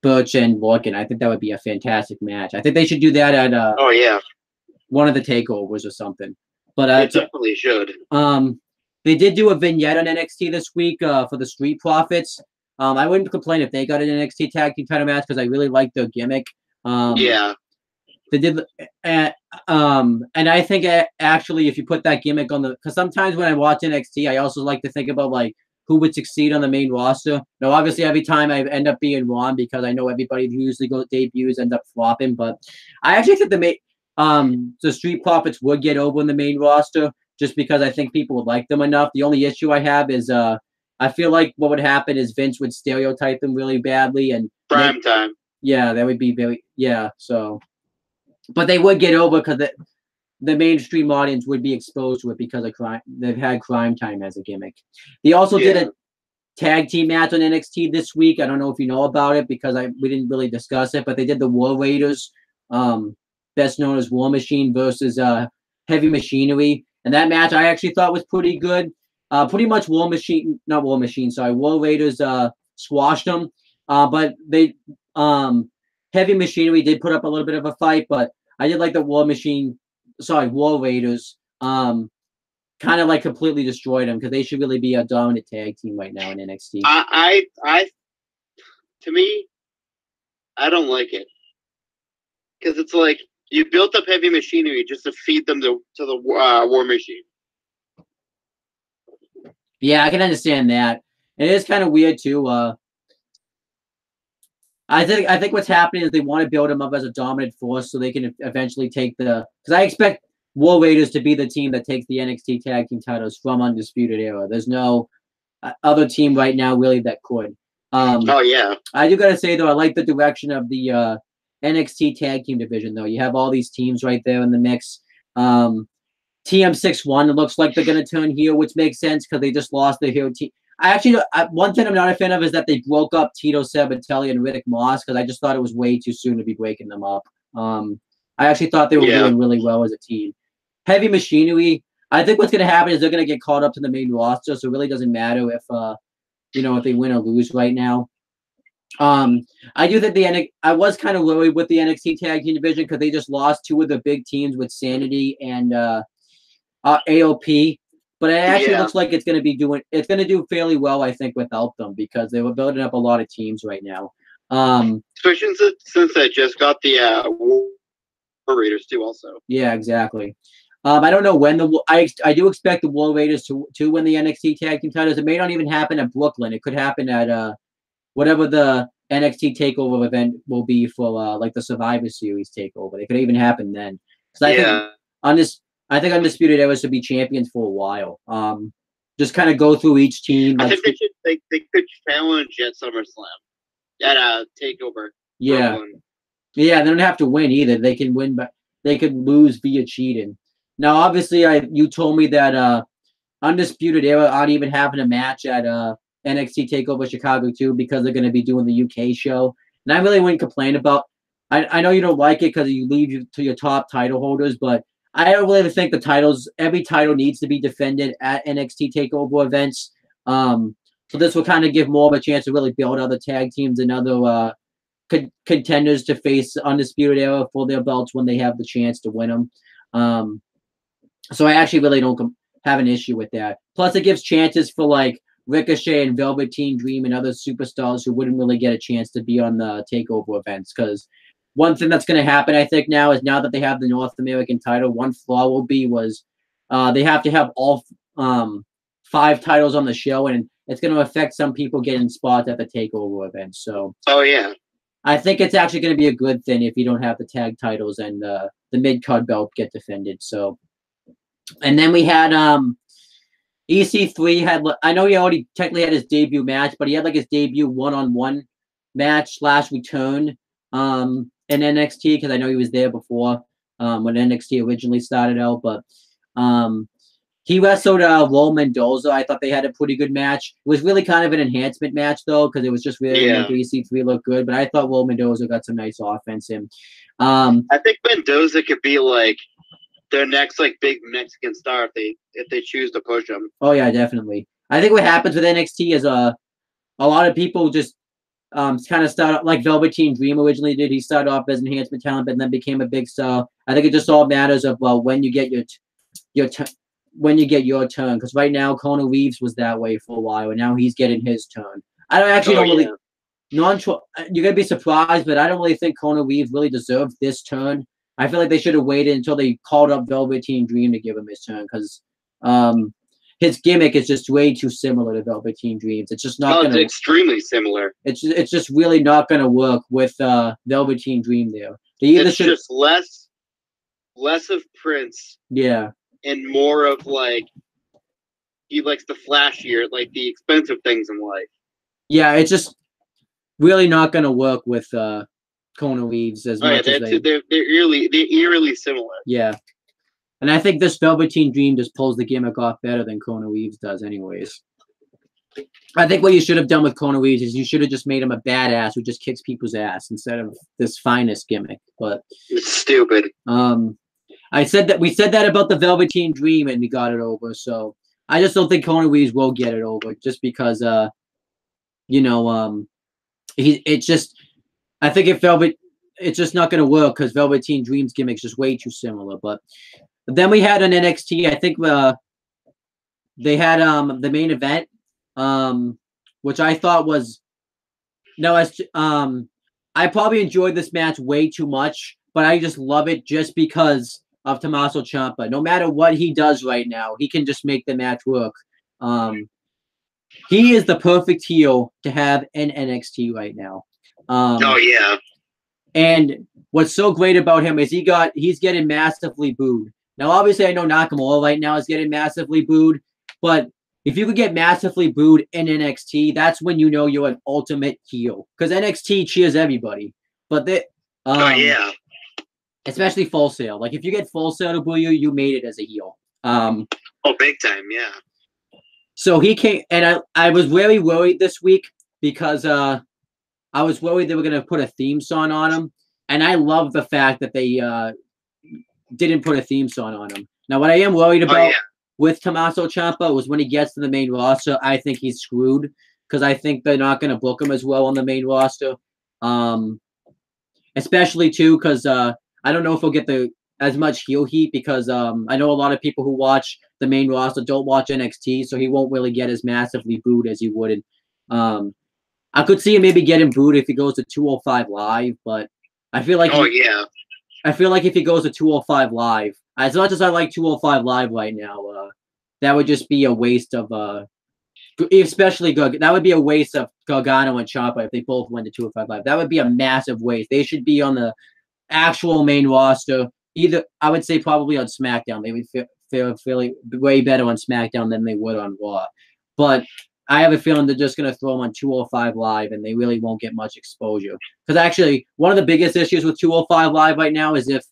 Burch and Lorcan. I think that would be a fantastic match. I think they should do that at one of the takeovers or something. But they definitely should. They did do a vignette on NXT this week for the Street Profits. I wouldn't complain if they got an NXT tag team title match because I really like their gimmick. They did, and I think actually if you put that gimmick on because sometimes when I watch NXT, I also like to think about who would succeed on the main roster. Now, obviously, every time I end up being wrong because I know everybody who usually goes debuts end up flopping. But I actually think the Street Profits would get over in the main roster just because I think people would like them enough. The only issue I have is I feel like what would happen is Vince would stereotype them really badly and prime time. Yeah, that would be so. But they would get over because the mainstream audience would be exposed to it because of crime. They've had Crime Time as a gimmick. They also did a tag team match on NXT this week. I don't know if you know about it because we didn't really discuss it, but they did the War Raiders best known as War Machine versus Heavy Machinery. And that match I actually thought was pretty good. Pretty much War Raiders squashed them. But they Heavy Machinery did put up a little bit of a fight, but I did like the War Raiders kind of like completely destroyed them because they should really be a dominant tag team right now in NXT. To me, I don't like it because it's like you built up Heavy Machinery just to feed them to the War Machine. Yeah, I can understand that. It is kind of weird too. I think what's happening is they want to build them up as a dominant force so they can eventually take because I expect War Raiders to be the team that takes the NXT Tag Team titles from Undisputed Era. There's no other team right now really that could. Oh yeah. I do gotta say though, I like the direction of the NXT Tag Team division though. You have all these teams right there in the mix. TM61, it looks like they're gonna turn heel, which makes sense because they just lost their heel team. One thing I'm not a fan of is that they broke up Tito Sabatelli and Riddick Moss because I just thought it was way too soon to be breaking them up. I actually thought they were doing really well as a team. Heavy Machinery, I think what's going to happen is they're going to get caught up to the main roster, so it really doesn't matter if if they win or lose right now. I do think I was kind of worried with the NXT Tag Team division because they just lost two of the big teams with Sanity and AOP. But it actually looks like it's going to do fairly well, I think, without them because they were building up a lot of teams right now. Especially since they just got the War Raiders too, also. Yeah, exactly. I don't know when I do expect the War Raiders to win the NXT Tag Team titles. It may not even happen at Brooklyn. It could happen at whatever the NXT Takeover event will be for like the Survivor Series Takeover. It could even happen then. I think Undisputed Era should be champions for a while. Just kind of go through each team. I think they could challenge at SummerSlam at Takeover. Yeah. Brooklyn. Yeah, they don't have to win either. They can win, but they could lose via cheating. Now, obviously, you told me that Undisputed Era aren't even having a match at NXT Takeover Chicago too because they're going to be doing the UK show. And I really wouldn't complain about. I know you don't like it because you leave to your top title holders, but I don't really think every title needs to be defended at NXT Takeover events. So this will kind of give more of a chance to really build other tag teams and other contenders to face Undisputed Era for their belts when they have the chance to win them. So I actually really don't have an issue with that. Plus, it gives chances for like Ricochet and Velveteen Dream and other superstars who wouldn't really get a chance to be on the Takeover events. Because one thing that's going to happen, I think, now is now that they have the North American title, one flaw will be they have to have all 5 titles on the show, and it's going to affect some people getting spots at the Takeover event. So, I think it's actually going to be a good thing if you don't have the tag titles and the mid-card belt get defended. So, and then we had EC3 had. I know he already technically had his debut match, but he had like his debut one-on-one match / return in NXT because I know he was there before when NXT originally started out. But he wrestled Raul Mendoza. I thought they had a pretty good match. It was really kind of an enhancement match though because it was just really make EC3 look good. But I thought Raul Mendoza got some nice offense in. I think Mendoza could be like their next like big Mexican star if they choose to push him. Oh yeah, definitely. I think what happens with NXT is a lot of people just kind of start like Velveteen Dream originally did. He started off as enhancement talent, but then became a big star. I think it just all matters of when you get your turn. Because right now, Kona Reeves was that way for a while, and now he's getting his turn. You're gonna be surprised, but I don't really think Kona Reeves really deserved this turn. I feel like they should have waited until they called up Velveteen Dream to give him his turn because his gimmick is just way too similar to Velveteen Dream's. It's just not. It's extremely similar. It's just really not going to work with Velveteen Dream there. Just less of Prince. Yeah. And more of like he likes the flashier, like the expensive things in life. Yeah, it's just really not going to work with Kona Reeves as much as they're eerily similar. Yeah. And I think this Velveteen Dream just pulls the gimmick off better than Kona Reeves does anyways. I think what you should have done with Kona Reeves is you should have just made him a badass who just kicks people's ass instead of this finest gimmick. But it's stupid. we said that about the Velveteen Dream and we got it over. So I just don't think Kona Reeves will get it over just because I think it's just not going to work because Velveteen Dream's gimmick's just way too similar. But then we had an NXT. I think they had the main event, which I thought was I probably enjoyed this match way too much, but I just love it just because of Tommaso Ciampa. No matter what he does right now, he can just make the match work. He is the perfect heel to have in NXT right now. Oh yeah. And what's so great about him is he's getting massively booed. Now, obviously, I know Nakamura right now is getting massively booed, but if you could get massively booed in NXT, that's when you know you're an ultimate heel. Because NXT cheers everybody. But yeah. Especially Full Sail. Like, if you get Full Sail to boo you, you made it as a heel. Big time, yeah. So he came, and I was very worried this week because I was worried they were going to put a theme song on him. And I love the fact that they didn't put a theme song on him. Now, what I am worried about with Tommaso Ciampa was when he gets to the main roster, I think he's screwed because I think they're not going to book him as well on the main roster. Especially, too, because I don't know if he'll get as much heel heat because I know a lot of people who watch the main roster don't watch NXT, so he won't really get as massively booed as he would. I could see him maybe getting booed if he goes to 205 Live, but I feel like I feel like if he goes to 205 Live, as much as I like 205 Live right now, that would just be a waste of especially that would be a waste of Gargano and Ciampa if they both went to 205 Live. That would be a massive waste. They should be on the actual main roster. Either I would say probably on SmackDown. They would feel way better on SmackDown than they would on Raw. But I have a feeling they're just going to throw them on 205 Live and they really won't get much exposure. Because actually, one of the biggest issues with 205 Live right now is if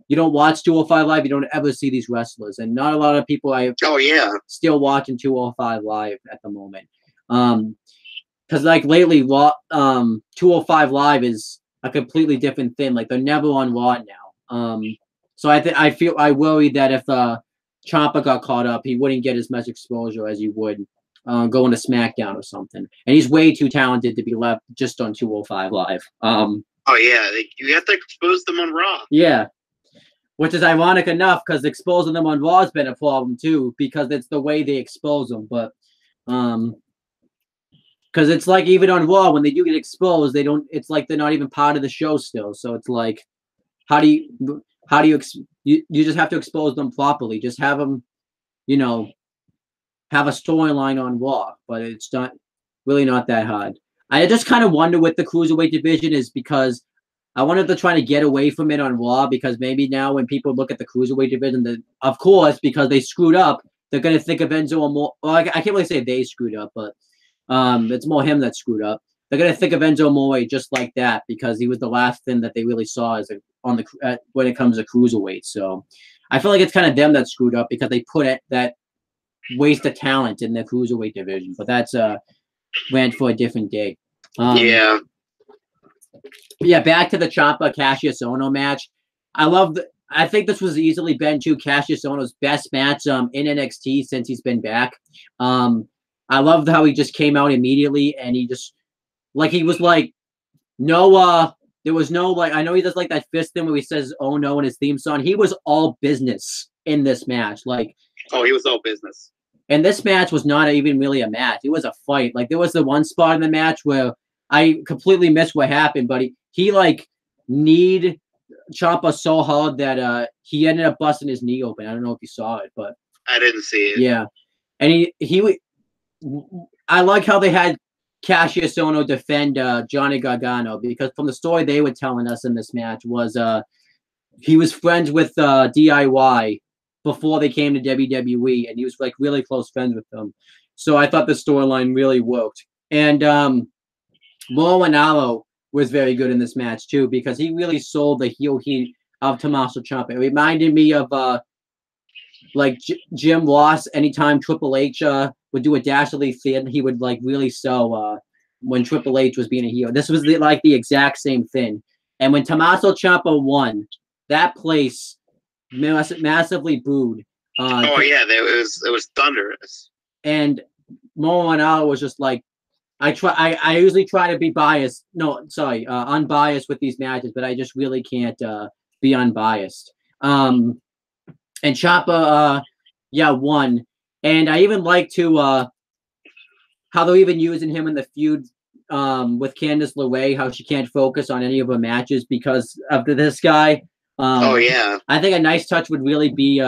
you don't watch 205 Live, you don't ever see these wrestlers. And not a lot of people still watching 205 Live at the moment. Because like lately, 205 Live is a completely different thing. Like they're never on Raw now. So I worry that if Ciampa got caught up, he wouldn't get as much exposure as he would going to SmackDown or something. And he's way too talented to be left just on 205 Live. You have to expose them on Raw. Yeah. Which is ironic enough because exposing them on Raw has been a problem too because it's the way they expose them. But because it's like even on Raw when they do get exposed, it's like they're not even part of the show still. So it's like, how do you you just have to expose them properly. Just have them, have a storyline on Raw, but it's not really not that hard. I just kind of wonder what the Cruiserweight division is because I wanted to try to get away from it on Raw because maybe now when people look at the Cruiserweight division, of course, because they screwed up, they're going to think of Enzo Amore. Well, I can't really say they screwed up, but it's more him that screwed up. They're going to think of Enzo Amore just like that because he was the last thing that they really saw when it comes to Cruiserweight. So I feel like it's kind of them that screwed up because they put that waste of talent in the Cruiserweight division. But that's a rant for a different day. Yeah, back to the Ciampa Cassius Ohno match. I think this was easily been Cassius Ohno's best match in NXT since he's been back. I loved how he just came out immediately and he just he was like there was no I know he does like that fist thing where he says "oh no" in his theme song. He was all business in this match. He was all business. And this match was not even really a match. It was a fight. There was the one spot in the match where I completely missed what happened, but he kneed Ciampa so hard that he ended up busting his knee open. I don't know if you saw it, but I didn't see it. Yeah, and I like how they had Cassius Ohno defend Johnny Gargano because from the story they were telling us in this match was he was friends with DIY before they came to WWE, and he was really close friends with them. So I thought the storyline really worked. And Mauro Ranallo was very good in this match too because he really sold the heel heat of Tommaso Ciampa. It reminded me of Jim Ross anytime Triple H would do a dastardly thing, he would like really sell when Triple H was being a heel. This was like the exact same thing. And when Tommaso Ciampa won, that place massively booed. It was thunderous. And Momo was just like, I usually try to be biased. No, sorry, unbiased with these matches, but I just really can't be unbiased. And Ciampa, won. And I even like to how they're even using him in the feud with Candice LeRae, how she can't focus on any of her matches because of this guy. I think a nice touch would really be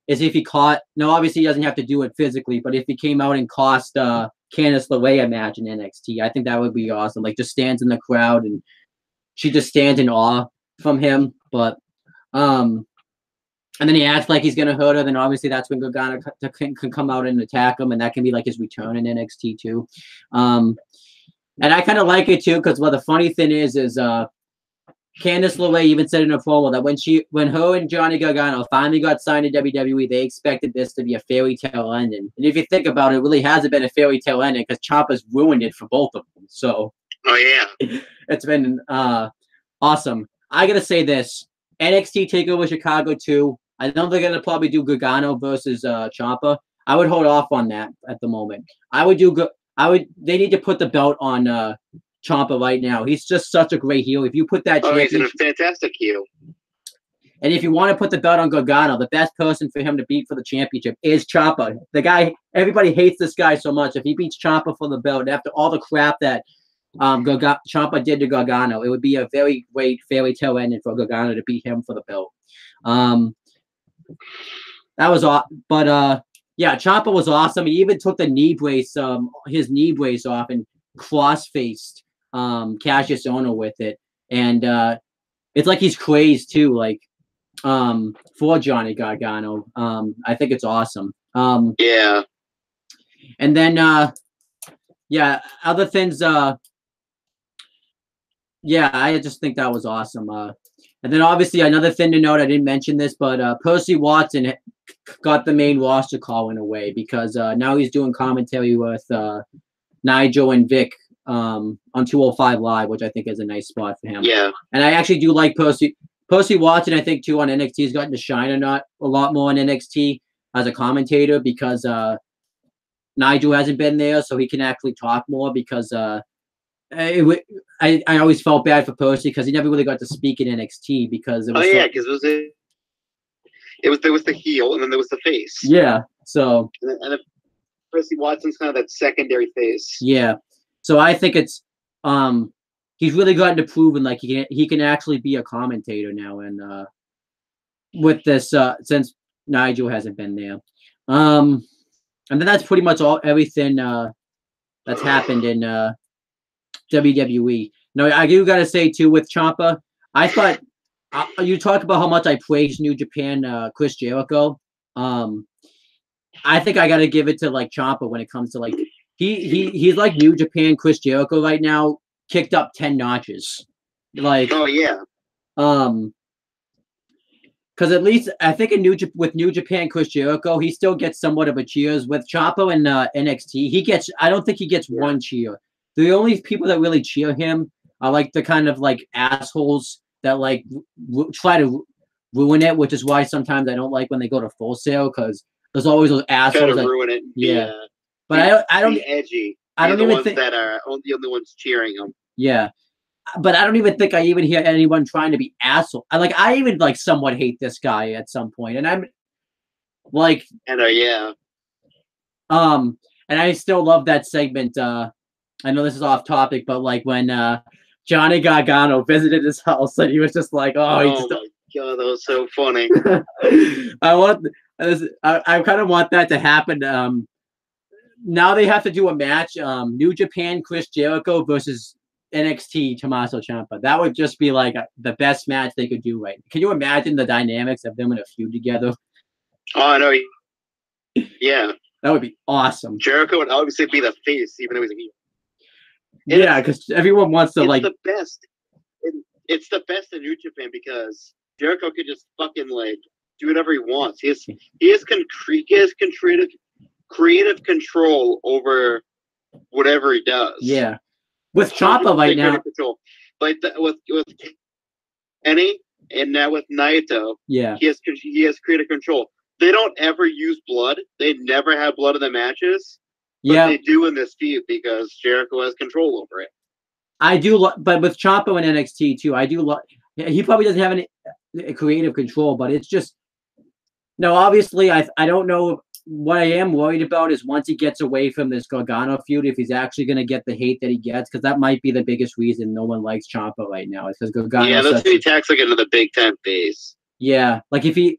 is if he caught. No, obviously he doesn't have to do it physically, but if he came out and cost Candice LeRae a match in NXT, I think that would be awesome. Like, just stands in the crowd and she just stands in awe from him. But and then he acts like he's gonna hurt her. Then obviously that's when Gargano can come out and attack him, and that can be like his return in NXT too. And I kind of like it too because the funny thing is Candice LeRae even said in a promo that when her and Johnny Gargano finally got signed to WWE, they expected this to be a fairy tale ending. And if you think about it, it really hasn't been a fairy tale ending because Ciampa's ruined it for both of them. So it's been awesome. I gotta say this: NXT Takeover Chicago 2. I know they're gonna probably do Gargano versus Ciampa. I would hold off on that at the moment. They need to put the belt on Ciampa right now. He's just such a great heel. If you put that he's a fantastic heel. And if you want to put the belt on Gargano, the best person for him to beat for the championship is Ciampa. The guy, everybody hates this guy so much. If he beats Ciampa for the belt, after all the crap that Ciampa did to Gargano, it would be a very great fairy tale ending for Gargano to beat him for the belt. That was awesome. But Ciampa was awesome. He even took the knee brace, his knee brace off and cross-faced Cassius Ohno with it. And it's like he's crazed too, like for Johnny Gargano. I think it's awesome. And then other things I just think that was awesome. And then obviously another thing to note, I didn't mention this, but Percy Watson got the main roster call in a way because now he's doing commentary with Nigel and Vic on 205 Live, which I think is a nice spot for him. Yeah. And I actually do like Percy Watson, I think, too, on NXT. Has gotten to shine a lot more on NXT as a commentator because Nigel hasn't been there, so he can actually talk more because I always felt bad for Percy because he never really got to speak in NXT because it was there was the heel and then there was the face. Yeah. So and Percy Watson's kind of that secondary face. Yeah. So I think it's he's really gotten to proven like he can actually be a commentator now, and with this since Nigel hasn't been there. And then that's pretty much everything that's happened in WWE. No, I do gotta say too with Ciampa, I thought you talk about how much I praised New Japan Chris Jericho. I think I gotta give it to like Ciampa when it comes to like he's like New Japan Chris Jericho right now, kicked up 10 notches. Like because at least I think with New Japan Chris Jericho, he still gets somewhat of a cheers. With Ciampa and NXT, I don't think he gets one cheer. The only people that really cheer him are like the kind of like assholes that like try to ruin it, which is why sometimes I don't like when they go to Full Sail because there's always those assholes that ruin it. Yeah, but I don't edgy. I don't even think that are the only ones cheering him. Yeah, but I don't even think I even hear anyone trying to be asshole. I even like somewhat hate this guy at some point, and I'm like, and I still love that segment. I know this is off topic, but like when Johnny Gargano visited his house and he was just like, my god, that was so funny. I kind of want that to happen. Now they have to do a match, New Japan Chris Jericho versus NXT Tommaso Ciampa. That would just be like the best match they could do. Right? Can you imagine the dynamics of them in a feud together? Oh, I know. Yeah, that would be awesome. Jericho would obviously be the face, even though he's a heel. Yeah, because everyone wants to like. The best. It's the best in New Japan because Jericho could just fucking like do whatever he wants. He has creative control over whatever he does. Yeah. With Ciampa right now. Control. Like with Kenny and now with Naito, yeah, he has creative control. They don't ever use blood. They never have blood in the matches. But they do in this feud because Jericho has control over it. I do, but with Ciampa and NXT too, I do. He probably doesn't have any creative control, but it's just no. Obviously, I don't know. What I am worried about is once he gets away from this Gargano feud, if he's actually going to get the hate that he gets, because that might be the biggest reason no one likes Ciampa right now. It's because Gargano. Yeah, that's if he attacks like another big time face. Yeah, like if he,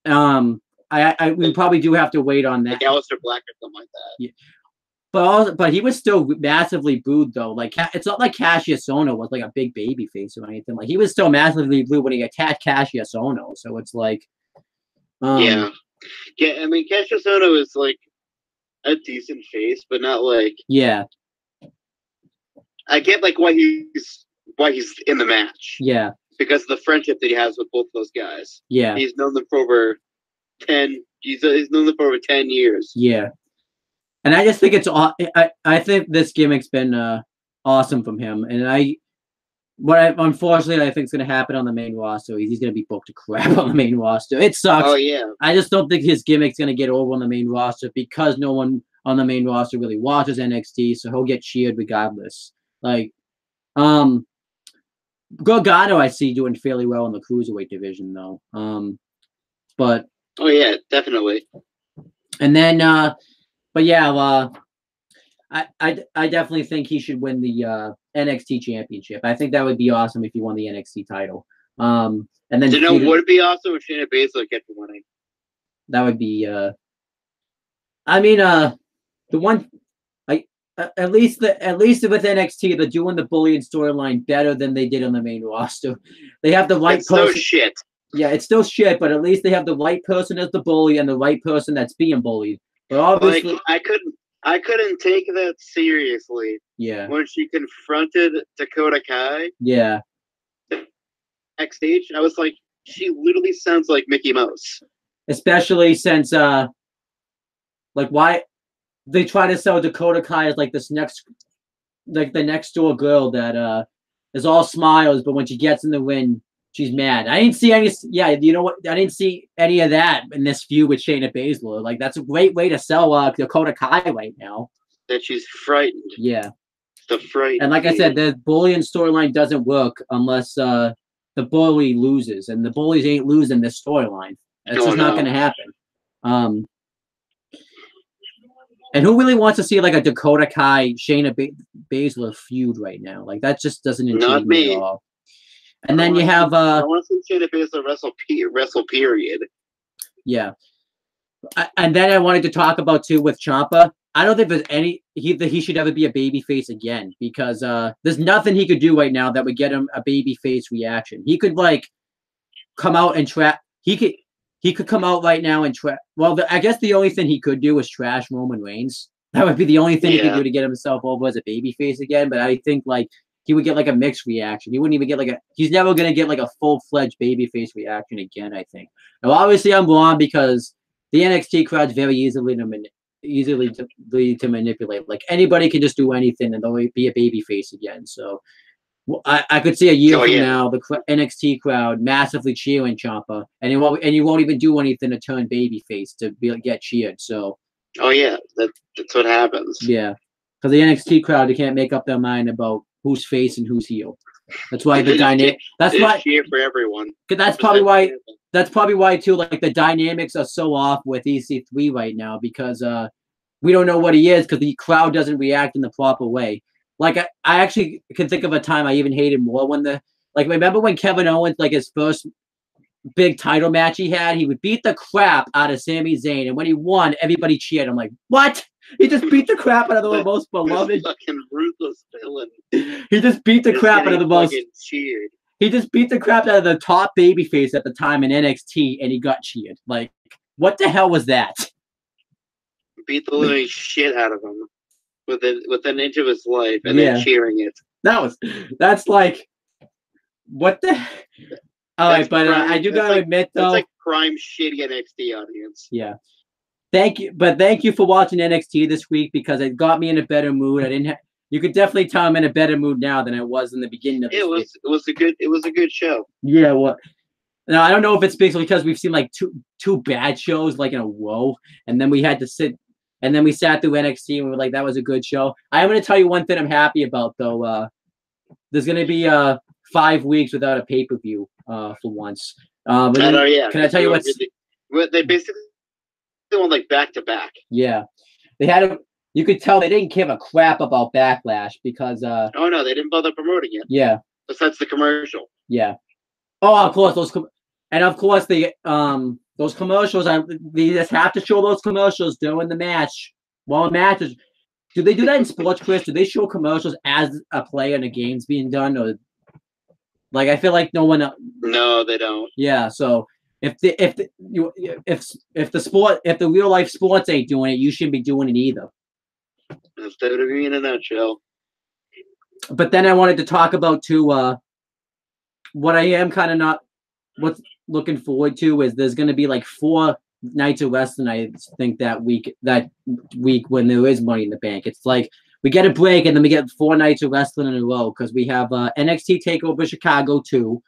we probably do have to wait on that. Like Aleister Black or something like that. Yeah. But he was still massively booed though. Like it's not like Cassius Ohno was like a big baby face or anything. Like he was still massively booed when he attacked Cassius Ohno. So it's like, yeah. I mean Cassius Ohno is like a decent face, but not like. Yeah. I get like why he's in the match. Yeah. Because of the friendship that he has with both those guys. Yeah. He's known them for over 10. He's known them for over 10 years. Yeah. And I just think I think this gimmick's been awesome from him, and unfortunately I think is going to happen on the main roster. He's going to be booked to crap on the main roster. It sucks. Oh yeah. I just don't think his gimmick's going to get over on the main roster because no one on the main roster really watches NXT, so he'll get cheered regardless. Like, Gargano I see doing fairly well in the cruiserweight division though. But oh yeah, definitely. And then. But yeah, I definitely think he should win the NXT championship. I think that would be awesome if he won the NXT title. And then would it be awesome if Shayna Baszler kept winning? That would be. The one, at least with NXT, they're doing the bullying storyline better than they did on the main roster. They have the right person. It's still shit. Yeah, it's still shit, but at least they have the right person as the bully and the right person that's being bullied. But obviously, like, I couldn't take that seriously. Yeah. When she confronted Dakota Kai. Yeah. Backstage, I was like, she literally sounds like Mickey Mouse. Especially since, why they try to sell Dakota Kai as like this the next door girl that is all smiles, but when she gets in the ring, she's mad. I didn't see any. Yeah, you know what? I didn't see any of that in this feud with Shayna Baszler. Like that's a great way to sell Dakota Kai right now. That she's frightened. Yeah, the fright. And like I said, the bullying storyline doesn't work unless the bully loses, and the bullies ain't losing this storyline. It's just not going to happen. And who really wants to see like a Dakota Kai Shayna Baszler feud right now? Like that just doesn't intrigue me at all. And then you have I want to see Shayna Baszler wrestle period. Yeah. And then I wanted to talk about too with Ciampa. I don't think there's he should ever be a babyface again because there's nothing he could do right now that would get him a babyface reaction. He could like come out and trap. He could come out right now and trap. Well, I guess the only thing he could do is trash Roman Reigns. That would be the only thing he could do to get himself over as a babyface again. But I think like he would get like a mixed reaction. He wouldn't even get he's never going to get like a full-fledged babyface reaction again, I think. Now, obviously I'm wrong because the NXT crowd's very easily to manipulate. Like anybody can just do anything and they'll be a babyface again. So I could see a year from now the NXT crowd massively cheering Ciampa, and you won't even do anything to turn babyface to get cheered. So. Oh yeah, that's what happens. Yeah, because the NXT crowd, they can't make up their mind about who's face and who's heel. That's why the dynamic. That's why cheer for everyone. That's probably why. That's probably why too. Like the dynamics are so off with EC3 right now because we don't know what he is because the crowd doesn't react in the proper way. Like I actually can think of a time I even hated more when remember when Kevin Owens his first big title match he had, he would beat the crap out of Sami Zayn, and when he won, everybody cheered. I'm like, what? He just beat the crap out of the most beloved. Fucking ruthless villain. He just beat the crap out of the most. Cheered. He just beat the crap out of the top babyface at the time in NXT, and he got cheered. Like, what the hell was that? Beat the living shit out of him with an inch of his life, and then cheering it. That's like, what the. All right, but I do gotta admit though, that's like prime shitty NXT audience. Yeah. thank you for watching NXT this week because it got me in a better mood. I didn't. You could definitely tell I'm in a better mood now than I was in the beginning of this week. It was a good show. Yeah, well, now I don't know if it's because we've seen like two bad shows like in a row, and then we had to sit, and then we sat through NXT and we were like, that was a good show. I'm going to tell you one thing I'm happy about though. There's going to be 5 weeks without a pay-per-view for once. Can I tell you what's? They basically went like back to back. Yeah, they had you could tell they didn't give a crap about Backlash because oh no, they didn't bother promoting it. Yeah. Besides the commercial. Yeah. Oh, of course those commercials. They just have to show those commercials during the match. While matches, do they do that in sports, Chris? Do they show commercials as a play in a game's being done, or like I feel like no one? No, they don't. Yeah. So if the real life sports ain't doing it, you shouldn't be doing it either. That's WWE in a nutshell. But then I wanted to talk about too. What I am kind of not what's looking forward to is there's going to be like 4 nights of wrestling. I think that week when there is Money in the Bank, it's like we get a break and then we get 4 nights of wrestling in a row because we have NXT Takeover Chicago 2,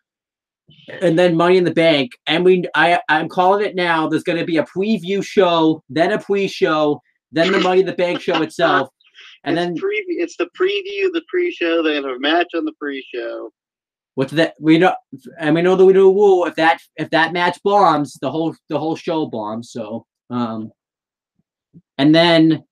and then Money in the Bank, and I'm calling it now. There's going to be a preview show, then a pre-show, then the Money in the Bank show itself, and it's the preview, the pre-show. They have a match on the pre-show. What's that? We know the new rule. If that match bombs, the whole show bombs. So, and then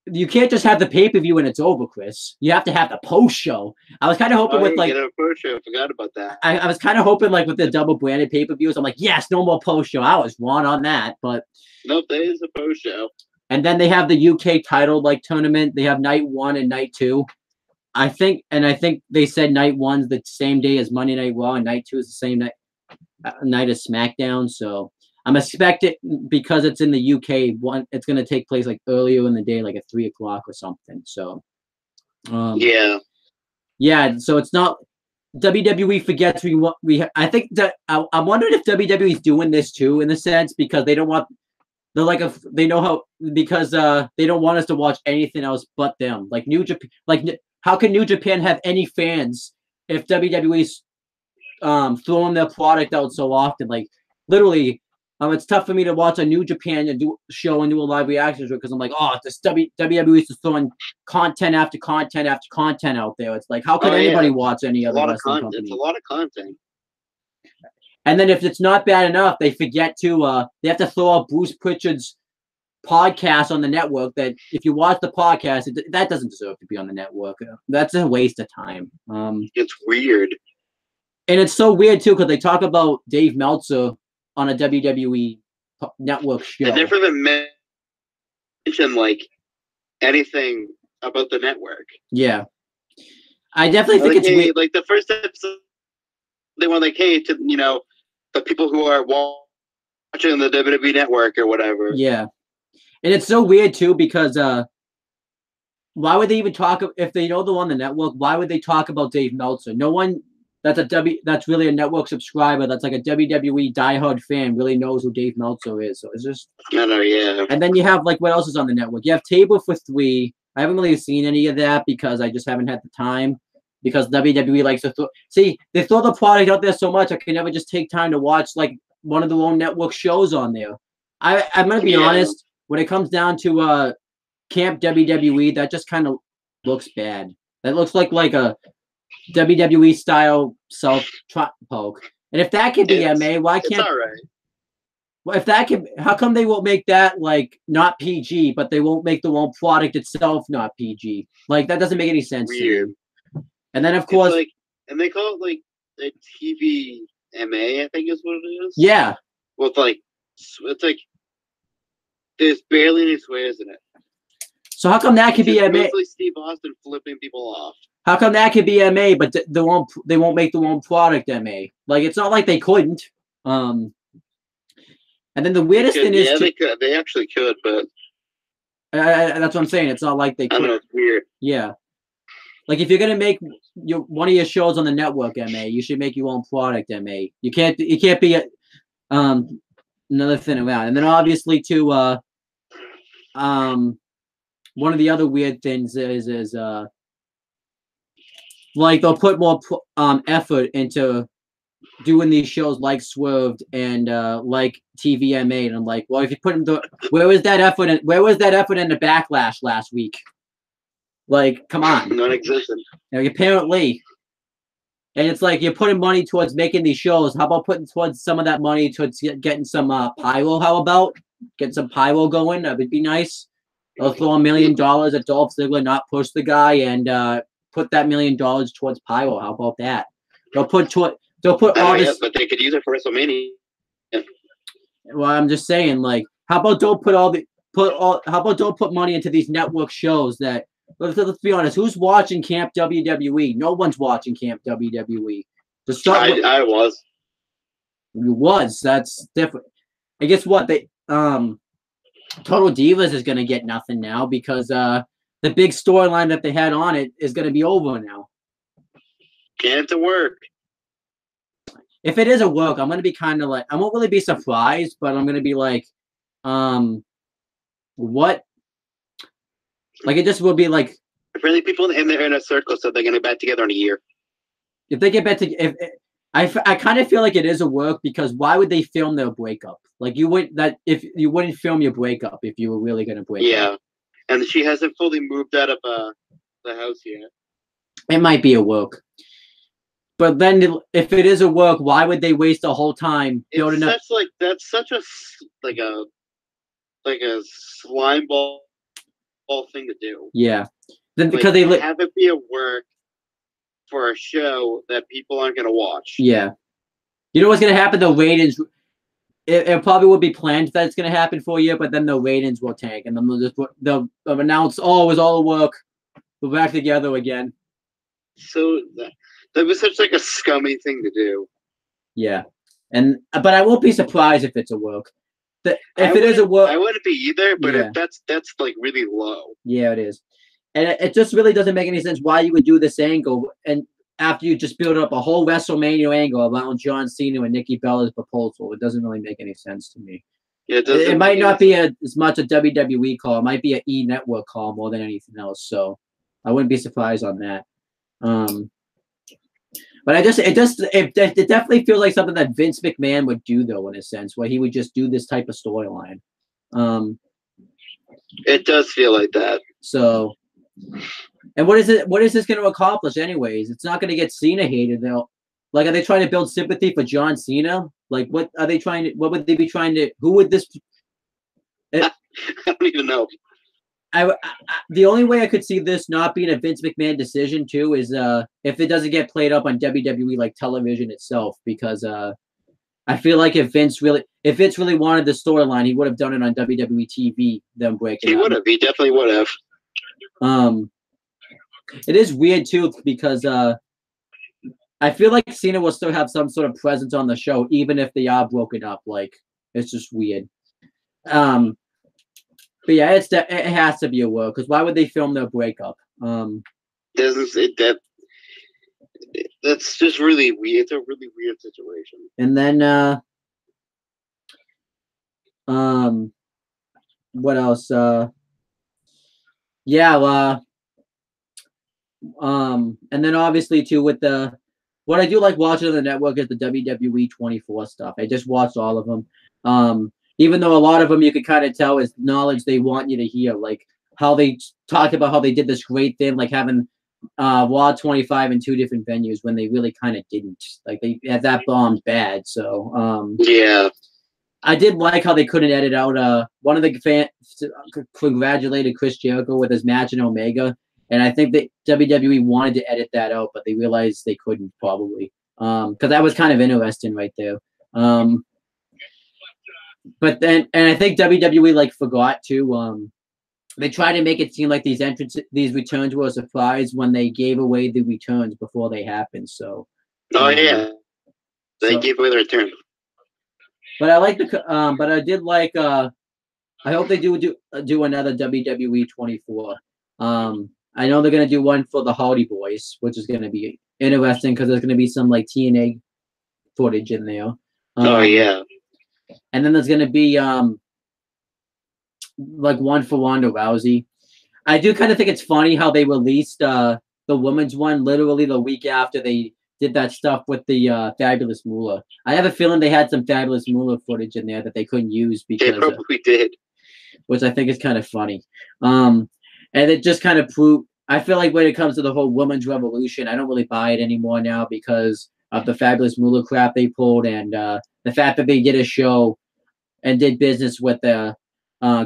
you can't just have the pay-per-view and it's over, Chris. You have to have the post-show. I was kind of hoping with like a post-show. I forgot about that. I was kind of hoping like with the double branded pay-per-views. I'm like, yes, no more post-show. I was wrong on that, but nope, there is a post-show. And then they have the UK title like tournament. They have night 1 and night 2. I think they said night 1's the same day as Monday Night Raw, and night 2 is the same night as SmackDown. So I'm expecting, because it's in the UK, it's going to take place like earlier in the day, like at 3 o'clock or something. So yeah. So it's not WWE forgets I think that I'm wondering if WWE is doing this too in a sense because they don't want. They know how because they don't want us to watch anything else but them. Like New Japan, how can New Japan have any fans if WWE's throwing their product out so often? Like literally, it's tough for me to watch a New Japan and do show and do a live reaction because I'm like, oh, this WWE's just throwing content after content after content out there. It's like, how could anybody watch any other wrestling company? It's a lot of content. And then if it's not bad enough, they forget to they have to throw out Bruce Pritchard's podcast on the network. That if you watch the podcast, that doesn't deserve to be on the network. That's a waste of time. It's weird. And it's so weird too because they talk about Dave Meltzer on a WWE network show. They never even mention like anything about the network. Yeah, I definitely think it's weird. Like the first episode, they were like, "Hey, to the people who are watching the WWE network or whatever." Yeah, and it's so weird too because why would they even talk if they know they're on the network? Why would they talk about Dave Meltzer? No one that's really a network subscriber that's like a WWE diehard fan really knows who Dave Meltzer is. So it's just yeah. And then you have like what else is on the network? You have Table for 3. I haven't really seen any of that because I just haven't had the time. Because WWE likes to they throw the product out there so much I can never just take time to watch like one of their own network shows on there. I'm gonna be honest, when it comes down to Camp WWE, that just kind of looks bad. That looks like a WWE style self poke. And if that can be MA, why can't? It's all right. Well, if that can, how come they won't make that like not PG, but they won't make the own product itself not PG? Like that doesn't make any sense. Weird. And then of course, and they call it like a TVMA, I think is what it is. Yeah. Well, it's like there's barely any swears in it. So how come that could be MA? Mostly Steve Austin flipping people off. How come that could be MA, but they won't make the own product MA? Like it's not like they couldn't. And then the weirdest thing is, they could. They actually could, but that's what I'm saying. It's not like they could. I know, it's weird. Yeah. Like if you're gonna make one of your shows on the network MA, you should make your own product MA. You can't be another thing around. And then obviously too, one of the other weird things is like they'll put more effort into doing these shows like Swerved and like TVMA, and I'm like, well, if you put them, where was that effort? Where was that effort in the Backlash last week? Like, come on, non-existent. Apparently, and it's like you're putting money towards making these shows. How about putting towards some of that money towards getting some pyro? How about getting some pyro going? That would be nice. They'll throw $1 million at Dolph Ziggler, not push the guy, and put that $1 million towards pyro. How about that? They'll put all this, but they could use it for WrestleMania. Yeah. Well, I'm just saying, like, how about don't put money into these network shows that. Let's be honest. Who's watching Camp WWE? No one's watching Camp WWE. I was. You was. That's different. And guess what? They Total Divas is going to get nothing now because the big storyline that they had on it is going to be over now. Can't it work? If it is a work, I'm going to be kind of like, I won't really be surprised, but I'm going to be like, what? Like, it just will be like. Really, people in there in a circle, so they're going to get back together in a year. If they get back together, I kind of feel like it is a work because why would they film their breakup? Like, you wouldn't film your breakup if you were really going to break up. Yeah, and she hasn't fully moved out of the house yet. It might be a work. But then, if it is a work, why would they waste the whole time building up? That's such a slime ball thing to do. Yeah, then because they have it be a work for a show that people aren't going to watch. Yeah, you know what's going to happen? The ratings. It probably will be planned that it's going to happen for a year, but then the ratings will tank, and then they'll announce, "Oh, it was all work. We're back together again." So that was such like a scummy thing to do. Yeah, but I won't be surprised if it's a work. If it is a work, I wouldn't be either. But if that's like really low. Yeah, it is, and it just really doesn't make any sense why you would do this angle, and after you just build up a whole WrestleMania angle around John Cena and Nikki Bella's proposal, it doesn't really make any sense to me. Yeah, it might not be as much a WWE call. It might be an E Network call more than anything else. So I wouldn't be surprised on that. But it definitely feels like something that Vince McMahon would do, though, in a sense, where he would just do this type of storyline. It does feel like that. So, and what is this going to accomplish, anyways? It's not going to get Cena hated, though. Like, are they trying to build sympathy for John Cena? Like, what are they trying to? What would they be trying to? Who would this? I don't even know. The only way I could see this not being a Vince McMahon decision too is if it doesn't get played up on WWE like television itself, because I feel like if Vince really wanted the storyline, he would have done it on WWE TV. Them breaking. He would have. He definitely would have. It is weird too because I feel like Cena will still have some sort of presence on the show even if they are broken up. Like, it's just weird. But yeah, it has to be a work because why would they film their breakup? That's just really weird. It's a really weird situation. And then what else? And then obviously too with what I do like watching on the network is the WWE 24 stuff. I just watched all of them. Even though a lot of them you could kind of tell is knowledge they want you to hear, like how they talked about how they did this great thing, like having Raw 25 in 2 different venues when they really kind of didn't. Like they had that bombed bad. So yeah, I did like how they couldn't edit out. One of the fans congratulated Chris Jericho with his match in Omega, and I think that WWE wanted to edit that out, but they realized they couldn't probably because that was kind of interesting right there. But then, and I think WWE like forgot to. They tried to make it seem like these returns were a surprise when they gave away the returns before they happened. So. Oh yeah, they gave away the return. But I like but I did like. I hope they do another WWE 24. I know they're gonna do one for the Hardy Boys, which is gonna be interesting because there's gonna be some like TNA footage in there. Oh yeah. and then there's gonna be like one for Ronda Rousey. I do kind of think it's funny how they released the women's one literally the week after they did that stuff with the Fabulous Moolah. I have a feeling they had some Fabulous Moolah footage in there that they couldn't use because they probably did, which I think is kind of funny. And it just kind of proved. I feel like when it comes to the whole women's revolution, I don't really buy it anymore now because of the Fabulous Moolah crap they pulled and the fact that they did a show and did business with a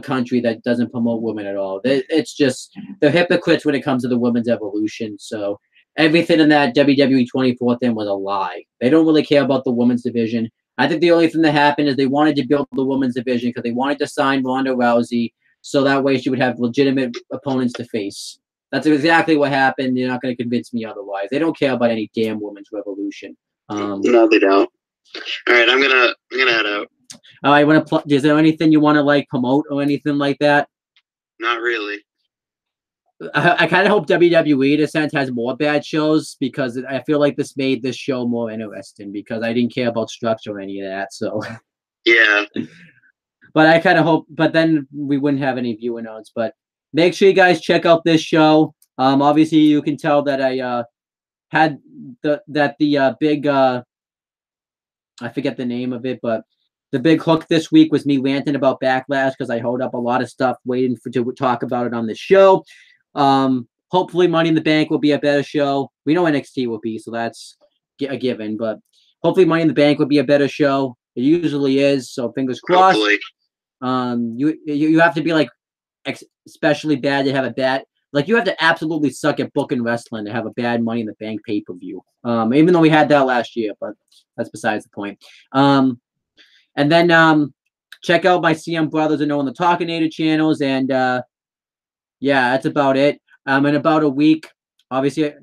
country that doesn't promote women at all. It's just they're hypocrites when it comes to the women's evolution. So everything in that WWE 24 thing was a lie. They don't really care about the women's division. I think the only thing that happened is they wanted to build the women's division because they wanted to sign Ronda Rousey so that way she would have legitimate opponents to face. That's exactly what happened. You're not going to convince me otherwise. They don't care about any damn women's revolution. No, they don't. All right, I'm gonna head out. All right, is there anything you want to like promote or anything like that? Not really. I kind of hope WWE in a sense has more bad shows because I feel like this made this show more interesting because I didn't care about structure or any of that. So yeah. But I kind of hope, but then we wouldn't have any viewer notes. But make sure you guys check out this show. Obviously, you can tell that I had the big I forget the name of it, but the big hook this week was me ranting about Backlash because I hold up a lot of stuff waiting to talk about it on the show. Hopefully, Money in the Bank will be a better show. We know NXT will be, so that's a given. But hopefully, Money in the Bank will be a better show. It usually is, so fingers crossed. Hopefully. You have to be like especially bad to have a bad. Like you have to absolutely suck at booking wrestling to have a bad Money in the Bank pay-per-view. Even though we had that last year, but that's besides the point. And then check out my CM Brothers and Owen the Talkinator channels. And yeah, that's about it. In about a week, obviously,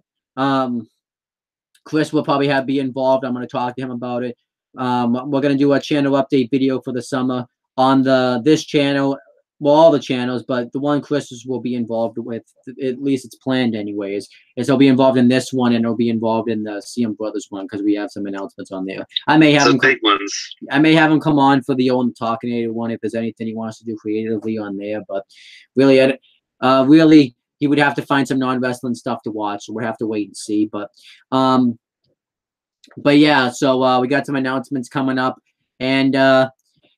Chris will probably be involved. I'm going to talk to him about it. We're going to do a channel update video for the summer on this channel. Well, all the channels, but the one Chris will be involved with, at least it's planned anyways, is he'll be involved in this one and he'll be involved in the CM Brothers one because we have some announcements on there. I may have big ones. I may have him come on for the Owen Talkinator one if there's anything he wants to do creatively on there. But really, really, he would have to find some non-wrestling stuff to watch, so we'll have to wait and see. But yeah, so we got some announcements coming up, and yeah,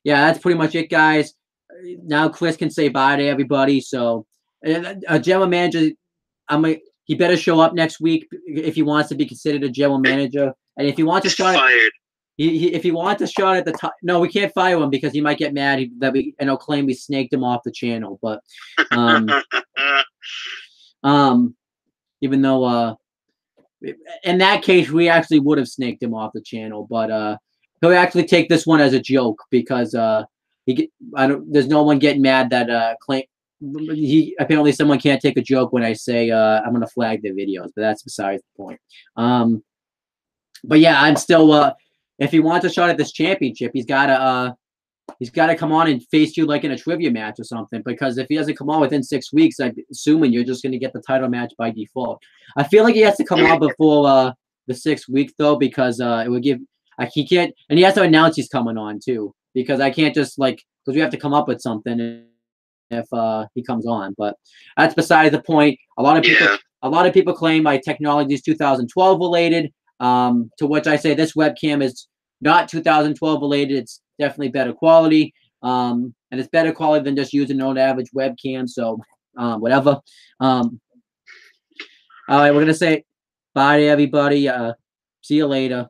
that's pretty much it, guys. Now Chris can say bye to everybody. So a general manager, he better show up next week if he wants to be considered a general manager. And if he wants a shot, if he wants a shot at the top, no, we can't fire him because he might get mad that he'll claim we snaked him off the channel. But even though in that case we actually would have snaked him off the channel, but he'll actually take this one as a joke because there's no one getting mad that apparently someone can't take a joke when I say I'm gonna flag the videos, but that's besides the point. But yeah, I'm still if he wants a shot at this championship, he's gotta come on and face you like in a trivia match or something, because if he doesn't come on within 6 weeks, I'm assuming you're just gonna get the title match by default. I feel like he has to come on before the 6 weeks though, because it would give he can't, and he has to announce he's coming on too. Because I can't just because we have to come up with something if he comes on. But that's beside the point. A lot of people claim my technology is 2012 related. To which I say this webcam is not 2012 related. It's definitely better quality. And it's better quality than just using an old average webcam. So whatever. All right, we're gonna say bye to everybody. See you later.